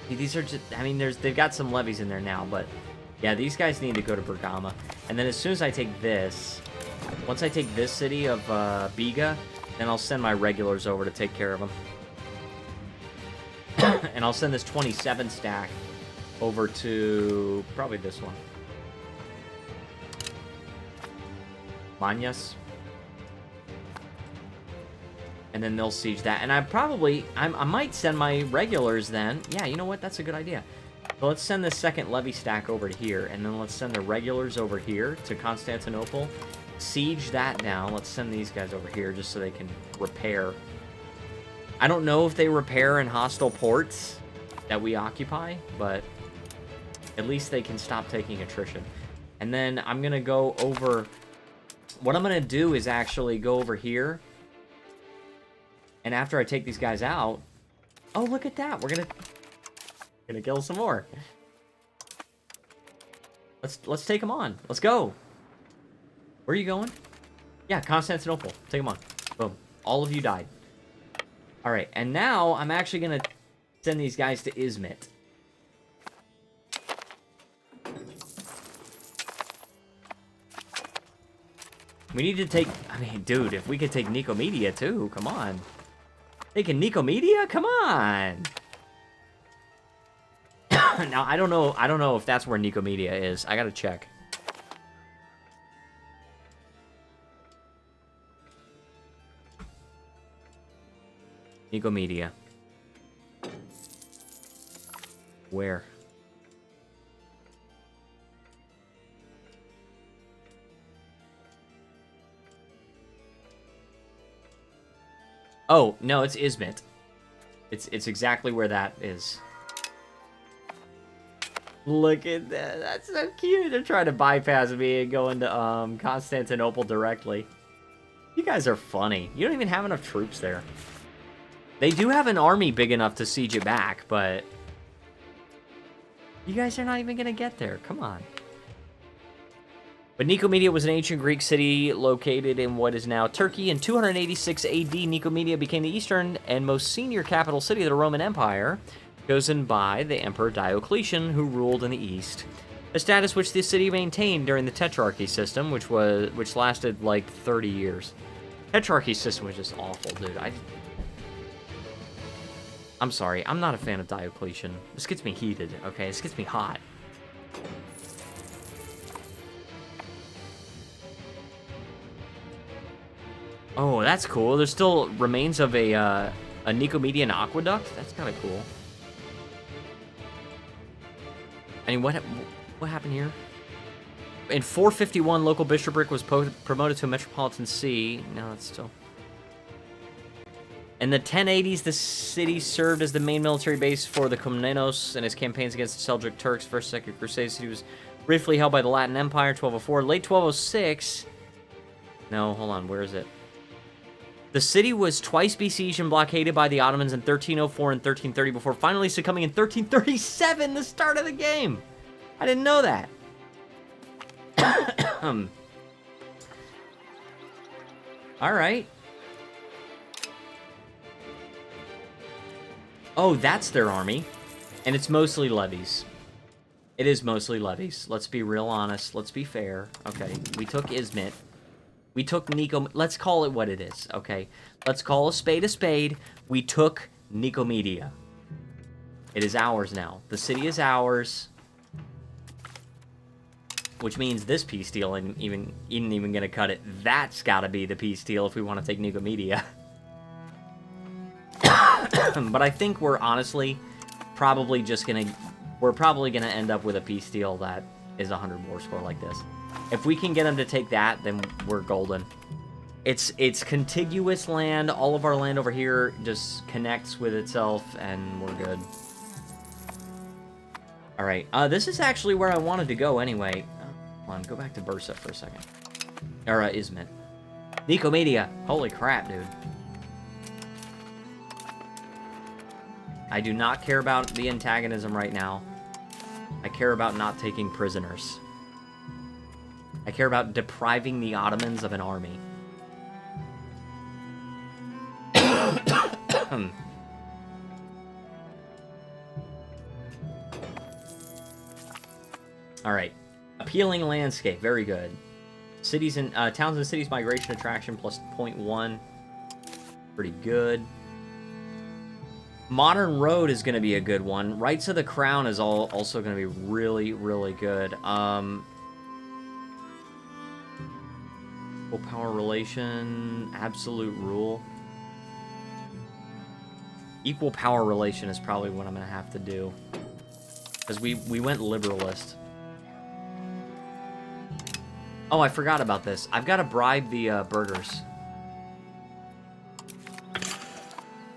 These are just, I mean, they've got some levies in there now, but yeah, these guys need to go to Bergama. And then as soon as I take this, once I take this city of Biga, then I'll send my regulars over to take care of them. And I'll send this 27 stack over to probably this one. Manyas. And then they'll siege that. And I might send my regulars then. Yeah, you know what? That's a good idea. So let's send the second levy stack over to here. And then let's send the regulars over here to Constantinople. Siege that down. Let's send these guys over here just so they can repair. I don't know if they repair in hostile ports that we occupy, but at least they can stop taking attrition. And then I'm going to go over... What I'm going to do is actually go over here. And after I take these guys out... Oh, look at that. We're going to kill some more. Let's take them on. Let's go. Where are you going? Yeah, Constantinople. Take them on. Boom. All of you died. Alright, and now I'm actually going to send these guys to Izmit. We need to take... I mean, dude, if we could take Nicomedia too, come on. Taking Nicomedia? Come on! Now, I don't know if that's where Nicomedia is. I gotta check. Nicomedia. Where? Oh, no, it's Izmit. It's exactly where that is. Look at that. That's so cute. They're trying to bypass me and go into Constantinople directly. You guys are funny. You don't even have enough troops there. They do have an army big enough to siege it back, but... You guys are not even going to get there. Come on. But Nicomedia was an ancient Greek city located in what is now Turkey. In 286 AD, Nicomedia became the eastern and most senior capital city of the Roman Empire, chosen by the Emperor Diocletian, who ruled in the east. A status which the city maintained during the Tetrarchy system, which lasted like 30 years. Tetrarchy system was just awful, dude. I'm sorry, I'm not a fan of Diocletian. This gets me heated, okay? This gets me hot. Oh, that's cool. There's still remains of a Nicomedian aqueduct. That's kind of cool. I mean, what happened here? In 451, local bishopric was promoted to a metropolitan see. No, that's still... In the 1080s, the city served as the main military base for the Komnenos in his campaigns against the Seljuk Turks. First, Second Crusade. The city was briefly held by the Latin Empire, 1204. Late 1206... No, hold on. Where is it? The city was twice besieged and blockaded by the Ottomans in 1304 and 1330 before finally succumbing in 1337, the start of the game. I didn't know that. All right. Oh, that's their army. And it's mostly levies. It is mostly levies. Let's be real honest. Let's be fair. Okay, we took Izmit. We took Nico... Let's call it what it is, okay? Let's call a spade a spade. We took Nicomedia. It is ours now. The city is ours. Which means this peace deal isn't even going to cut it. That's got to be the peace deal if we want to take Nicomedia. But I think we're honestly probably just gonna... We're probably gonna end up with a peace deal that is 100 war score like this. If we can get them to take that, then we're golden. It's contiguous land. All of our land over here just connects with itself, and we're good. All right. This is actually where I wanted to go anyway. Come on, go back to Bursa for a second. Or Izmit. Nicomedia. Holy crap, dude. I do not care about the antagonism right now. I care about not taking prisoners. I care about depriving the Ottomans of an army. All right. Appealing landscape. Very good. Cities and towns and cities migration attraction plus 0.1. Pretty good. Modern road is going to be a good one. Rights of the crown is also going to be really, really good. Equal power relation, absolute rule. Equal power relation is probably what I'm going to have to do. Because we went liberalist. Oh, I forgot about this. I've got to bribe the burghers.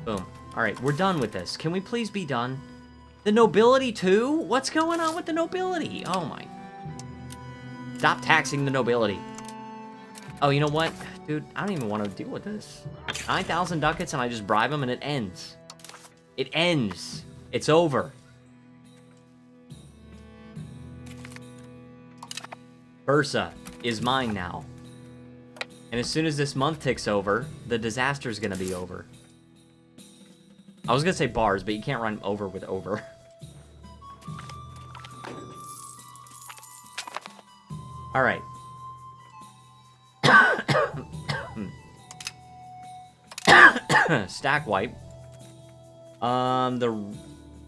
Boom. Alright, we're done with this. Can we please be done? The nobility too? What's going on with the nobility? Oh my. Stop taxing the nobility. Oh, you know what? Dude, I don't even want to deal with this. 9,000 ducats and I just bribe them and it ends. It ends. It's over. Bursa is mine now. And as soon as this month ticks over, the disaster's gonna be over. I was gonna say bars, but you can't run over with over. Alright. Stack wipe. The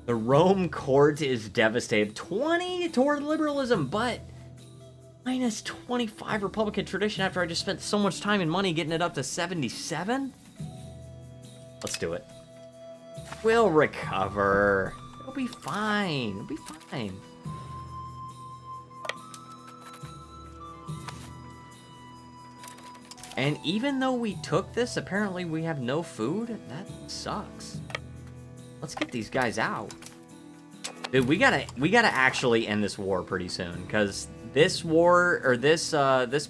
Rome court is devastated. 20 toward liberalism, but minus 25 Republican tradition after I just spent so much time and money getting it up to 77? Let's do it. We'll recover. It'll be fine. It'll be fine. And even though we took this, apparently we have no food? That sucks. Let's get these guys out. Dude, we gotta actually end this war pretty soon, because this war, or this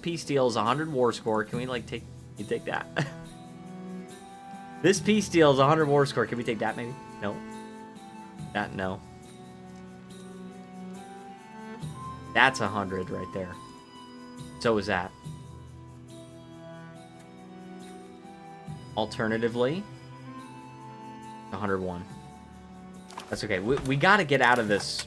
peace deal is 100 war score. Can we, like, take that? This peace deal is 100 war score. Can we take that, maybe? No. That, no. That's 100 right there. So is that. Alternatively, 101. That's okay. We gotta get out of this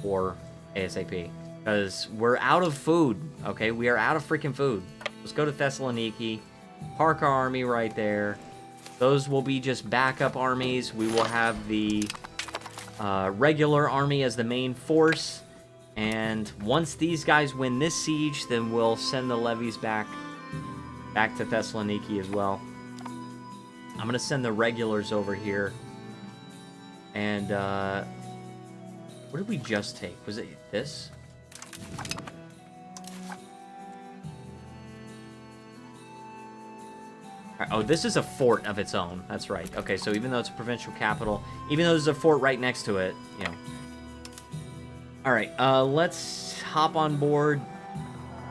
war ASAP. Because we're out of food, okay? We are out of freaking food. Let's go to Thessaloniki. Park our army right there. Those will be just backup armies. We will have the regular army as the main force. And once these guys win this siege, then we'll send the levies back to Thessaloniki as well. I'm going to send the regulars over here. And, what did we just take? Was it this? Oh, this is a fort of its own. That's right. Okay, so even though it's a provincial capital, even though there's a fort right next to it, you know. Alright, let's hop on board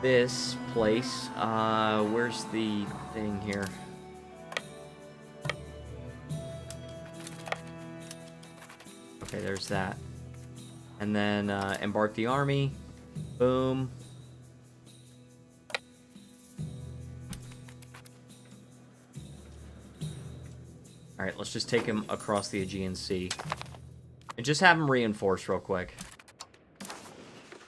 this place. Where's the thing here? Okay, there's that. And then embark the army. Boom. Alright, let's just take him across the Aegean Sea. And just have him reinforced real quick.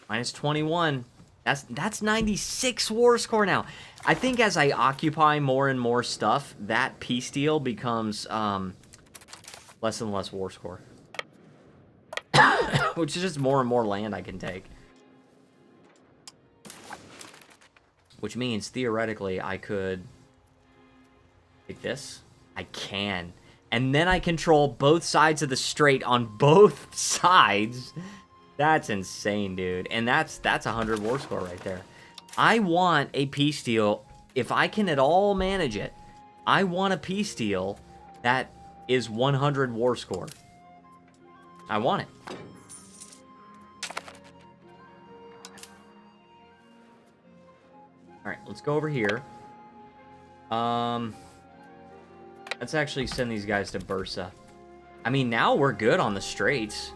Minus 21. That's 96 war score now. I think as I occupy more and more stuff, that peace deal becomes less and less war score. Which is just more and more land I can take. Which means, theoretically, I could take this. I can. and then I control both sides of the strait on both sides. That's insane, dude. And that's 100 war score right there. I want a peace deal, if I can at all manage it. I want a peace deal that is 100 war score. I want it. Alright, let's go over here. Let's actually send these guys to Bursa. I mean, now we're good on the straits.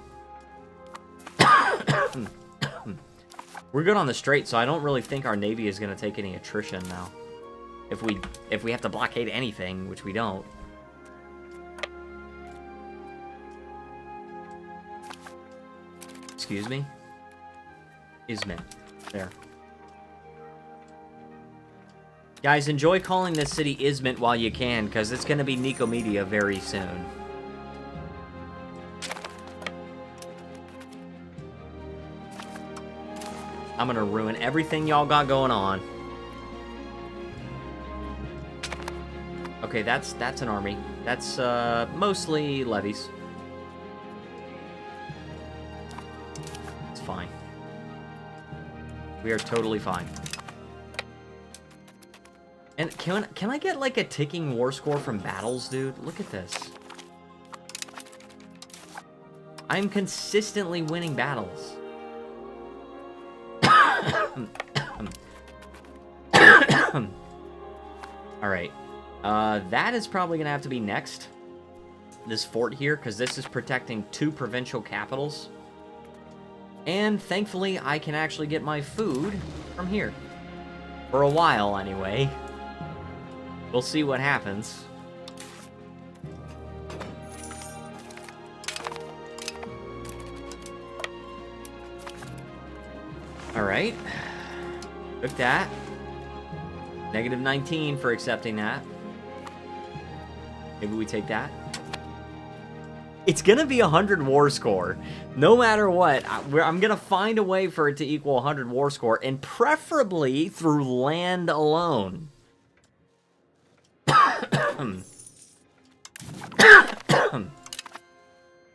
We're good on the strait, so I don't really think our navy is going to take any attrition now. If we have to blockade anything, which we don't. Excuse me? Izmit. There. Guys, enjoy calling this city Izmit while you can, because it's going to be Nicomedia very soon. I'm going to ruin everything y'all got going on. Okay, that's an army. That's mostly levies. It's fine. We are totally fine. And can I get like a ticking war score from battles, dude? Look at this. I'm consistently winning battles. Alright. That is probably going to have to be next. This fort here, because this is protecting 2 provincial capitals. And thankfully, I can actually get my food from here. For a while, anyway. We'll see what happens. Alright. Took that. Negative 19 for accepting that. Maybe we take that. It's gonna be 100 war score. No matter what, I'm gonna find a way for it to equal 100 war score, and preferably through land alone.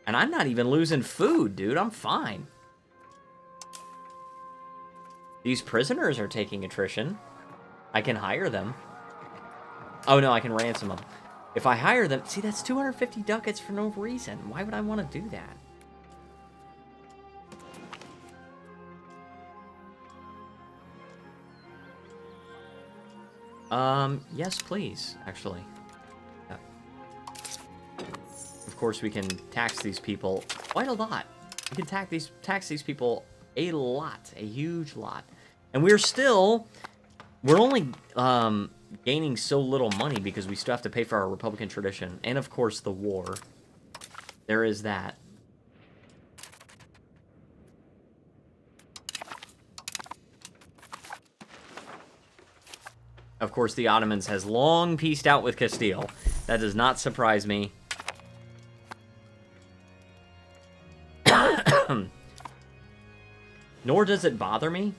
And I'm not even losing food, dude. I'm fine. These prisoners are taking attrition. I can hire them. Oh, no, I can ransom them. If I hire them... See, that's 250 ducats for no reason. Why would I want to do that? Yes, please, actually. Yeah. Of course, we can tax these people quite a lot. We can tax these people a lot. A huge lot. And we're only gaining so little money because we still have to pay for our Republican tradition. And, of course, the war. There is that. Of course, the Ottomans has long peaced out with Castile. That does not surprise me. Nor does it bother me.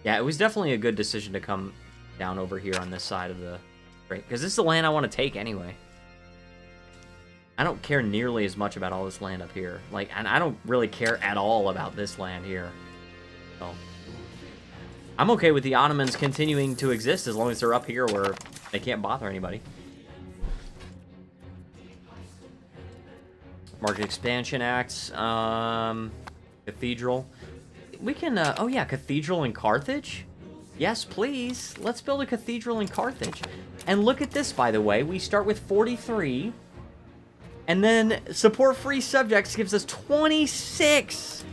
Yeah, it was definitely a good decision to come down over here on this side of the strait, because this is the land I want to take anyway. I don't care nearly as much about all this land up here. Like, and I don't really care at all about this land here. So, I'm okay with the Ottomans continuing to exist as long as they're up here where they can't bother anybody. Market Expansion Acts. Cathedral. We can, oh yeah, cathedral in Carthage? Yes, please. Let's build a cathedral in Carthage. And look at this, by the way. We start with 43. And then support free subjects gives us 26.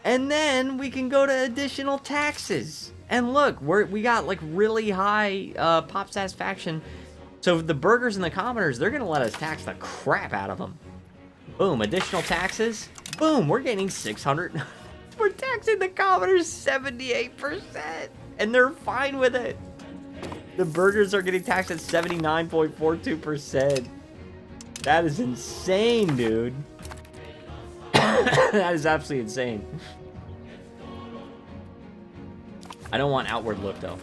And then we can go to additional taxes. And look, we got like really high pop satisfaction. So the burghers and the commoners, they're going to let us tax the crap out of them. Boom, additional taxes. Boom, we're getting 600. We're taxing the commoners 78%. And they're fine with it. The burghers are getting taxed at 79.42%. That is insane, dude. That is absolutely insane. I don't want outward look, though.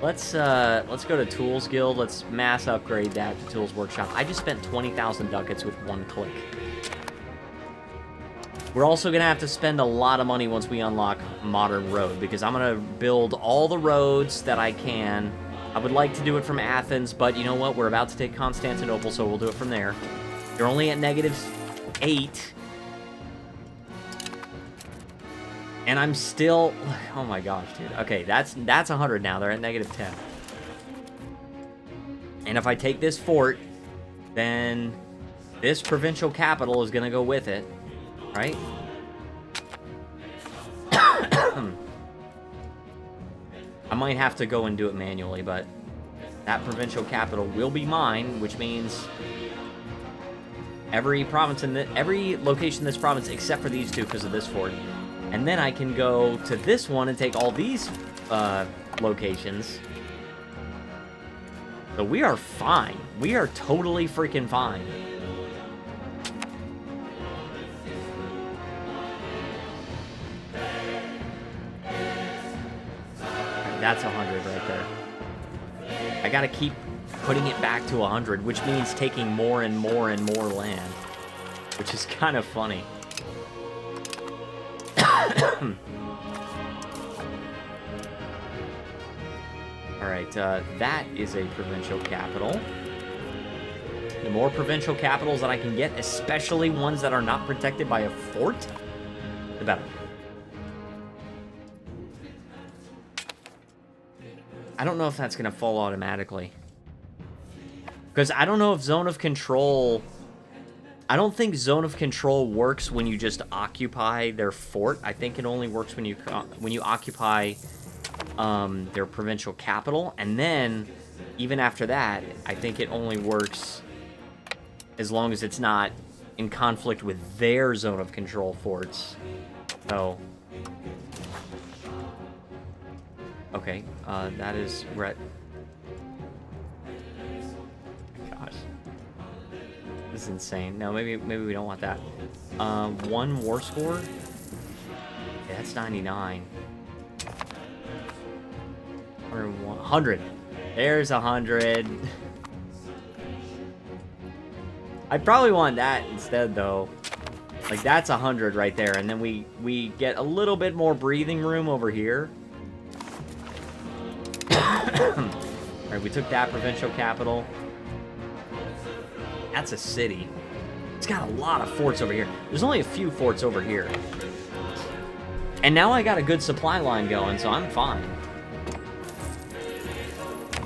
Let's go to Tools Guild. Let's mass upgrade that to Tools Workshop. I just spent 20,000 ducats with one click. We're also gonna have to spend a lot of money once we unlock Modern Road, because I'm gonna build all the roads that I can. I would like to do it from Athens, but you know what? We're about to take Constantinople, so we'll do it from there. You're only at -8. And I'm still... Oh my gosh, dude. Okay, that's 100 now. They're at -10. And if I take this fort, then this provincial capital is gonna go with it. Right? I might have to go and do it manually, but that provincial capital will be mine, which means every province in every location in this province except for these two because of this fort. And then I can go to this one and take all these locations. So we are fine. We are totally freaking fine. That's 100 right there. I gotta keep putting it back to 100, which means taking more and more and more land, which is kind of funny. Alright, that is a provincial capital. The more provincial capitals that I can get, especially ones that are not protected by a fort, the better. I don't know if that's going to fall automatically. Because I don't know if Zone of Control... I don't think Zone of Control works when you just occupy their fort. I think it only works when you occupy their provincial capital. And then, even after that, I think it only works as long as it's not in conflict with their Zone of Control forts. So... Okay, that is... We're at... Gosh. This is insane. No, maybe we don't want that. 1 war score? Yeah, that's 99. 100. There's 100. I probably want that instead, though. Like, that's 100 right there. And then we get a little bit more breathing room over here. Alright, we took that provincial capital. That's a city. It's got a lot of forts over here. There's only a few forts over here. And now I got a good supply line going, so I'm fine.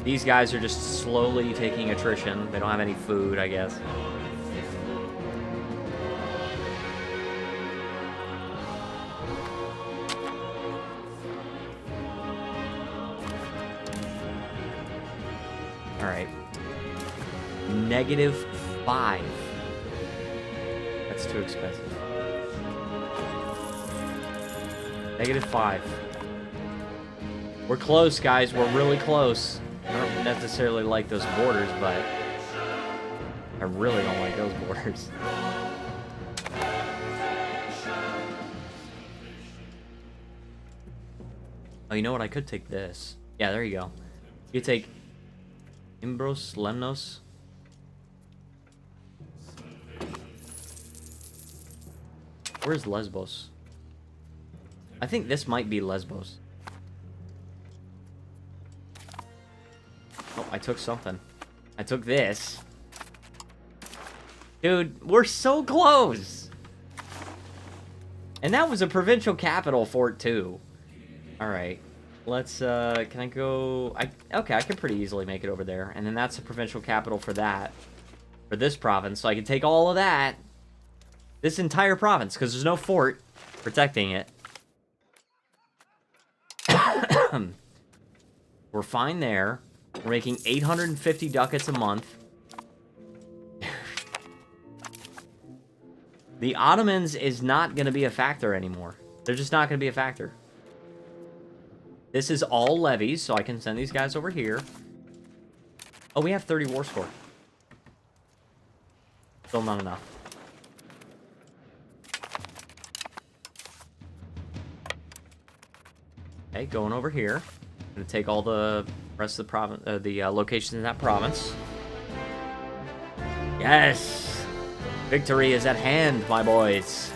These guys are just slowly taking attrition. They don't have any food, I guess. Alright. -5. That's too expensive. -5. We're close, guys. We're really close. I don't necessarily like those borders, but I really don't like those borders. Oh, you know what? I could take this. Yeah, there you go. You could take Imbros, Lemnos. Where's Lesbos? I think this might be Lesbos. Oh, I took something. I took this. Dude, we're so close! And that was a provincial capital fort, too. Alright. Let's, can I go... Okay, I can pretty easily make it over there. And then that's the provincial capital for that. For this province. So I can take all of that. This entire province, because there's no fort protecting it. We're fine there. We're making 850 ducats a month. The Ottomans is not going to be a factor anymore. They're just not going to be a factor. This is all levies, so I can send these guys over here. Oh, we have 30 war score. Still not enough. Okay, going over here. Gonna take all the rest of the province, the locations in that province. Yes! Victory is at hand, my boys.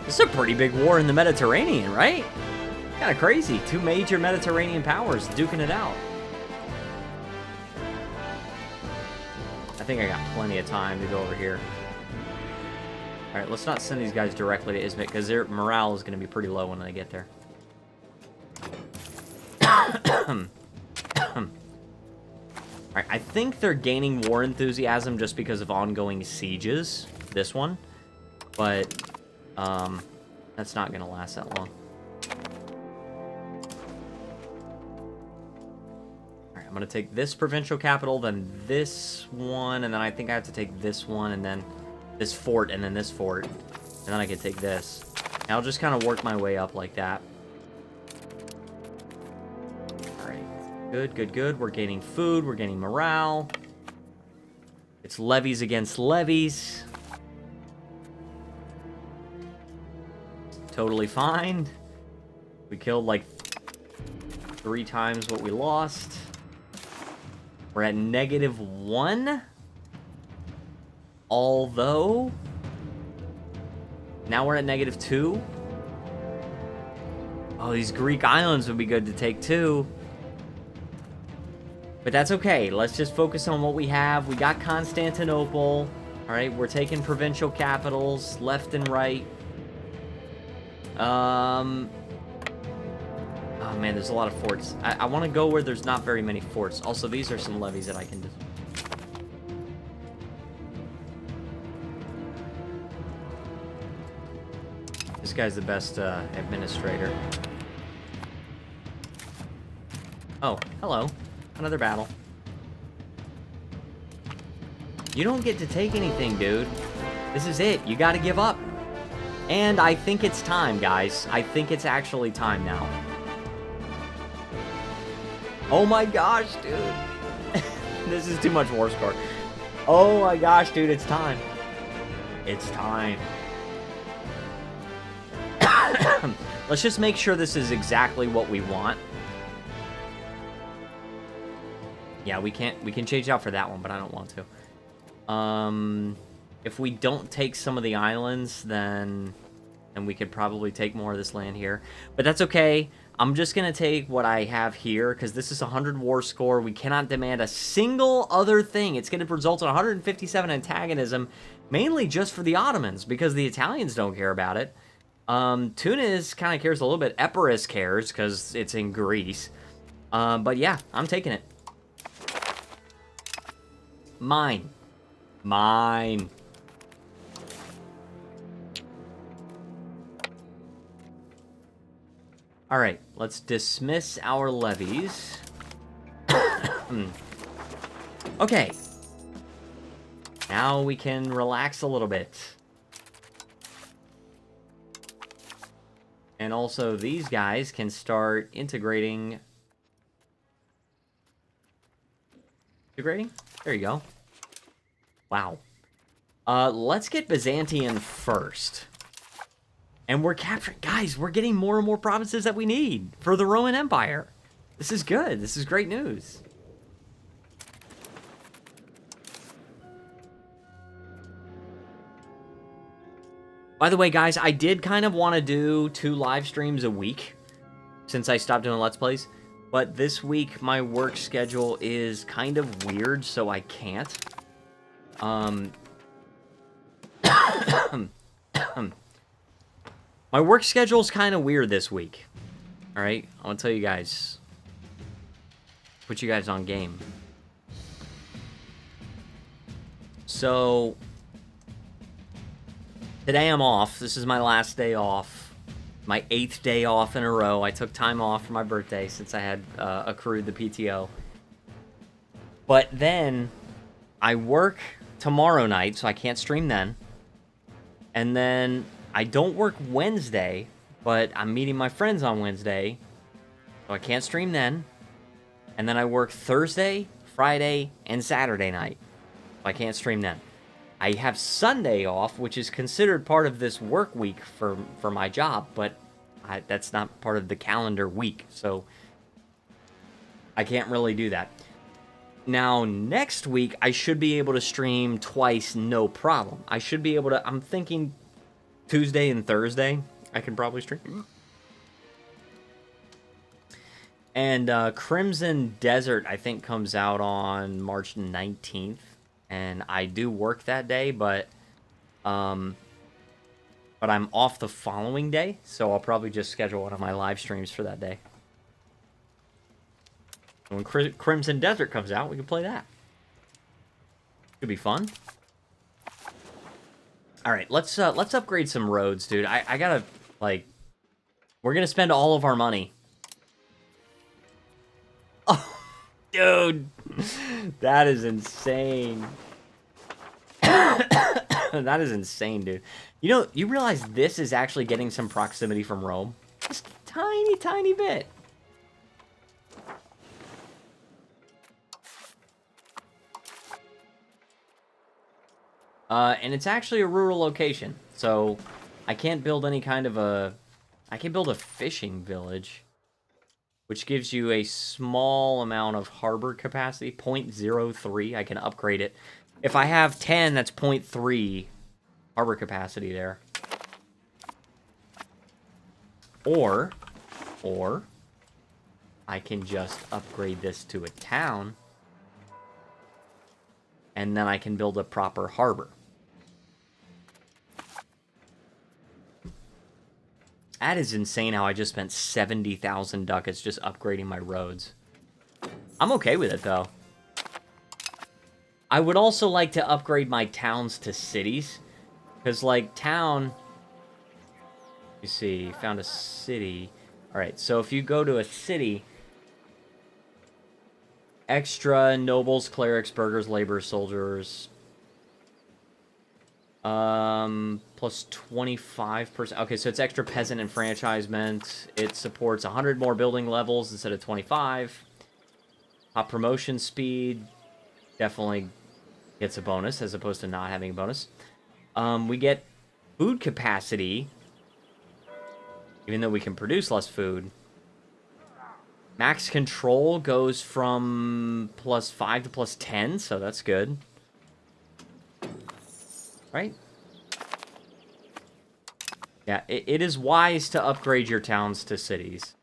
This is a pretty big war in the Mediterranean, right? Kind of crazy. Two major Mediterranean powers duking it out. I think I got plenty of time to go over here. Alright, let's not send these guys directly to Izmit, because their morale is going to be pretty low when they get there. Alright, I think they're gaining war enthusiasm just because of ongoing sieges, this one. But, that's not going to last that long. Alright, I'm going to take this provincial capital, then this one, and then I think I have to take this one, and then this fort, and then this fort. And then I can take this. And I'll just kind of work my way up like that. Alright. Good, good, good. We're gaining food. We're gaining morale. It's levies against levies. Totally fine. We killed like 3 times what we lost. We're at -1. Although, now we're at -2. Oh, these Greek islands would be good to take too. But that's okay. Let's just focus on what we have. We got Constantinople. All right, we're taking provincial capitals left and right. Oh man, there's a lot of forts. I want to go where there's not very many forts. Also, these are some levies that I can just... This guy's the best administrator. Oh, hello. Another battle. You don't get to take anything, dude. This is it. You gotta give up. And I think it's time, guys. I think it's actually time now. Oh my gosh, dude. This is too much war score. Oh my gosh, dude, it's time. It's time. Let's just make sure this is exactly what we want. Yeah, we can change out for that one, but I don't want to. If we don't take some of the islands, then we could probably take more of this land here. But that's okay. I'm just going to take what I have here, because this is 100 war score. We cannot demand a single other thing. It's going to result in 157 antagonism, mainly just for the Ottomans, because the Italians don't care about it. Tunis kind of cares a little bit. Epirus cares, because it's in Greece. But yeah, I'm taking it. Mine. Mine. Alright, let's dismiss our levies. Okay. Now we can relax a little bit. And also, these guys can start integrating. Integrating? There you go. Wow. Let's get Byzantium first. And we're capturing... Guys, we're getting more and more provinces that we need for the Roman Empire. This is good. This is great news. By the way, guys, I did kind of want to do 2 live streams a week since I stopped doing Let's Plays. But this week, my work schedule is kind of weird, so I can't. My work schedule is kind of weird this week. Alright, I want to tell you guys. Put you guys on game. So, today I'm off. This is my last day off. My 8th day off in a row. I took time off for my birthday since I had accrued the PTO. But then, I work tomorrow night, so I can't stream then. And then, I don't work Wednesday, but I'm meeting my friends on Wednesday, so I can't stream then. And then I work Thursday, Friday, and Saturday night, so I can't stream then. I have Sunday off, which is considered part of this work week for my job, but that's not part of the calendar week, so I can't really do that. Now, next week, I should be able to stream twice, no problem. I should be able to, I'm thinking Tuesday and Thursday, I can probably stream. And Crimson Desert, I think, comes out on March 19th. And I do work that day, but I'm off the following day, so I'll probably just schedule one of my live streams for that day. When Crimson Desert comes out, we can play that. Could be fun. All right, let's upgrade some roads, dude. I gotta, like, we're gonna spend all of our money. Oh, dude, that is insane. That is insane, dude. You know, you realize this is actually getting some proximity from Rome? Just a tiny, tiny bit. And it's actually a rural location, so I can't build any kind of a... I can build a fishing village, which gives you a small amount of harbor capacity, 0.03. I can upgrade it. If I have 10, that's 0.3 harbor capacity there. Or I can just upgrade this to a town, and then I can build a proper harbor. That is insane how I just spent 70,000 ducats just upgrading my roads. I'm okay with it, though. I would also like to upgrade my towns to cities. Because, like, town... You see, found a city. Alright, so if you go to a city... Extra nobles, clerics, burghers, laborers, soldiers... plus 25%. Okay, so it's extra peasant enfranchisement. It supports 100 more building levels instead of 25. Top promotion speed definitely gets a bonus as opposed to not having a bonus. We get food capacity, even though we can produce less food. Max control goes from +5 to +10, so that's good. Right? Yeah, it is wise to upgrade your towns to cities.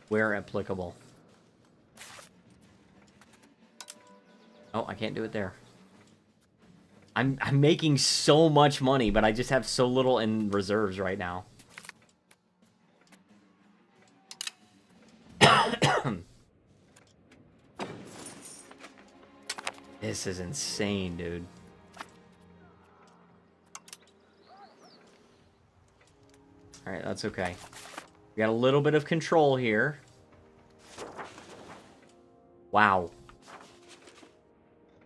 Where applicable. Oh, I can't do it there. I'm making so much money, but I just have so little in reserves right now. This is insane, dude. Alright, that's okay. We got a little bit of control here. Wow.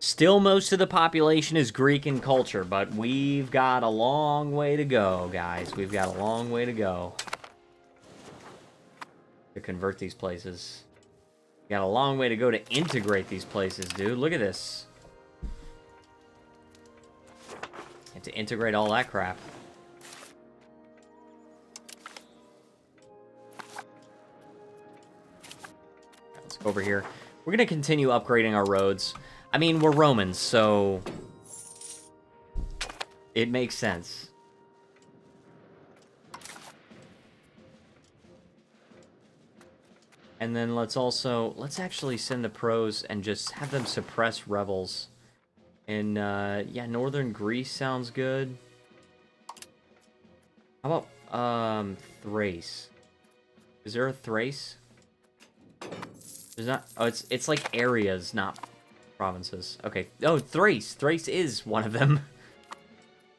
Still, most of the population is Greek in culture, but we've got a long way to go, guys. We've got a long way to go to convert these places. We got a long way to go to integrate these places, dude. Look at this. And to integrate all that crap. Let's go over here. We're going to continue upgrading our roads. I mean, we're Romans, so it makes sense. And then let's actually send the pros and just have them suppress rebels. And, yeah, northern Greece sounds good. How about, Thrace? Is there a Thrace? There's not... Oh, it's like areas, not provinces. Okay. Oh, Thrace. Thrace is one of them.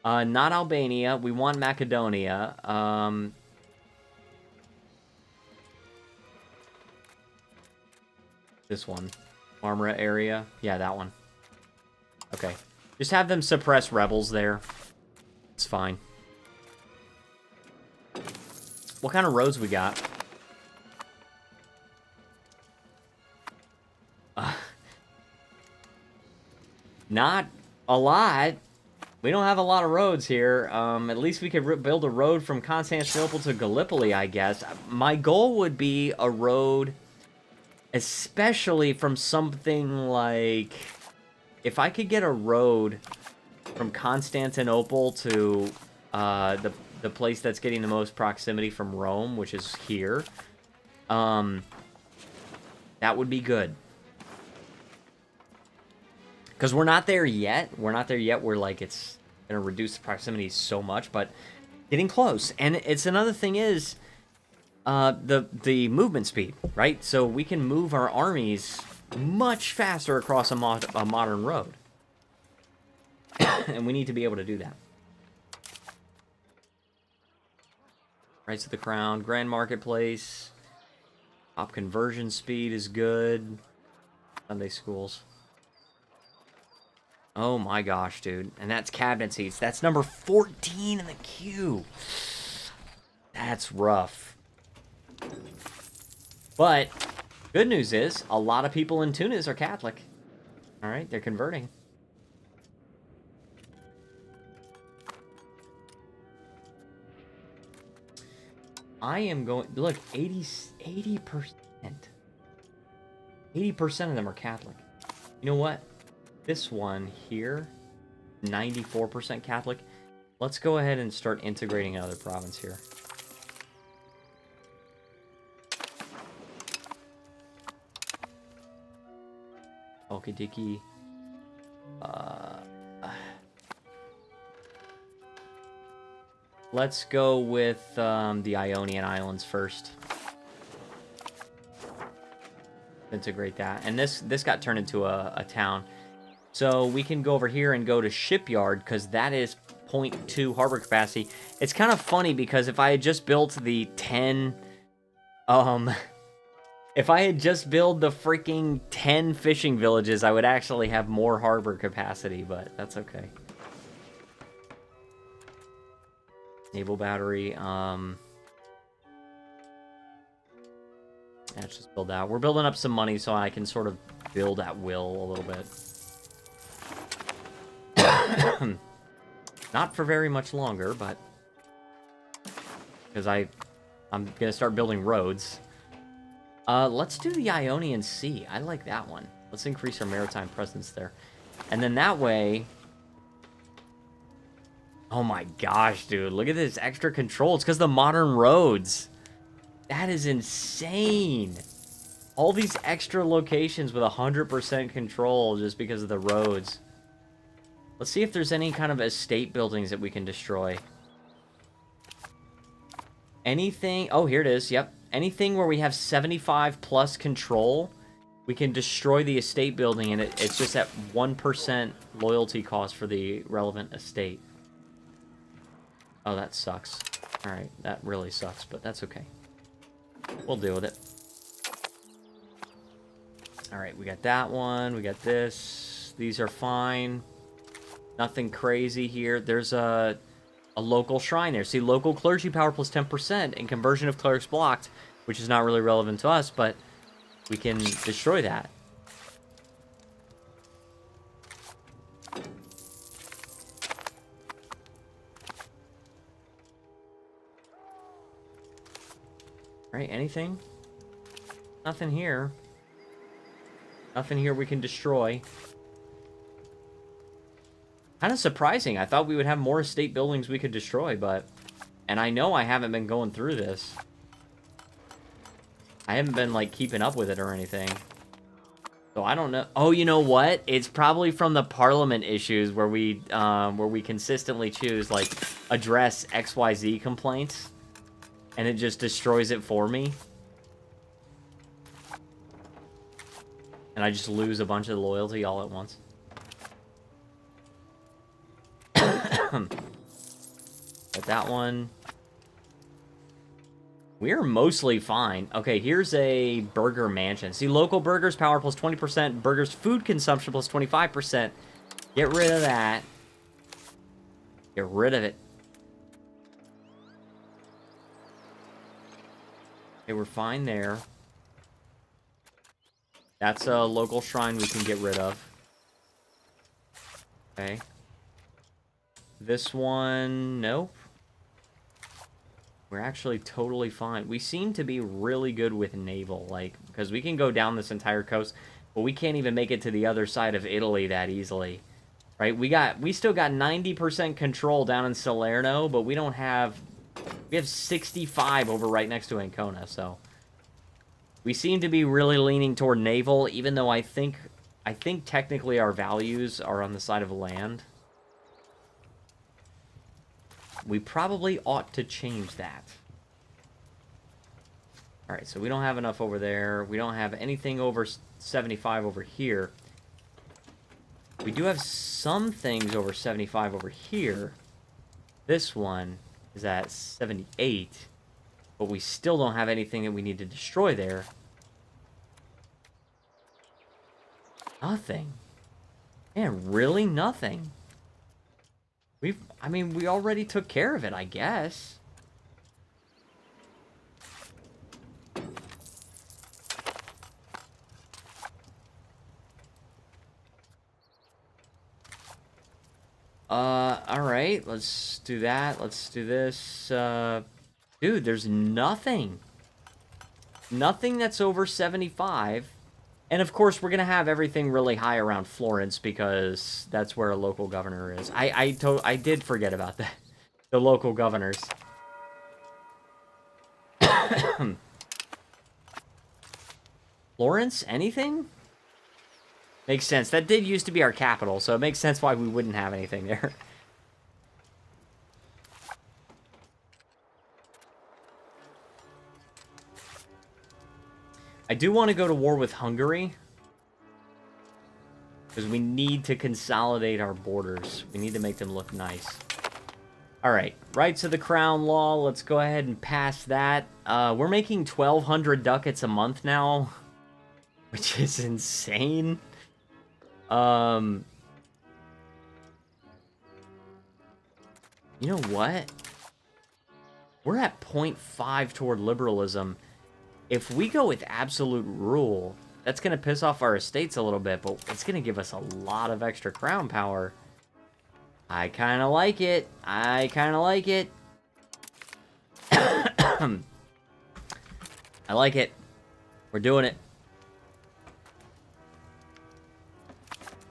Not Albania. We want Macedonia. This one. Marmara area. Yeah, that one. Okay. Just have them suppress rebels there. It's fine. What kind of roads we got? Not a lot. We don't have a lot of roads here. At least we could build a road from Constantinople to Gallipoli, I guess. My goal would be a road, especially from something like... If I could get a road from Constantinople to the place that's getting the most proximity from Rome, which is here, that would be good. Because we're not there yet. We're not there yet where, like, it's going to reduce the proximity so much, but getting close. And it's another thing is the movement speed, right? So we can move our armies much faster across a modern road. And we need to be able to do that. Rights of the Crown, Grand Marketplace. Top conversion speed is good. Sunday schools. Oh my gosh, dude. And that's cabinet seats. That's number 14 in the queue. That's rough. But good news is a lot of people in Tunis are Catholic. All right, they're converting. I am going... Look, 80%. 80% of them are Catholic. You know what? This one here, 94% Catholic. Let's go ahead and start integrating another province here. Okie dokie. Let's go with the Ionian Islands first. Integrate that. And this got turned into a town. So we can go over here and go to Shipyard, because that is 0.2 harbor capacity. It's kind of funny, because if I had just built the 10... if I had just built the freaking 10 fishing villages, I would actually have more harbor capacity, but that's okay. Naval battery, let's just build that. We're building up some money so I can sort of build at will a little bit. Not for very much longer, but because I'm gonna start building roads. Let's do the Ionian Sea. I like that one. Let's increase our maritime presence there, and then that way. Oh my gosh, dude! Look at this extra control. It's because the modern roads. That is insane. All these extra locations with 100% control just because of the roads. Let's see if there's any kind of estate buildings that we can destroy. Anything... Oh, here it is. Yep. Anything where we have 75 plus control, we can destroy the estate building, and it's just at 1% loyalty cost for the relevant estate. Oh, that sucks. Alright, that really sucks, but that's okay. We'll deal with it. Alright, we got that one. We got this. These are fine. Nothing crazy here. There's a local shrine there. See, local clergy power plus 10% and conversion of clerics blocked, which is not really relevant to us, but we can destroy that. Alright, anything? Nothing here. Nothing here we can destroy. Kind of surprising. I thought we would have more estate buildings we could destroy, but... And I know I haven't been going through this. I haven't been, like, keeping up with it or anything. So I don't know. Oh, you know what? It's probably from the parliament issues where we consistently choose, like, address XYZ complaints. And it just destroys it for me. And I just lose a bunch of loyalty all at once. But that one... We're mostly fine. Okay, here's a burger mansion. See, local burgers power plus 20%. Burgers food consumption plus 25%. Get rid of that. Get rid of it. Okay, we're fine there. That's a local shrine we can get rid of. Okay. This one, nope. We're actually totally fine. We seem to be really good with naval, like, because we can go down this entire coast, but we can't even make it to the other side of Italy that easily. Right? We still got 90% control down in Salerno, but we have 65 over right next to Ancona, so we seem to be really leaning toward naval, even though I think technically our values are on the side of land. We probably ought to change that. Alright, so we don't have enough over there. We don't have anything over 75 over here. We do have some things over 75 over here. This one is at 78. But we still don't have anything that we need to destroy there. Nothing. Man, really nothing. I mean, we already took care of it, I guess. Alright, let's do that. Let's do this. Dude, there's nothing. Nothing that's over 75. And of course, we're going to have everything really high around Florence because that's where a local governor is. I did forget about that. The local governors. Florence? Anything? Makes sense. That did used to be our capital, so it makes sense why we wouldn't have anything there. I do want to go to war with Hungary. Because we need to consolidate our borders. We need to make them look nice. Alright, rights of the crown law. Let's go ahead and pass that. We're making 1,200 ducats a month now. Which is insane. You know what? We're at 0.5 toward liberalism. If we go with absolute rule, that's going to piss off our estates a little bit, but it's going to give us a lot of extra crown power. I kind of like it. I kind of like it. I like it. We're doing it.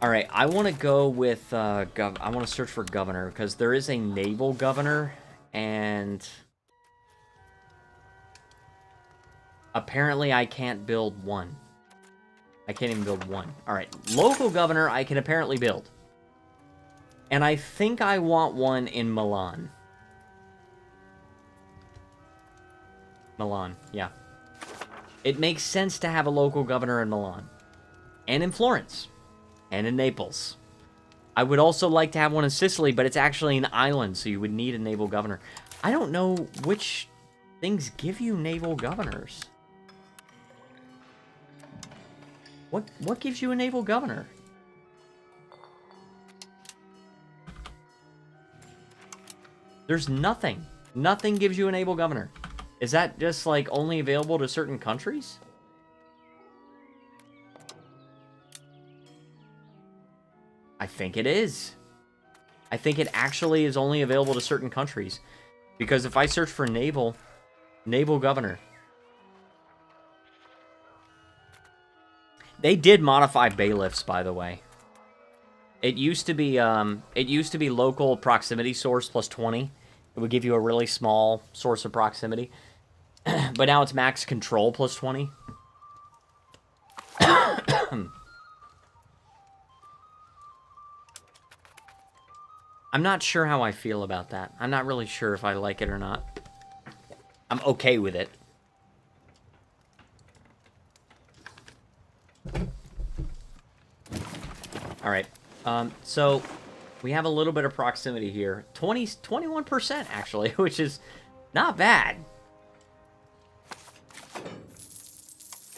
Alright, I want to go with, I want to search for governor, because there is a naval governor, and apparently I can't build one. I can't even build one. Alright, local governor I can apparently build. And I think I want one in Milan. Milan, yeah. It makes sense to have a local governor in Milan. And in Florence. And in Naples. I would also like to have one in Sicily, but it's actually an island, so you would need a naval governor. I don't know which things give you naval governors. What gives you a naval governor? There's nothing. Nothing gives you a naval governor. Is that just, like, only available to certain countries? I think it is. I think it actually is only available to certain countries. Because if I search for naval governor. They did modify bailiffs, by the way. It used to be local proximity source plus 20. It would give you a really small source of proximity. But now it's max control plus 20. I'm not sure how I feel about that. I'm not really sure if I like it or not. I'm okay with it. Alright. So, we have a little bit of proximity here. 21% actually, which is not bad.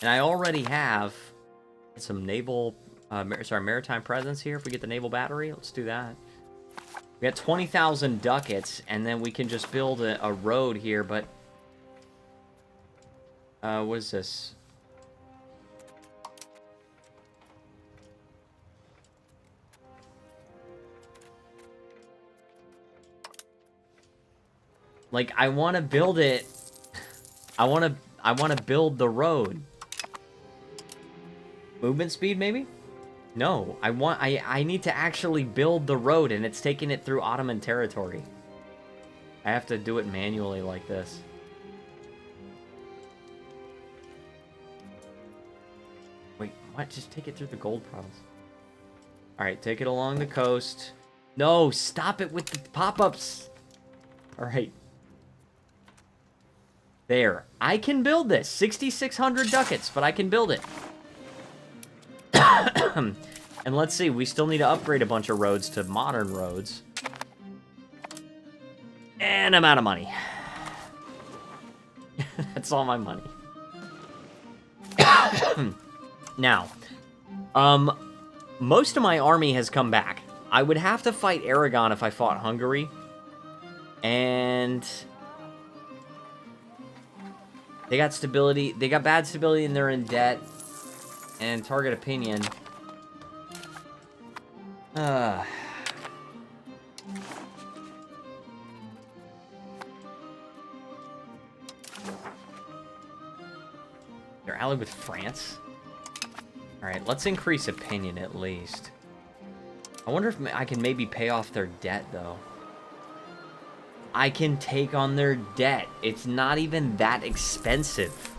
And I already have some naval, maritime presence here. If we get the naval battery, let's do that. We got 20,000 ducats, and then we can just build a road here, but... what is this? Like, I want to build it. I want to build the road. Movement speed, maybe? No, I need to actually build the road, and it's taking it through Ottoman territory. I have to do it manually like this. Wait, what? Just take it through the gold province. Alright, take it along the coast. No, stop it with the pop-ups. Alright. There. I can build this. 6,600 ducats, but I can build it. And let's see, we still need to upgrade a bunch of roads to modern roads. And I'm out of money. That's all my money. Now, most of my army has come back. I would have to fight Aragon if I fought Hungary. And they got stability. They got bad stability and they're in debt. And target opinion. They're allied with France? Alright, let's increase opinion at least. I wonder if I can maybe pay off their debt, though. I can take on their debt. It's not even that expensive.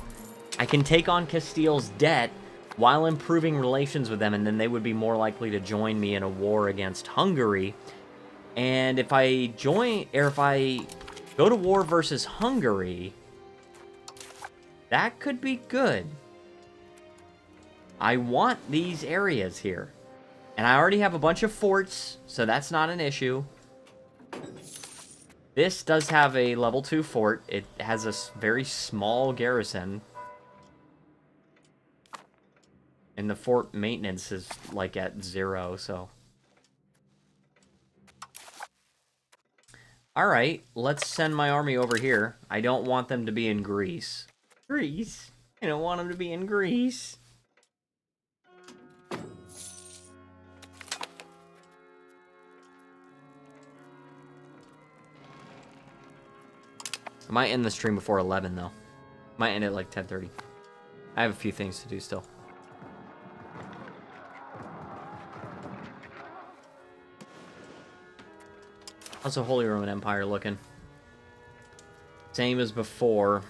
I can take on Castile's debt while improving relations with them, and then they would be more likely to join me in a war against Hungary. And if I join, or if I go to war versus Hungary, that could be good. I want these areas here. And I already have a bunch of forts, so that's not an issue. This does have a level 2 fort. It has a very small garrison. And the fort maintenance is like at 0, so. Alright, let's send my army over here. I don't want them to be in Greece. Greece? I don't want them to be in Greece. I might end the stream before 11, though. Might end at like 10:30. I have a few things to do still. How's the Holy Roman Empire looking? Same as before.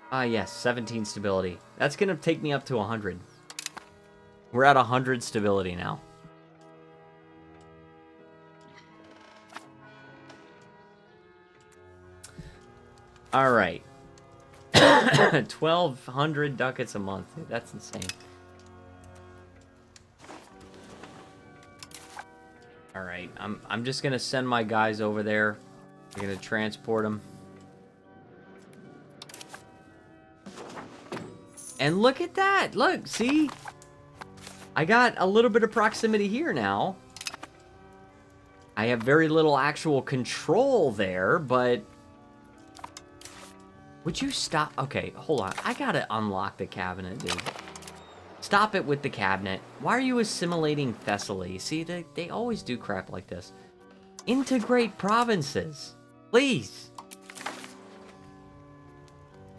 Ah, yes, 17 stability. That's going to take me up to 100. We're at 100 stability now. All right. 1,200 ducats a month. Dude, that's insane. All right. I'm just going to send my guys over there. I'm going to transport them. And look at that! Look, see? I got a little bit of proximity here now. I have very little actual control there, but... Would you stop? Okay, hold on. I gotta unlock the cabinet, dude. Stop it with the cabinet. Why are you assimilating Thessaly? See, they always do crap like this. Integrate provinces. Please.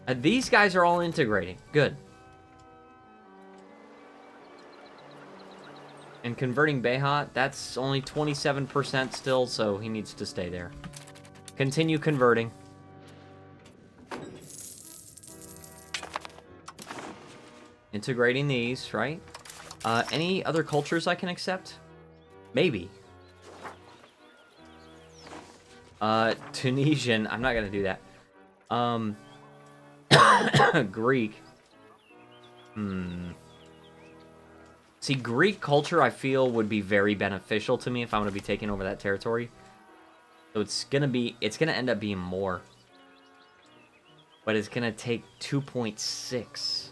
These guys are all integrating. Good. And converting Behat, that's only 27% still, so he needs to stay there. Continue converting. Integrating these, right? Any other cultures I can accept? Maybe. Tunisian, I'm not gonna do that. Greek. See, Greek culture, I feel, would be very beneficial to me if I'm going to be taking over that territory. So it's going to end up being more. But it's going to take 2.6.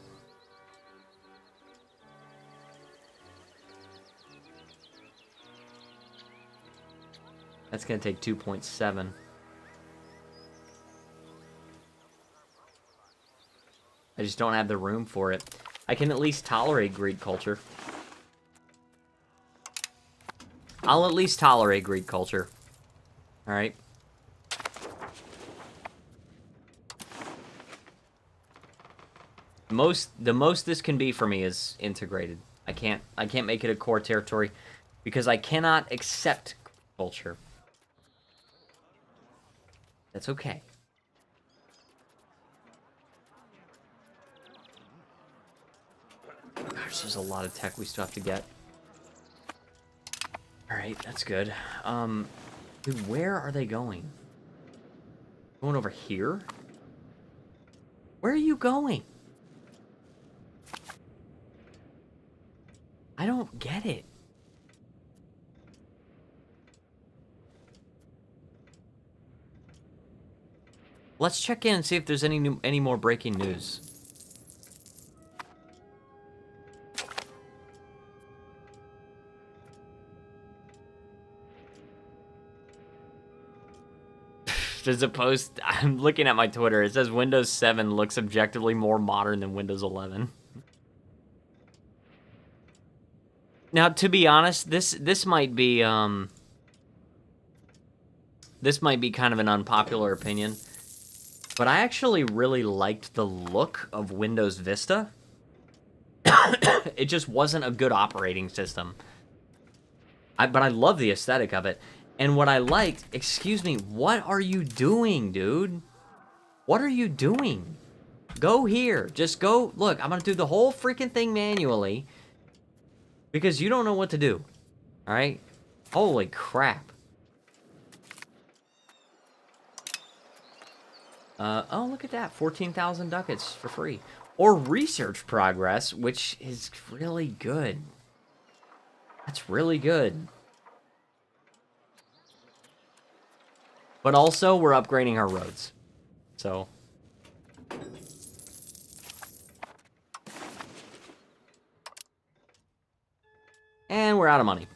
That's going to take 2.7. I just don't have the room for it. I can at least tolerate Greek culture. I'll at least tolerate Greek culture. Alright. The most this can be for me is integrated. I can't make it a core territory because I cannot accept culture. That's okay. Gosh, there's a lot of tech we still have to get. Alright, that's good. Dude, where are they going? Going over here? Where are you going? I don't get it. Let's check in and see if there's any more breaking news. As opposed, I'm looking at my Twitter. It says Windows 7 looks objectively more modern than Windows 11. Now, to be honest, this might be kind of an unpopular opinion, but I actually really liked the look of Windows Vista. It just wasn't a good operating system. But I love the aesthetic of it. And what I liked, excuse me, what are you doing, dude? What are you doing? Go here. Just go. Look, I'm going to do the whole freaking thing manually because you don't know what to do. All right? Holy crap. Oh, look at that. 14,000 ducats for free. Or research progress, which is really good. That's really good. But also, we're upgrading our roads. So. And we're out of money.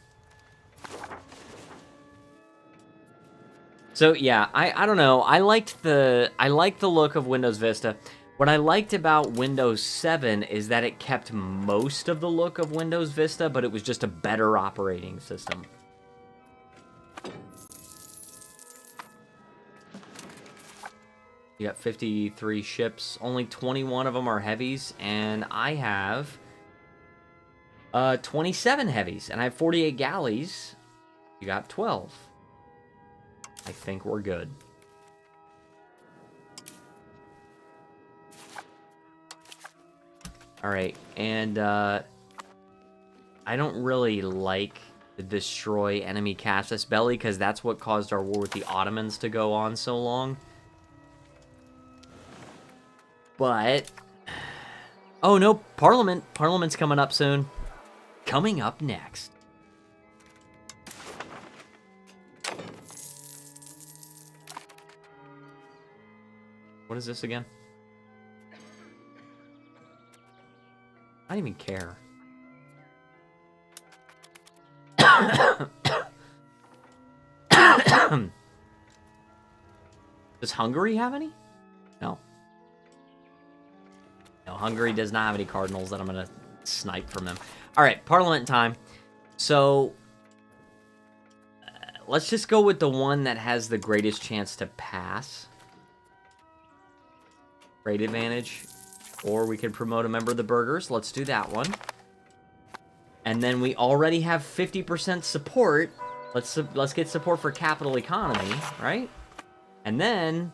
So, yeah, I don't know. I liked the look of Windows Vista. What I liked about Windows 7 is that it kept most of the look of Windows Vista, but it was just a better operating system. You got 53 ships. Only 21 of them are heavies, and I have 27 heavies, and I have 48 galleys. You got 12. I think we're good. Alright, and I don't really like the destroy enemy casus belli, because that's what caused our war with the Ottomans to go on so long. But, oh no, Parliament's coming up soon. Coming up next. What is this again? I don't even care. Does Hungary have any? No. No, Hungary does not have any cardinals that I'm going to snipe from them. All right, Parliament time. So, let's just go with the one that has the greatest chance to pass. Great advantage. Or we could promote a member of the burghers. Let's do that one. And then we already have 50% support. Let's get support for capital economy, right? And then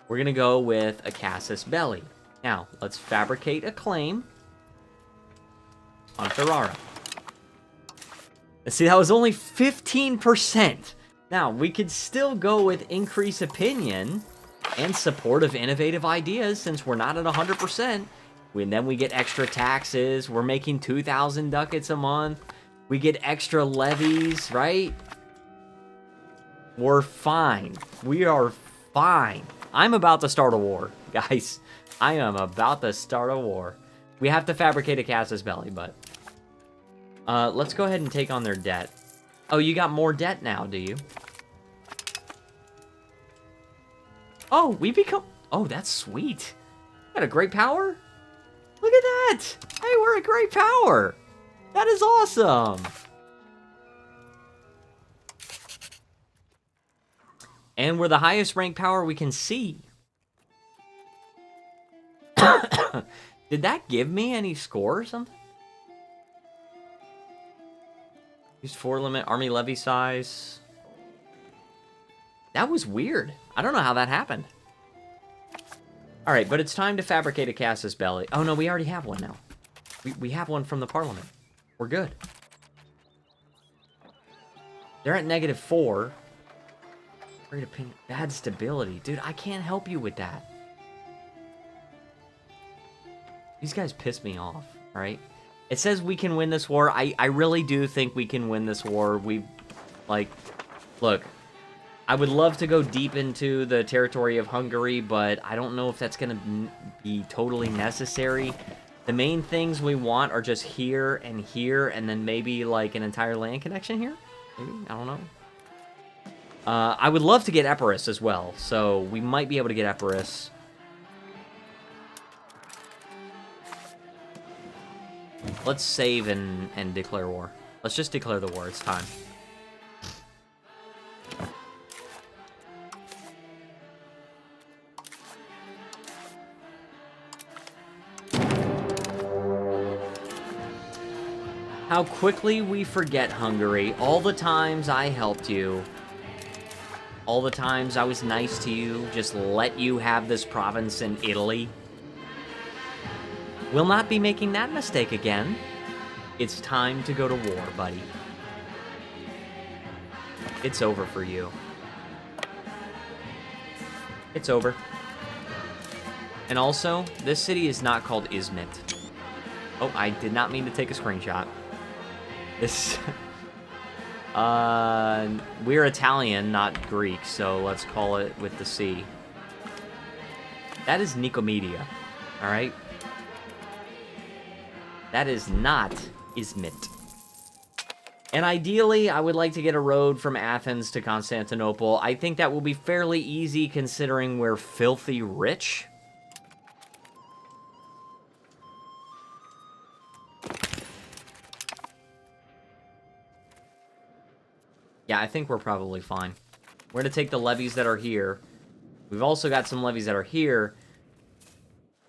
we're going to go with a casus belli. Now, let's fabricate a claim on Ferrara. See, that was only 15%. Now, we could still go with increase opinion and support of innovative ideas since we're not at 100%. And then we get extra taxes. We're making 2,000 ducats a month. We get extra levies, right? We're fine. We are fine. I'm about to start a war, guys. I am about to start a war. We have to fabricate a casus belli, but let's go ahead and take on their debt. Oh, you got more debt now, do you? Oh, we become... Oh, that's sweet. Got a great power? Look at that! Hey, we're a great power! That is awesome! And we're the highest ranked power we can see. Did that give me any score or something? Use 4 limit, army levy size. That was weird. I don't know how that happened. Alright, but it's time to fabricate a Casus Belli. Oh no, we already have one now. We have one from the Parliament. We're good. They're at -4. Great opinion. Bad stability. Dude, I can't help you with that. These guys piss me off, right? It says we can win this war. I really do think we can win this war. Look, I would love to go deep into the territory of Hungary, but I don't know if that's going to be totally necessary. The main things we want are just here, and then maybe, like, an entire land connection here? Maybe? I don't know. I would love to get Epirus as well, so we might be able to get Epirus. Let's save and declare war. Let's just declare the war. It's time. How quickly we forget, Hungary. All the times I helped you. All the times I was nice to you. Just let you have this province in Italy. We'll not be making that mistake again. It's time to go to war, buddy. It's over for you. It's over. And also, this city is not called Izmit. Oh, I did not mean to take a screenshot. This... we're Italian, not Greek, so let's call it with the C. That is Nicomedia, alright? That is not Izmit. And ideally, I would like to get a road from Athens to Constantinople. I think that will be fairly easy considering we're filthy rich. Yeah, I think we're probably fine. We're going to take the levies that are here. We've also got some levies that are here.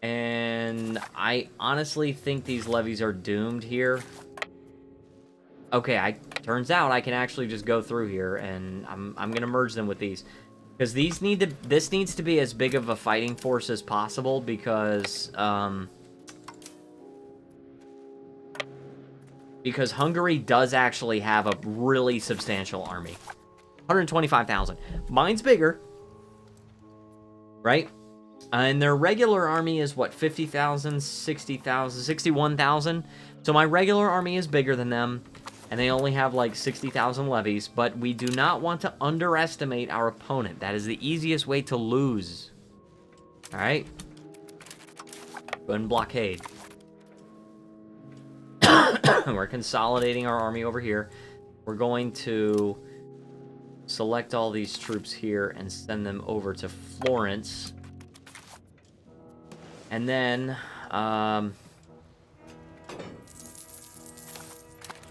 And I honestly think these levies are doomed here. Okay, turns out I can actually just go through here, and I'm going to merge them with these. Because this needs to be as big of a fighting force as possible, because Hungary does actually have a really substantial army. 125,000. Mine's bigger, right? And their regular army is, what, 50,000, 60,000, 61,000? So my regular army is bigger than them, and they only have, like, 60,000 levies, but we do not want to underestimate our opponent. That is the easiest way to lose. Alright? Go ahead and blockade. We're consolidating our army over here. We're going to select all these troops here and send them over to Florence. And then,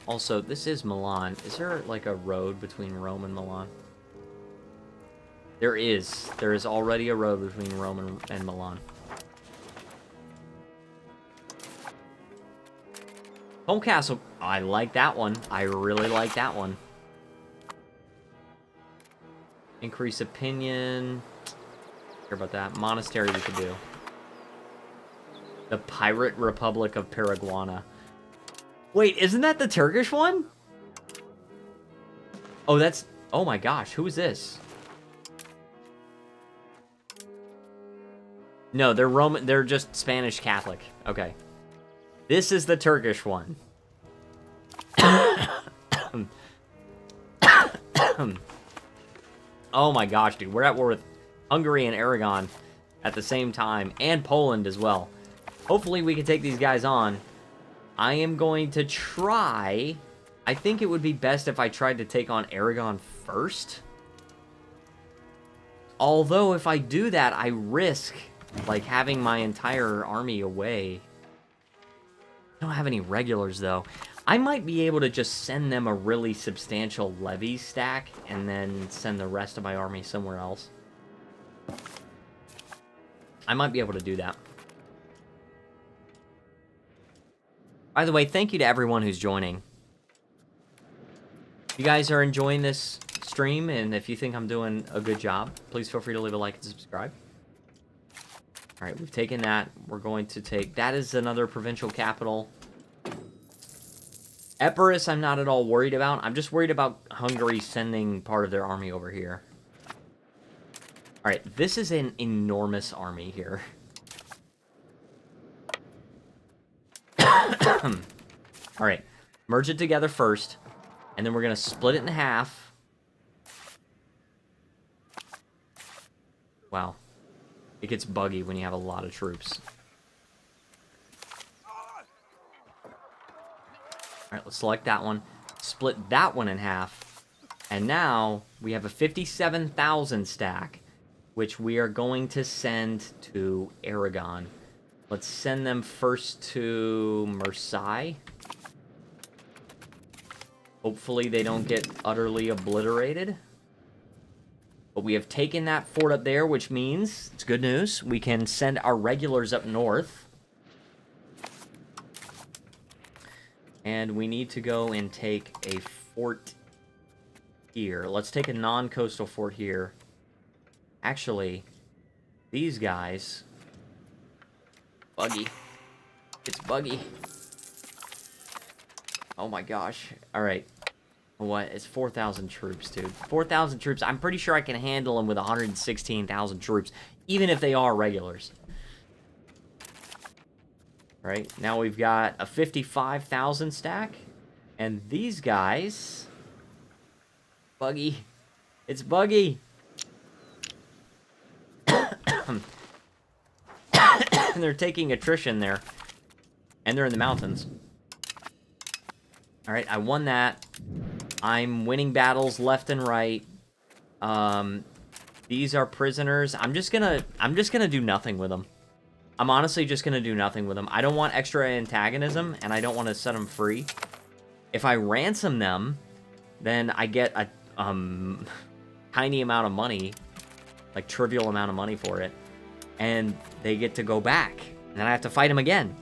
also, this is Milan. Is there, like, a road between Rome and Milan? There is. There is already a road between Rome and Milan. Home Castle. I like that one. I really like that one. Increase opinion. Care about that. Monastery we could do. The Pirate Republic of Paraguana. Wait, isn't that the Turkish one? Oh, that's... Oh my gosh, who is this? No, they're Roman... They're just Spanish Catholic. Okay. This is the Turkish one. Oh my gosh, dude. We're at war with Hungary and Aragon at the same time. And Poland as well. Hopefully we can take these guys on. I am going to try... I think it would be best if I tried to take on Aragon first. Although, if I do that, I risk, like, having my entire army away. I don't have any regulars, though. I might be able to just send them a really substantial levy stack and then send the rest of my army somewhere else. I might be able to do that. By the way, thank you to everyone who's joining. If you guys are enjoying this stream, and if you think I'm doing a good job, please feel free to leave a like and subscribe. Alright, we've taken that. We're going to take... That is another provincial capital. Epirus, I'm not at all worried about. I'm just worried about Hungary sending part of their army over here. Alright, this is an enormous army here. Alright, merge it together first, and then we're going to split it in half. Wow. It gets buggy when you have a lot of troops. Alright, let's select that one. Split that one in half. And now we have a 57,000 stack, which we are going to send to Aragon. Let's send them first to Marseille. Hopefully they don't get utterly obliterated. But we have taken that fort up there, which means, it's good news, we can send our regulars up north. And we need to go and take a fort here. Let's take a non-coastal fort here. Actually, these guys... Buggy. It's buggy. Oh my gosh. Alright. What? It's 4,000 troops, dude. 4,000 troops. I'm pretty sure I can handle them with 116,000 troops, even if they are regulars. Right? Now we've got a 55,000 stack. And these guys... Buggy. It's buggy. And they're taking attrition there. And they're in the mountains. Alright, I won that. I'm winning battles left and right. These are prisoners. I'm just gonna do nothing with them. I'm honestly just gonna do nothing with them. I don't want extra antagonism, and I don't want to set them free. If I ransom them, then I get a tiny amount of money, like trivial amount of money for it, and they get to go back, and then I have to fight them again.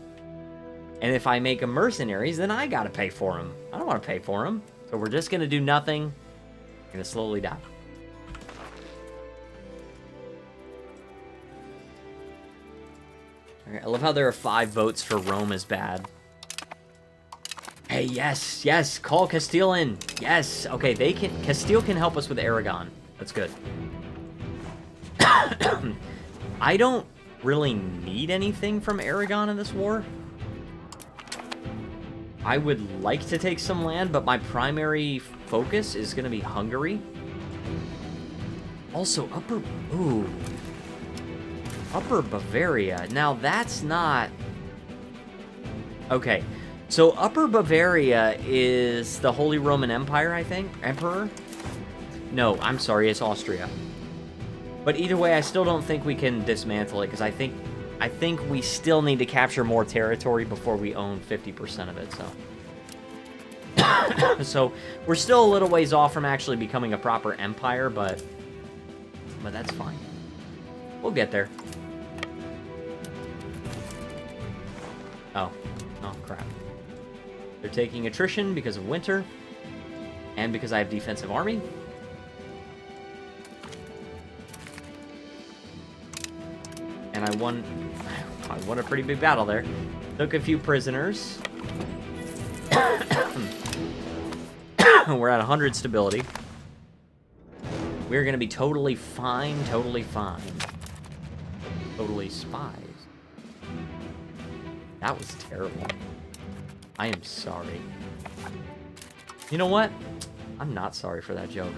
And if I make them mercenaries, then I gotta pay for them. I don't want to pay for them. So we're just gonna do nothing. We're gonna slowly die. Alright, I love how there are 5 votes for Rome is bad. Hey, yes, yes, call Castile in. Yes, okay, Castile can help us with Aragon. That's good. I don't really need anything from Aragon in this war. I would like to take some land, but my primary focus is going to be Hungary. Also, Upper Bavaria. Now, that's not... Okay, so Upper Bavaria is the Holy Roman Empire, I think? Emperor? No, I'm sorry, it's Austria. But either way, I still don't think we can dismantle it, because I think we still need to capture more territory before we own 50% of it, so... So, we're still a little ways off from actually becoming a proper empire, but that's fine. We'll get there. Oh, crap. They're taking attrition because of winter, and because I have defensive army. And I won a pretty big battle there. Took a few prisoners. We're at 100 stability. We're going to be totally fine, totally fine. Totally spies. That was terrible. I am sorry. You know what? I'm not sorry for that joke.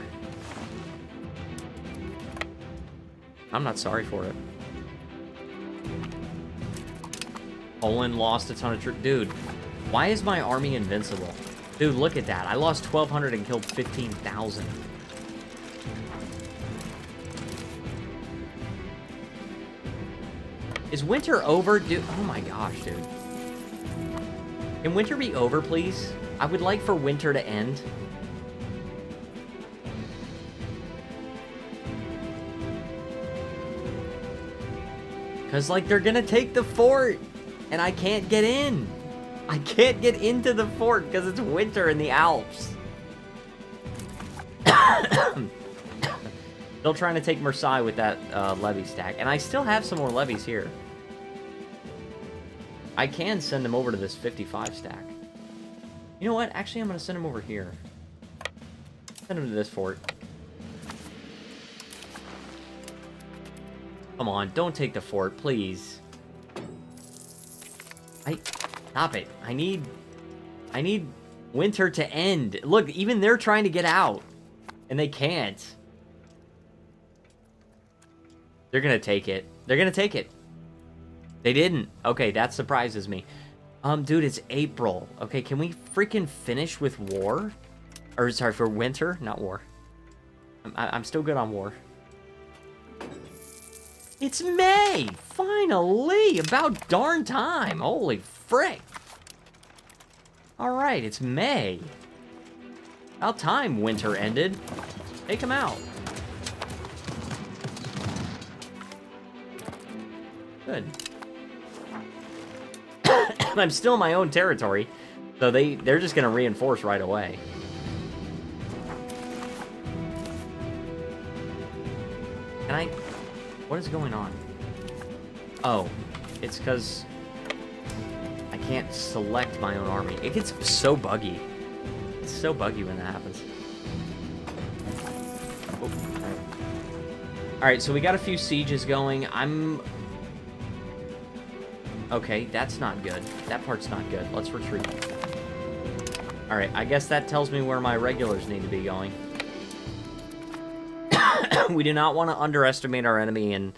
I'm not sorry for it. Poland lost a ton of troops. Dude, why is my army invincible? Dude, look at that. I lost 1,200 and killed 15,000. Is winter over? Dude, oh my gosh, dude. Can winter be over, please? I would like for winter to end. Because, like, they're gonna take the fort, and I can't get in. I can't get into the fort because it's winter in the Alps. Still trying to take Marseille with that levy stack. And I still have some more levies here. I can send them over to this 55 stack. You know what? Actually, I'm going to send them over here. Send them to this fort. Come on, don't take the fort, please. Stop it. I need winter to end. Look, even they're trying to get out. And they can't. They're gonna take it. They're gonna take it. They didn't. Okay, that surprises me. Dude, it's April. Okay, can we freaking finish with war? Or, sorry, for winter? Not war. I'm still good on war. It's May! Finally! About darn time! Holy frick! Alright, it's May. About time winter ended. Take him out. Good. I'm still in my own territory, so they're just gonna reinforce right away. Can I... What is going on? Oh, it's because I can't select my own army. It gets so buggy. It's so buggy when that happens. Oh, Alright, so we got a few sieges going. Okay, that's not good. That part's not good. Let's retreat. Alright, I guess that tells me where my regulars need to be going. We do not want to underestimate our enemy and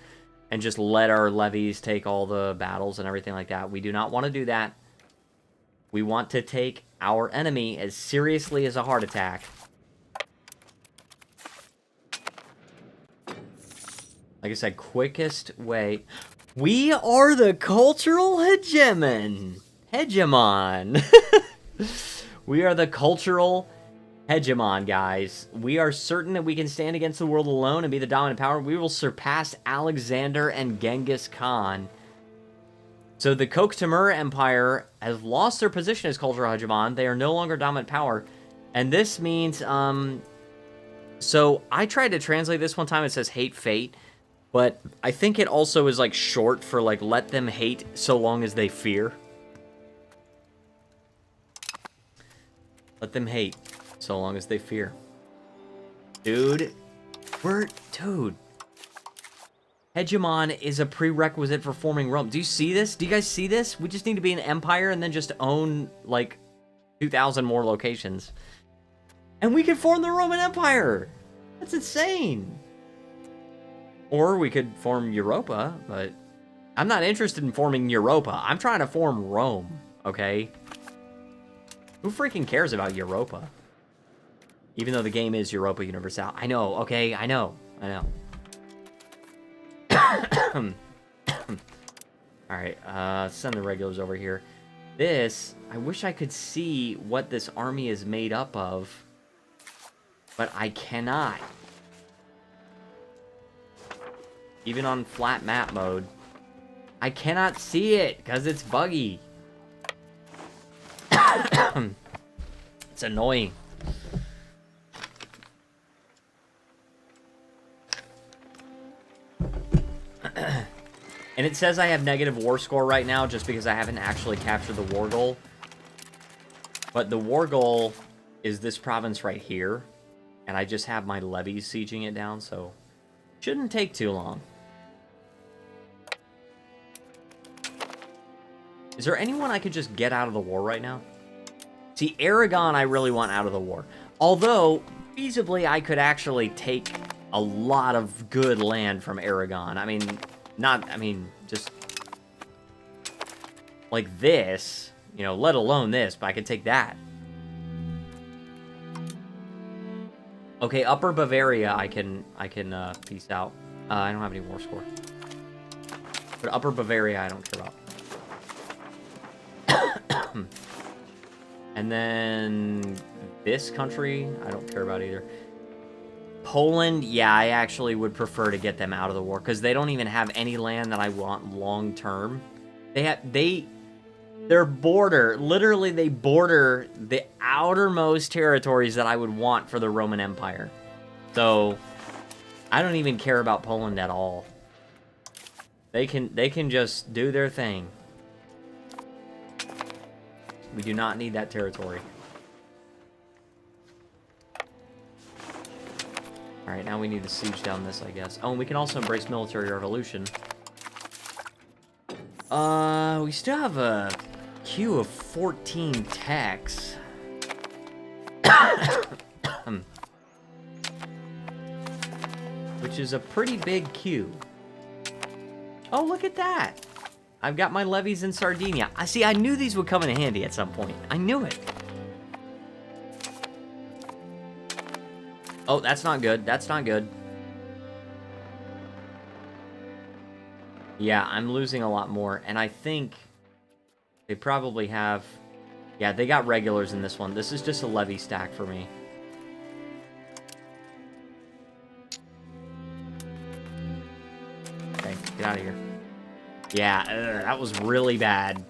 just let our levies take all the battles and everything like that. We do not want to do that. We want to take our enemy as seriously as a heart attack. Like I said, quickest way. We are the cultural hegemon. We are the cultural hegemon, guys. We are certain that we can stand against the world alone and be the dominant power. We will surpass Alexander and Genghis Khan. So the Koch Timur Empire has lost their position as cultural hegemon. They are no longer dominant power. And this means, so I tried to translate this one time. It says hate fate. But I think it also is like short for like let them hate so long as they fear. Let them hate so long as they fear. Dude. Hegemon is a prerequisite for forming Rome. Do you see this? Do you guys see this? We just need to be an empire and then just own like 2,000 more locations. And we can form the Roman Empire. That's insane. Or we could form Europa, but I'm not interested in forming Europa. I'm trying to form Rome, okay? Who freaking cares about Europa? Even though the game is Europa Universalis. I know, okay? I know. Alright, send the regulars over here. This, I wish I could see what this army is made up of, but I cannot. Even on flat map mode, I cannot see it because it's buggy. It's annoying. And it says I have negative war score right now just because I haven't actually captured the war goal. But the war goal is this province right here. And I just have my levies sieging it down, so shouldn't take too long. Is there anyone I could just get out of the war right now? See, Aragon I really want out of the war. Although, feasibly, I could actually take a lot of good land from Aragon. I mean, just like this, you know, let alone this, but I could take that. Okay, Upper Bavaria I can peace out. I don't have any war score. But Upper Bavaria I don't care about. And then this country, I don't care about either. Poland, yeah, I actually would prefer to get them out of the war because they don't even have any land that I want long term. Their border, literally they border the outermost territories that I would want for the Roman Empire. So I don't even care about Poland at all. They can just do their thing. We do not need that territory. Alright, now we need to siege down this, I guess. Oh, and we can also embrace military revolution. We still have a queue of 14 techs. Which is a pretty big queue. Oh, look at that! I've got my levies in Sardinia. I knew these would come in handy at some point. I knew it. Oh, that's not good. That's not good. Yeah, I'm losing a lot more. And I think they probably have... Yeah, they got regulars in this one. This is just a levy stack for me. Okay, get out of here. Yeah, that was really bad.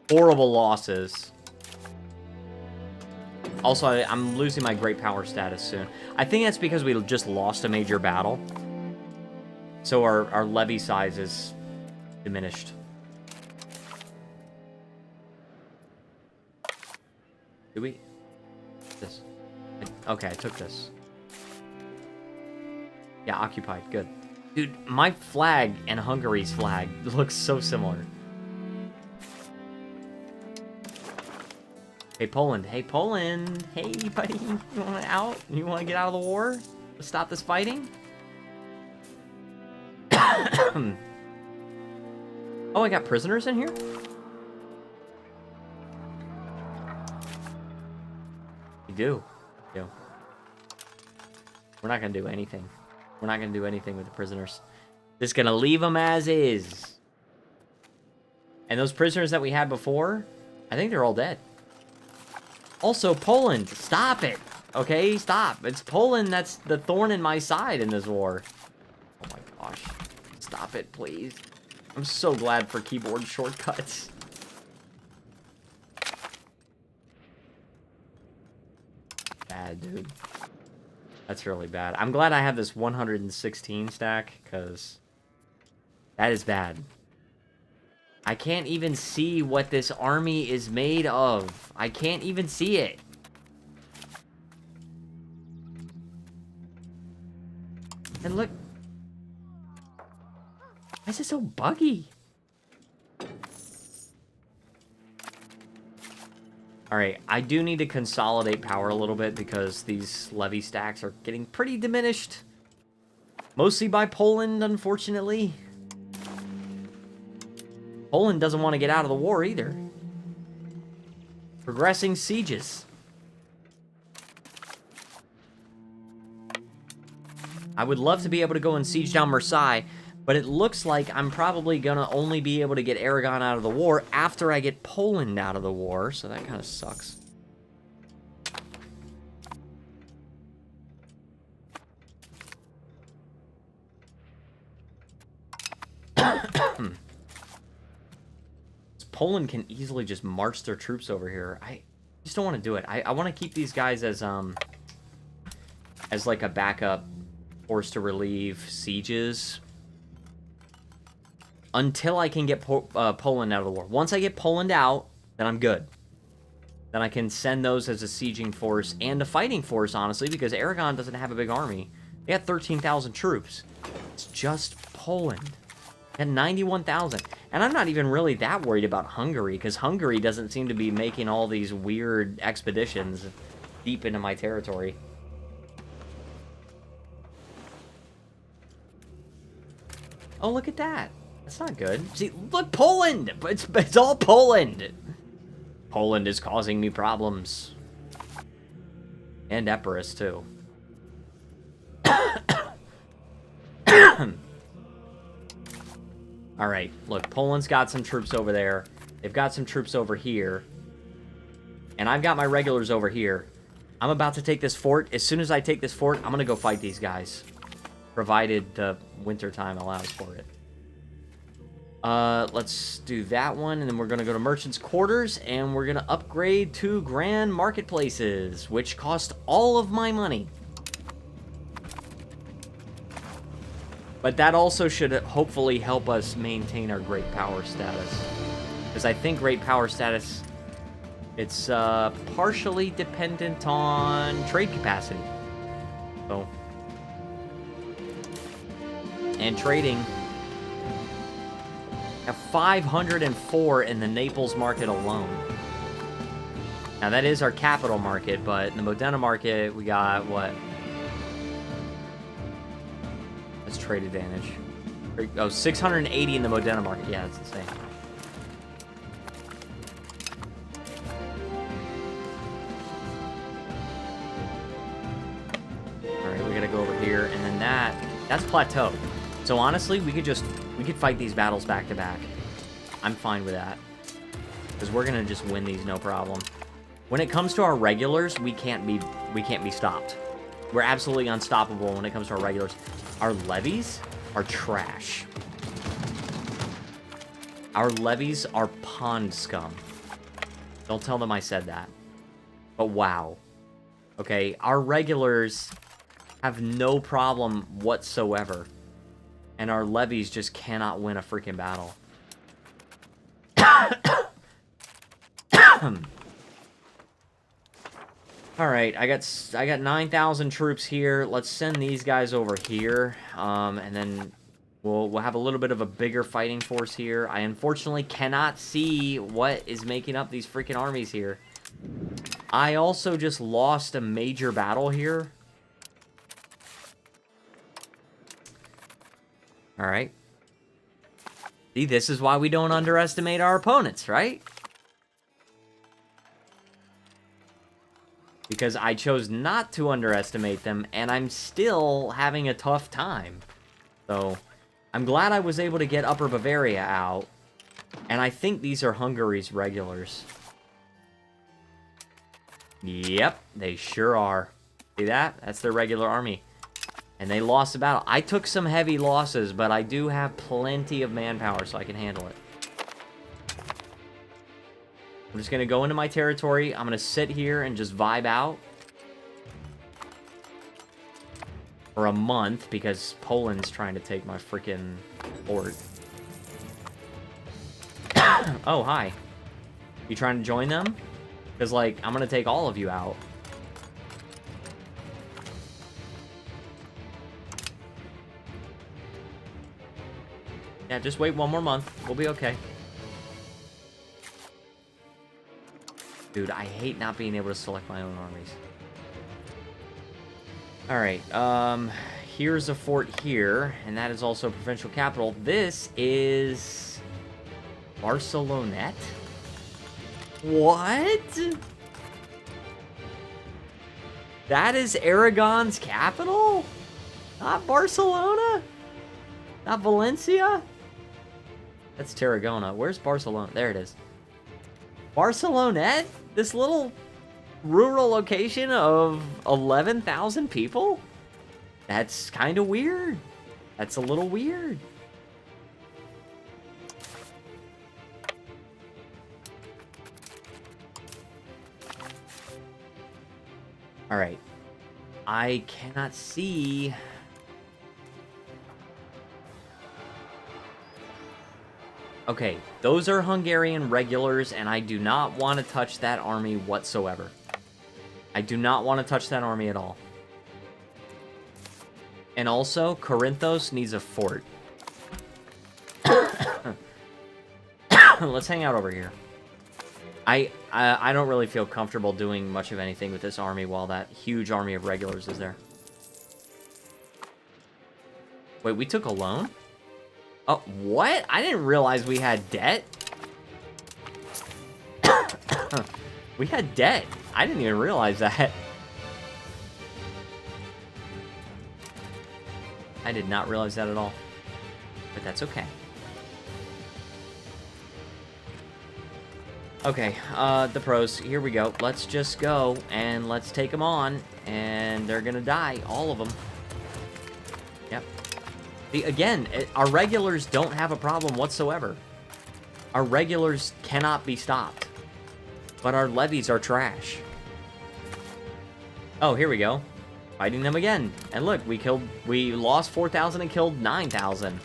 Horrible losses. Also, I'm losing my great power status soon. I think that's because we just lost a major battle. So our levy size is diminished. Did we? This. Okay, I took this. Yeah, occupied. Good. Dude, my flag and Hungary's flag looks so similar. Hey, Poland. Hey, Poland. Hey, buddy. You want out? You want to get out of the war? Stop this fighting? Oh, I got prisoners in here? You do. You. We're not going to do anything. We're not going to do anything with the prisoners. Just going to leave them as is. And those prisoners that we had before, I think they're all dead. Also, Poland, stop it. Okay, stop. It's Poland that's the thorn in my side in this war. Oh my gosh. Stop it, please. I'm so glad for keyboard shortcuts. Bad, dude. That's really bad. I'm glad I have this 116 stack, because that is bad. I can't even see what this army is made of. I can't even see it. And look. Why is it so buggy? Alright, I do need to consolidate power a little bit because these levy stacks are getting pretty diminished. Mostly by Poland, unfortunately. Poland doesn't want to get out of the war either. Progressing sieges. I would love to be able to go and siege down Marseille, but it looks like I'm probably going to only be able to get Aragon out of the war after I get Poland out of the war, so that kind of sucks. Poland can easily just march their troops over here. I just don't want to do it. I want to keep these guys as like a backup force to relieve sieges until I can get Poland out of the war. Once I get Poland out, then I'm good. Then I can send those as a sieging force and a fighting force, honestly, because Aragon doesn't have a big army. They got 13,000 troops. It's just Poland. At 91,000. And I'm not even really that worried about Hungary, because Hungary doesn't seem to be making all these weird expeditions deep into my territory. Oh, look at that. That's not good. See, look, Poland! It's all Poland! Poland is causing me problems. And Epirus, too. Alright, look, Poland's got some troops over there. They've got some troops over here. And I've got my regulars over here. I'm about to take this fort. As soon as I take this fort, I'm going to go fight these guys. Provided the winter time allows for it. Let's do that one, and then we're going to go to Merchant's Quarters, and we're going to upgrade to Grand Marketplaces, which cost all of my money. But that also should hopefully help us maintain our great power status. Because I think great power status, it's partially dependent on trade capacity. So, and trading. Have 504 in the Naples market alone. Now that is our capital market, but in the Modena market, we got what? That's trade advantage. Oh, 680 in the Modena market. Yeah, that's insane. Alright, we gotta go over here, and then that's plateau. So honestly, we could fight these battles back to back. I'm fine with that. Because we're gonna just win these no problem. When it comes to our regulars, we can't be stopped. We're absolutely unstoppable when it comes to our regulars. Our levies are trash. Our levies are pond scum. Don't tell them I said that. But wow. Okay, our regulars have no problem whatsoever. And our levies just cannot win a freaking battle. Alright, I got 9,000 troops here. Let's send these guys over here. And then we'll have a little bit of a bigger fighting force here. I unfortunately cannot see what is making up these freaking armies here. I also just lost a major battle here. Alright. See, this is why we don't underestimate our opponents, right? Because I chose not to underestimate them, and I'm still having a tough time. So, I'm glad I was able to get Upper Bavaria out. And I think these are Hungary's regulars. Yep, they sure are. See that? That's their regular army. And they lost a battle. I took some heavy losses, but I do have plenty of manpower, so I can handle it. I'm just going to go into my territory. I'm going to sit here and just vibe out. For a month, because Poland's trying to take my freaking fort. Oh, hi. You trying to join them? Because, like, I'm going to take all of you out. Yeah, just wait one more month. We'll be okay. Dude, I hate not being able to select my own armies. Alright, here's a fort here, and that is also a provincial capital. This is Barcelonette? What? That is Aragon's capital? Not Barcelona? Not Valencia? That's Tarragona. Where's Barcelona? There it is. Barcelonette? This little rural location of 11,000 people? That's kind of weird. That's a little weird. Alright. I cannot see... Okay, those are Hungarian regulars, and I do not want to touch that army whatsoever. I do not want to touch that army at all. And also, Corinthos needs a fort. Let's hang out over here. I don't really feel comfortable doing much of anything with this army while that huge army of regulars is there. Wait, we took a loan? Oh, what? I didn't realize we had debt. We had debt. I didn't even realize that. I did not realize that at all. But that's okay. Okay, the pros. Here we go. Let's just go, and let's take them on, and they're gonna die. All of them. Yep. Again, our regulars don't have a problem whatsoever. Our regulars cannot be stopped. But our levies are trash. Oh, here we go. Fighting them again. And look, we lost 4,000 and killed 9,000.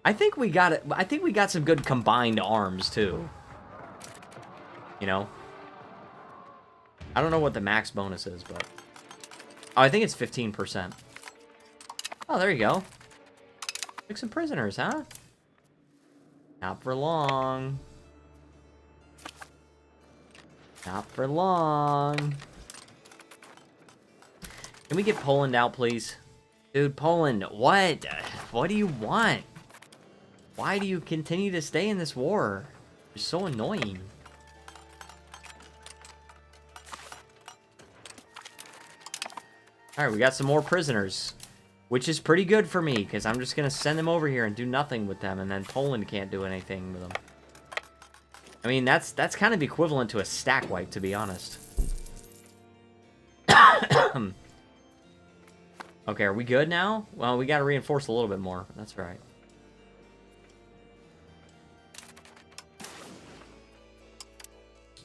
I think we got it. I think we got some good combined arms too. You know? I don't know what the max bonus is, but oh, I think it's 15%. Oh, there you go. Took some prisoners, huh? Not for long. Not for long. Can we get Poland out, please? Dude, Poland, what? What do you want? Why do you continue to stay in this war? You're so annoying. Alright, we got some more prisoners. Which is pretty good for me, because I'm just going to send them over here and do nothing with them, and then Poland can't do anything with them. I mean, that's kind of equivalent to a stack wipe, to be honest. Okay, are we good now? Well, we got to reinforce a little bit more. That's right.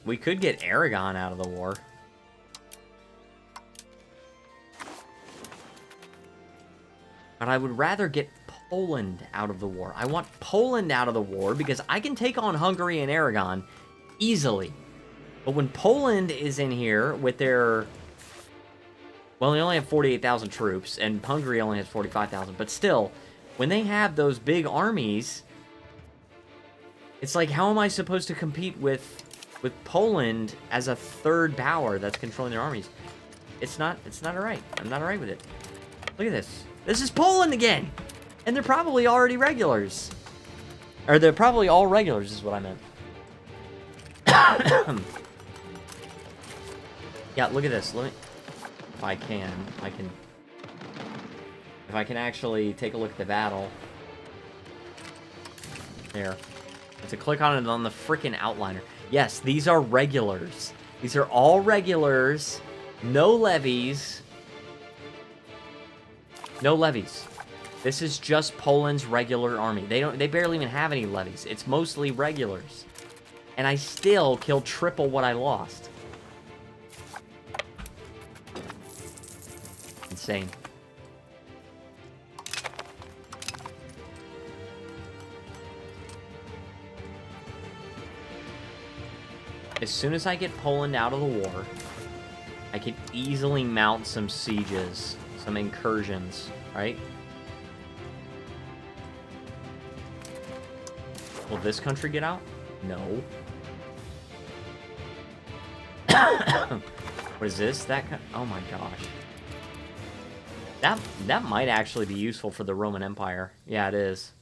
We could get Aragon out of the war. But I would rather get Poland out of the war. I want Poland out of the war because I can take on Hungary and Aragon easily. But when Poland is in here with their... Well, they only have 48,000 troops, and Hungary only has 45,000. But still, when they have those big armies, it's like, how am I supposed to compete with Poland as a third power that's controlling their armies? It's not alright. I'm not alright with it. Look at this. This is Poland again! And they're probably already regulars. Or they're probably all regulars is what I meant. Yeah, look at this. Let me... If I can. If I can actually take a look at the battle. There. I have to click on it on the freaking outliner. Yes, these are regulars. These are all regulars. No levies. No levies. This is just Poland's regular army. They barely even have any levies. It's mostly regulars. And I still killed triple what I lost. Insane. As soon as I get Poland out of the war, I could easily mount some sieges. Some incursions, right? Will this country get out? No. What is this? Oh my gosh. That might actually be useful for the Roman Empire. Yeah, it is.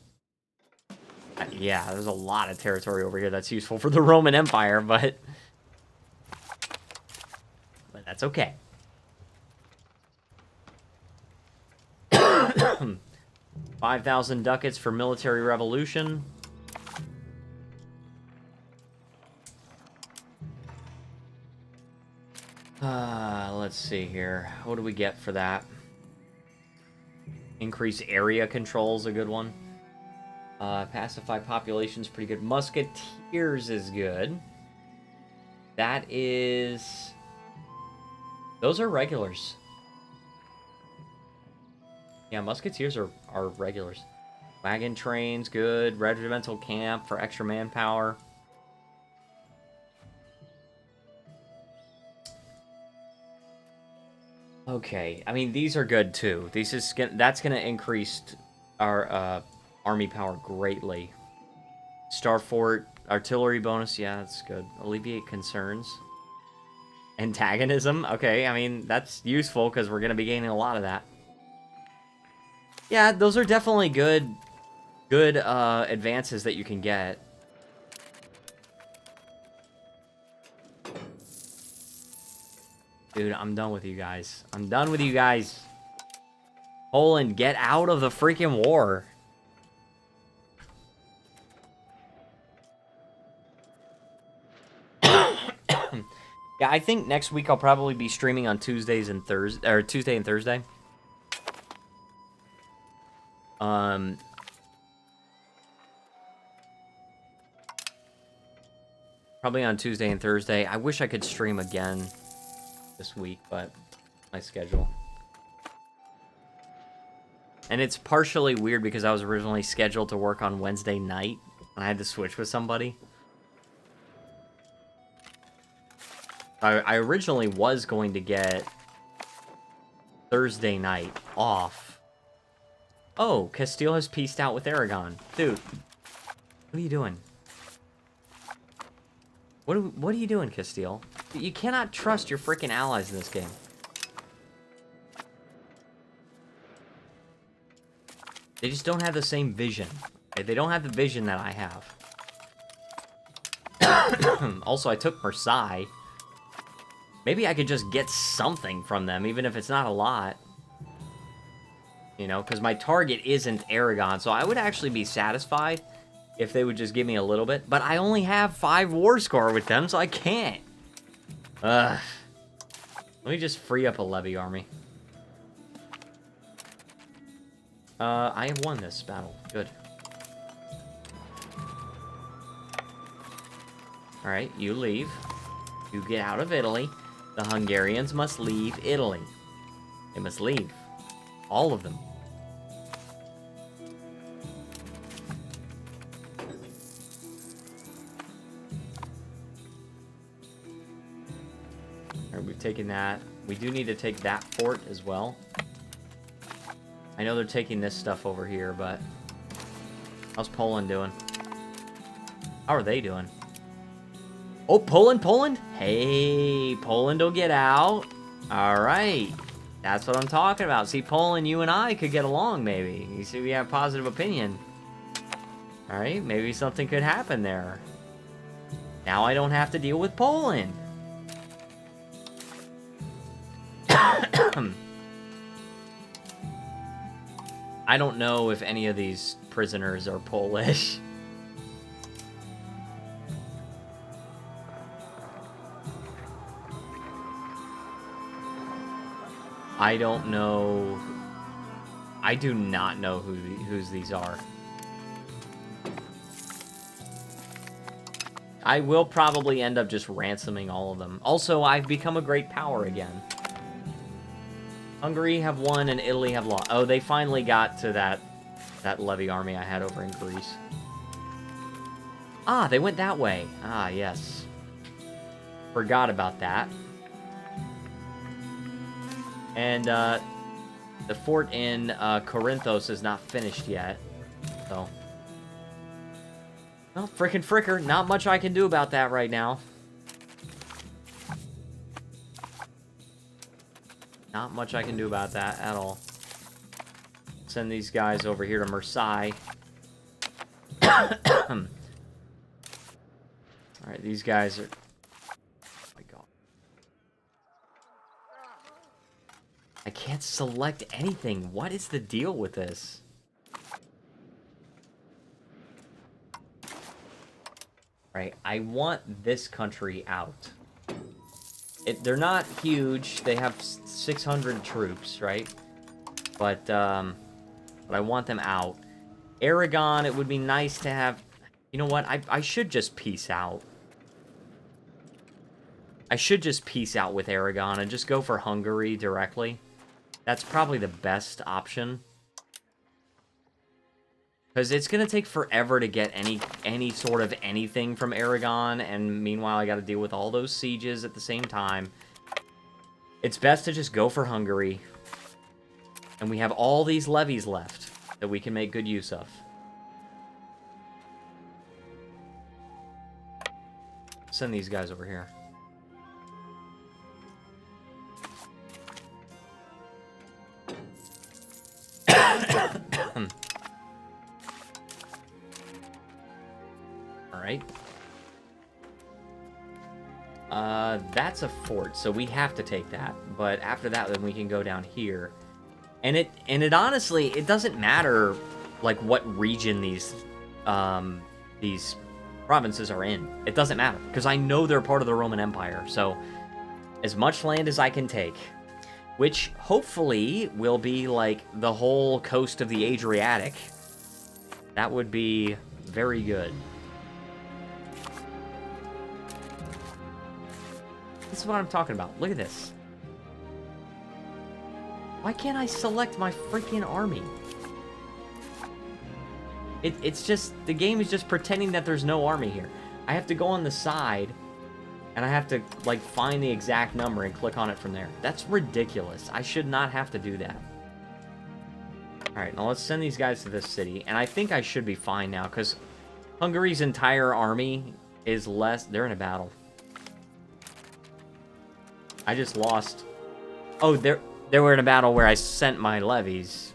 Yeah, there's a lot of territory over here that's useful for the Roman Empire, but that's okay. 5,000 ducats for military revolution. Let's see here. What do we get for that? Increase area control's a good one. Pacify population's pretty good. Musketeers is good. That is... Those are regulars. Yeah, musketeers are regulars. Wagon trains, good. Regimental camp for extra manpower. Okay, I mean, these are good too. That's gonna increase our army power greatly. Star Fort, artillery bonus, yeah, that's good. Alleviate concerns. Antagonism, okay, I mean, that's useful because we're gonna be gaining a lot of that. Yeah, those are definitely good advances that you can get. Dude, I'm done with you guys. I'm done with you guys. Poland, get out of the freaking war. Yeah, I think next week I'll probably be streaming on Tuesdays and Thursday, or Tuesday and Thursday. Probably on Tuesday and Thursday. I wish I could stream again this week, but my schedule. And it's partially weird because I was originally scheduled to work on Wednesday night, and I had to switch with somebody. I originally was going to get Thursday night off. Oh, Castile has peaced out with Aragon. Dude, what are you doing? What are you doing, Castile? You cannot trust your freaking allies in this game. They just don't have the same vision. Okay? They don't have the vision that I have. Also, I took Marseille. Maybe I could just get something from them, even if it's not a lot. You know, because my target isn't Aragon, so I would actually be satisfied if they would just give me a little bit. But I only have 5 war score with them, so I can't. Ugh. Let me just free up a levy army. I have won this battle. Good. Alright, you leave. You get out of Italy. The Hungarians must leave Italy. They must leave. All of them. Alright, we've taken that. We do need to take that fort as well. I know they're taking this stuff over here, but... how's Poland doing? How are they doing? Oh, Poland! Hey, Poland will get out. Alright. That's what I'm talking about. See, Poland, you and I could get along, maybe. You see, we have positive opinion. Alright, maybe something could happen there. Now I don't have to deal with Poland. I don't know if any of these prisoners are Polish. I don't know. I do not know whose these are. I will probably end up just ransoming all of them. Also, I've become a great power again. Hungary have won and Italy have lost. Oh, they finally got to that levy army I had over in Greece. Ah, they went that way. Ah, yes. Forgot about that. And the fort in Corinthos is not finished yet. So. Well, frickin' fricker. Not much I can do about that right now. Not much I can do about that at all. Send these guys over here to Marseille. Alright, these guys are... oh my god. I can't select anything. What is the deal with this? Right, I want this country out. They're not huge. They have 600 troops, right? But I want them out. Aragon, it would be nice to have... you know what? I should just peace out. I should just peace out with Aragon and just go for Hungary directly. That's probably the best option. Because it's going to take forever to get any sort of anything from Aragon, and meanwhile I got to deal with all those sieges at the same time. It's best to just go for Hungary. And we have all these levies left that we can make good use of. Send these guys over here. Alright. That's a fort, so we have to take that. But after that, then we can go down here. And it honestly, it doesn't matter, like, what region these provinces are in. It doesn't matter, because I know they're part of the Roman Empire, so as much land as I can take, which hopefully will be like the whole coast of the Adriatic. That would be very good. This is what I'm talking about. Look at this. Why can't I select my freaking army? It's just, the game is just pretending that there's no army here. I have to go on the side, and I have to, like, find the exact number and click on it from there. That's ridiculous. I should not have to do that. Alright, now let's send these guys to this city. And I think I should be fine now, because Hungary's entire army is less... They're in a battle. I just lost... Oh, they were in a battle where I sent my levies.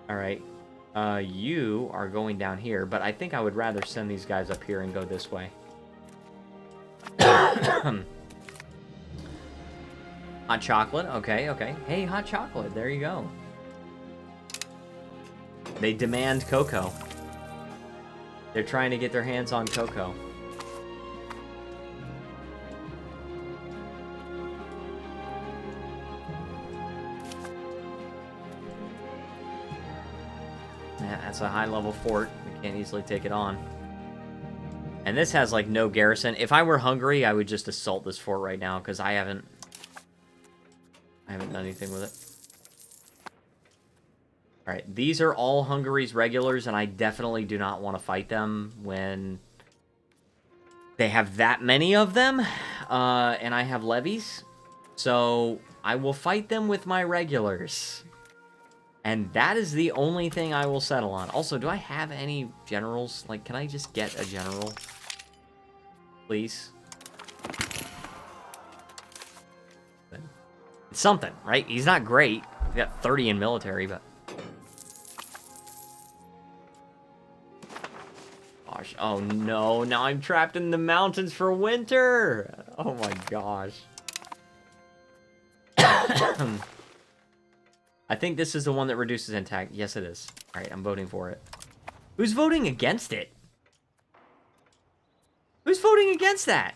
Alright. You are going down here, but I think I would rather send these guys up here and go this way. Hot chocolate, okay, okay. Hey, hot chocolate, there you go. They demand cocoa. They're trying to get their hands on cocoa. Yeah, that's a high-level fort. We can't easily take it on. And this has, like, no garrison. If I were Hungary, I would just assault this fort right now, because I haven't done anything with it. Alright, these are all Hungary's regulars, and I definitely do not want to fight them when they have that many of them, and I have levies. So, I will fight them with my regulars. And that is the only thing I will settle on. Also, do I have any generals? Like, can I just get a general? Please? It's something, right? He's not great. He's got 30 in military, but... Gosh, oh no, now I'm trapped in the mountains for winter! Oh my gosh. I think this is the one that reduces attack. Yes, it is. Alright, I'm voting for it. Who's voting against it? Who's voting against that?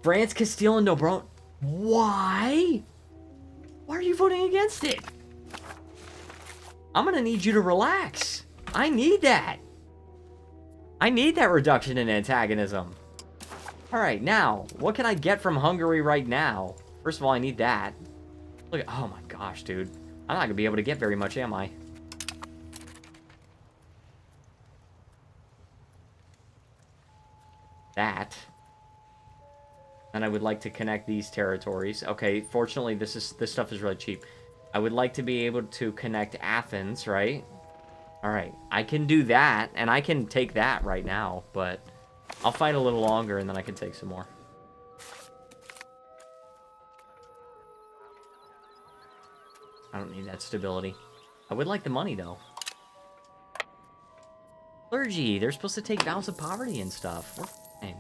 France, Castile, and Dobron. Why? Why are you voting against it? I'm gonna need you to relax. I need that. I need that reduction in antagonism. Alright, now, what can I get from Hungary right now? First of all, I need that. Look at, oh my gosh, dude. I'm not gonna be able to get very much, am I? That. And I would like to connect these territories. Okay, fortunately, this stuff is really cheap. I would like to be able to connect Athens, right? Alright, I can do that, and I can take that right now, but... I'll fight a little longer, and then I can take some more. I don't need that stability. I would like the money, though. Clergy, they're supposed to take vows of poverty and stuff. We're fine.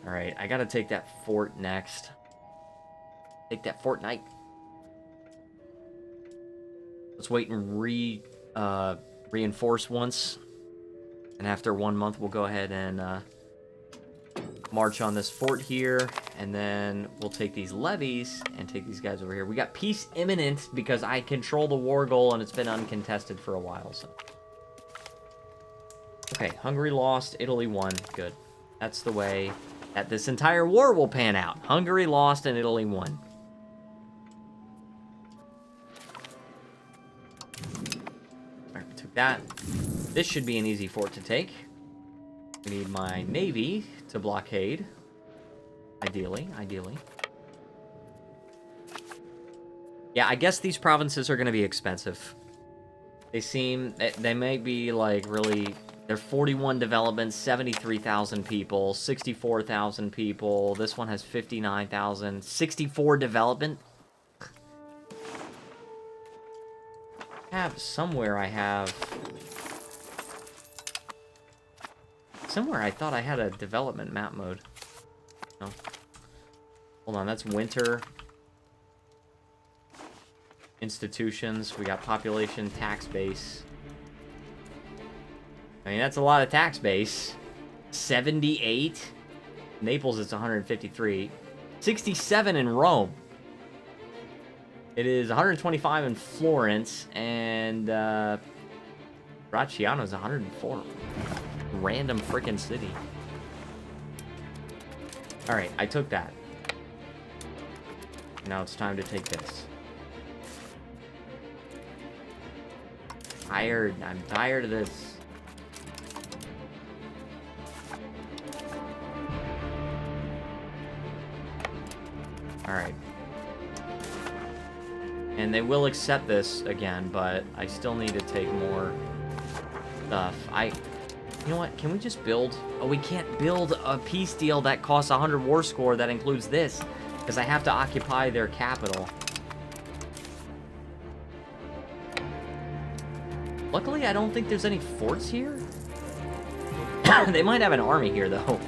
Alright, I gotta take that fort next. Take that fortnight. Let's wait and reinforce once. And after 1 month, we'll go ahead and march on this fort here. And then we'll take these levies and take these guys over here. We got peace imminent because I control the war goal and it's been uncontested for a while. So. Okay, Hungary lost, Italy won. Good. That's the way that this entire war will pan out. Hungary lost and Italy won. That. This should be an easy fort to take. We need my navy to blockade. Ideally. Yeah, I guess these provinces are going to be expensive. They may be like really... They're 41 developments, 73,000 people, 64,000 people. This one has 59,000. 64 development. Somewhere I thought I had a development map mode. No. Hold on, that's winter. institutions. We got population, tax base. I mean, that's a lot of tax base. 78. Naples, it's 153. 67 in Rome. It is 125 in Florence, and Bracciano's 104. Random freaking city. Alright, I took that. Now it's time to take this. I'm tired of this. Alright. And they will accept this again, but I still need to take more stuff. You know what? Can we just build? Oh, we can't build a peace deal that costs 100 war score that includes this, because I have to occupy their capital. Luckily, I don't think there's any forts here. They might have an army here, though.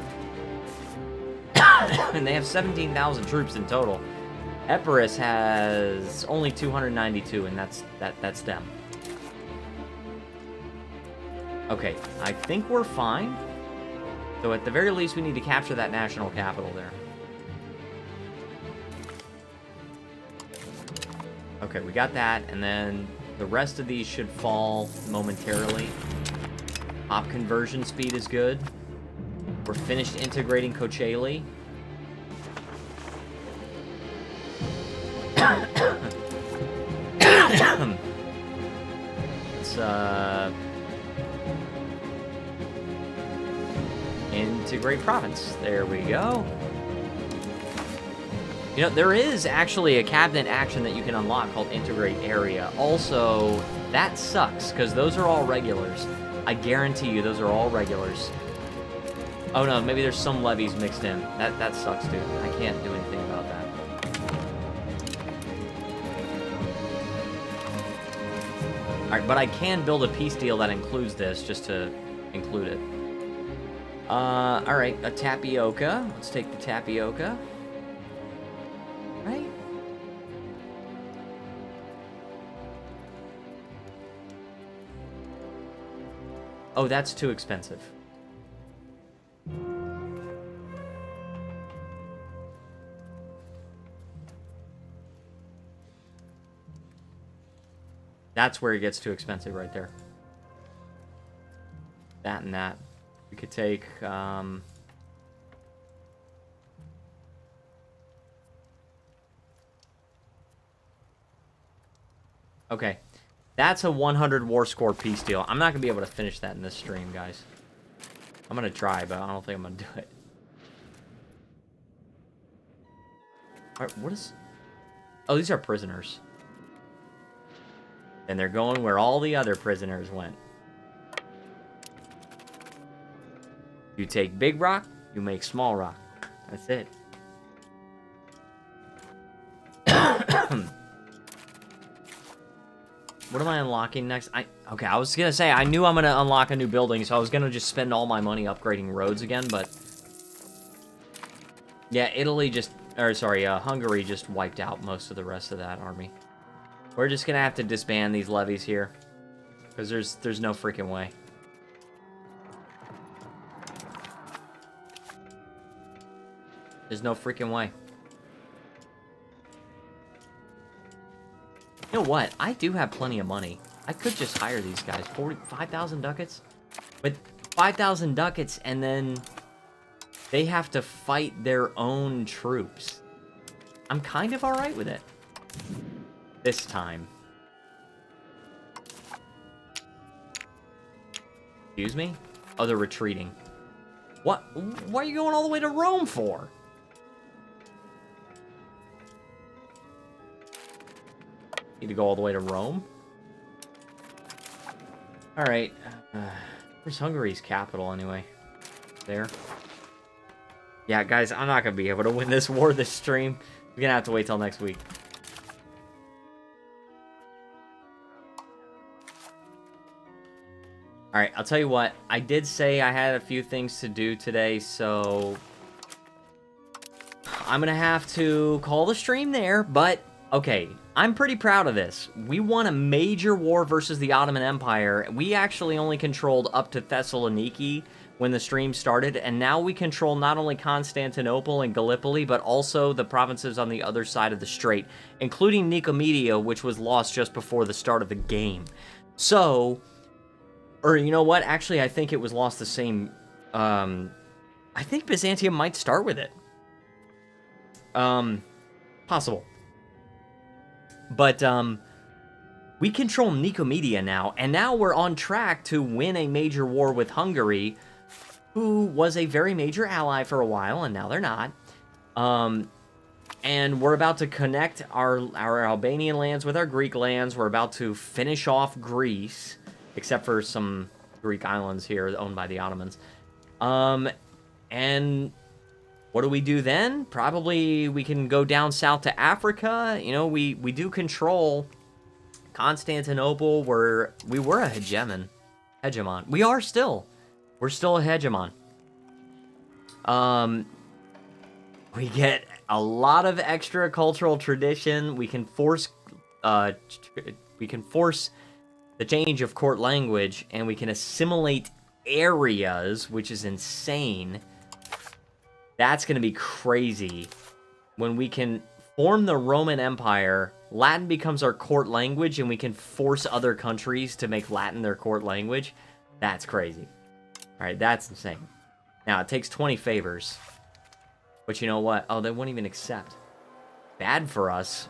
And they have 17,000 troops in total. Epirus has only 292, and that's them. Okay, I think we're fine. So at the very least, we need to capture that national capital there. Okay, we got that, and then the rest of these should fall momentarily. Op conversion speed is good. We're finished integrating Cocheli. Let's integrate province. There we go. You know, there is actually a cabinet action that you can unlock called integrate area. Also, that sucks, because those are all regulars. I guarantee you those are all regulars. Oh no, maybe there's some levies mixed in. That sucks, dude. I can't do anything about that. Alright, but I can build a peace deal that includes this, just to include it. Alright, a tapioca. Let's take the tapioca. Right? Oh, that's too expensive. That's where it gets too expensive right there. That and that. We could take, okay. That's a 100 war score peace deal. I'm not going to be able to finish that in this stream, guys. I'm going to try, but I don't think I'm going to do it. Alright, what is... Oh, these are prisoners. And they're going where all the other prisoners went. You take big rock, you make small rock. That's it. What am I unlocking next? Okay, I was gonna say, I knew I'm gonna unlock a new building, so I was gonna just spend all my money upgrading roads again, but... Yeah, Hungary just wiped out most of the rest of that army. We're just gonna have to disband these levies here. Because there's no freaking way. There's no freaking way. You know what? I do have plenty of money. I could just hire these guys. 5,000 ducats? With 5,000 ducats, and then they have to fight their own troops. I'm kind of alright with it. This time. Excuse me? Oh, they're retreating. What? Why are you going all the way to Rome for? Need to go all the way to Rome? Alright. Where's Hungary's capital, anyway? There. Yeah, guys, I'm not going to be able to win this war this stream. We're going to have to wait till next week. Alright, I'll tell you what. I did say I had a few things to do today, so... I'm going to have to call the stream there, but... Okay, I'm pretty proud of this. We won a major war versus the Ottoman Empire. We actually only controlled up to Thessaloniki when the stream started, and now we control not only Constantinople and Gallipoli, but also the provinces on the other side of the strait, including Nicomedia, which was lost just before the start of the game. So, or you know what? Actually, I think it was lost the same... I think Byzantium might start with it. Possible. But, we control Nicomedia now, and now we're on track to win a major war with Hungary, who was a very major ally for a while, and now they're not. And we're about to connect our Albanian lands with our Greek lands. We're about to finish off Greece, except for some Greek islands here owned by the Ottomans. And what do we do then? Probably we can go down south to Africa. You know, we do control Constantinople. We were a hegemon. We are still. We're still a hegemon. We get a lot of extra cultural tradition. We can force the change of court language, and we can assimilate areas, which is insane. That's going to be crazy. When we can form the Roman Empire, Latin becomes our court language, and we can force other countries to make Latin their court language. That's crazy. All right, that's insane. Now, it takes 20 favors. But you know what? Oh, they won't even accept. Bad for us.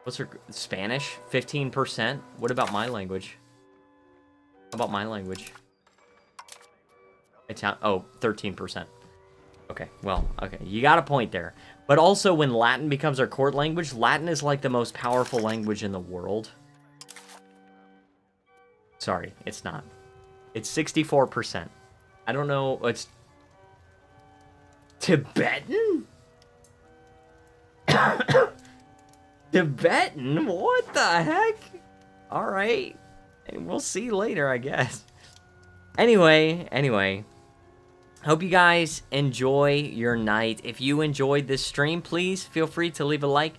What's her... Spanish? 15%? What about my language? How about my language? Italian... Oh, 13%. Okay, well, okay. You got a point there. But also, when Latin becomes our court language, Latin is like the most powerful language in the world. Sorry, it's not. It's 64%. I don't know, it's... Tibetan? Tibetan? What the heck? Alright. We'll see later, I guess. Anyway. Hope you guys enjoy your night. If you enjoyed this stream, please feel free to leave a like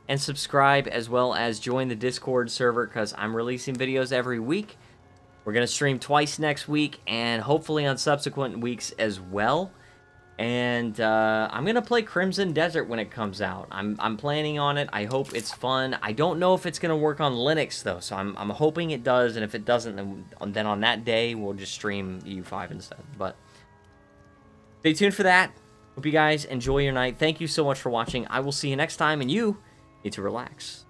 and subscribe, as well as join the Discord server, because I'm releasing videos every week. We're going to stream twice next week, and hopefully on subsequent weeks as well. And I'm going to play Crimson Desert when it comes out. I'm planning on it. I hope it's fun. I don't know if it's going to work on Linux, though, so I'm hoping it does. And if it doesn't, then on that day, we'll just stream EU5 instead. But stay tuned for that. Hope you guys enjoy your night. Thank you so much for watching. I will see you next time, and you need to relax.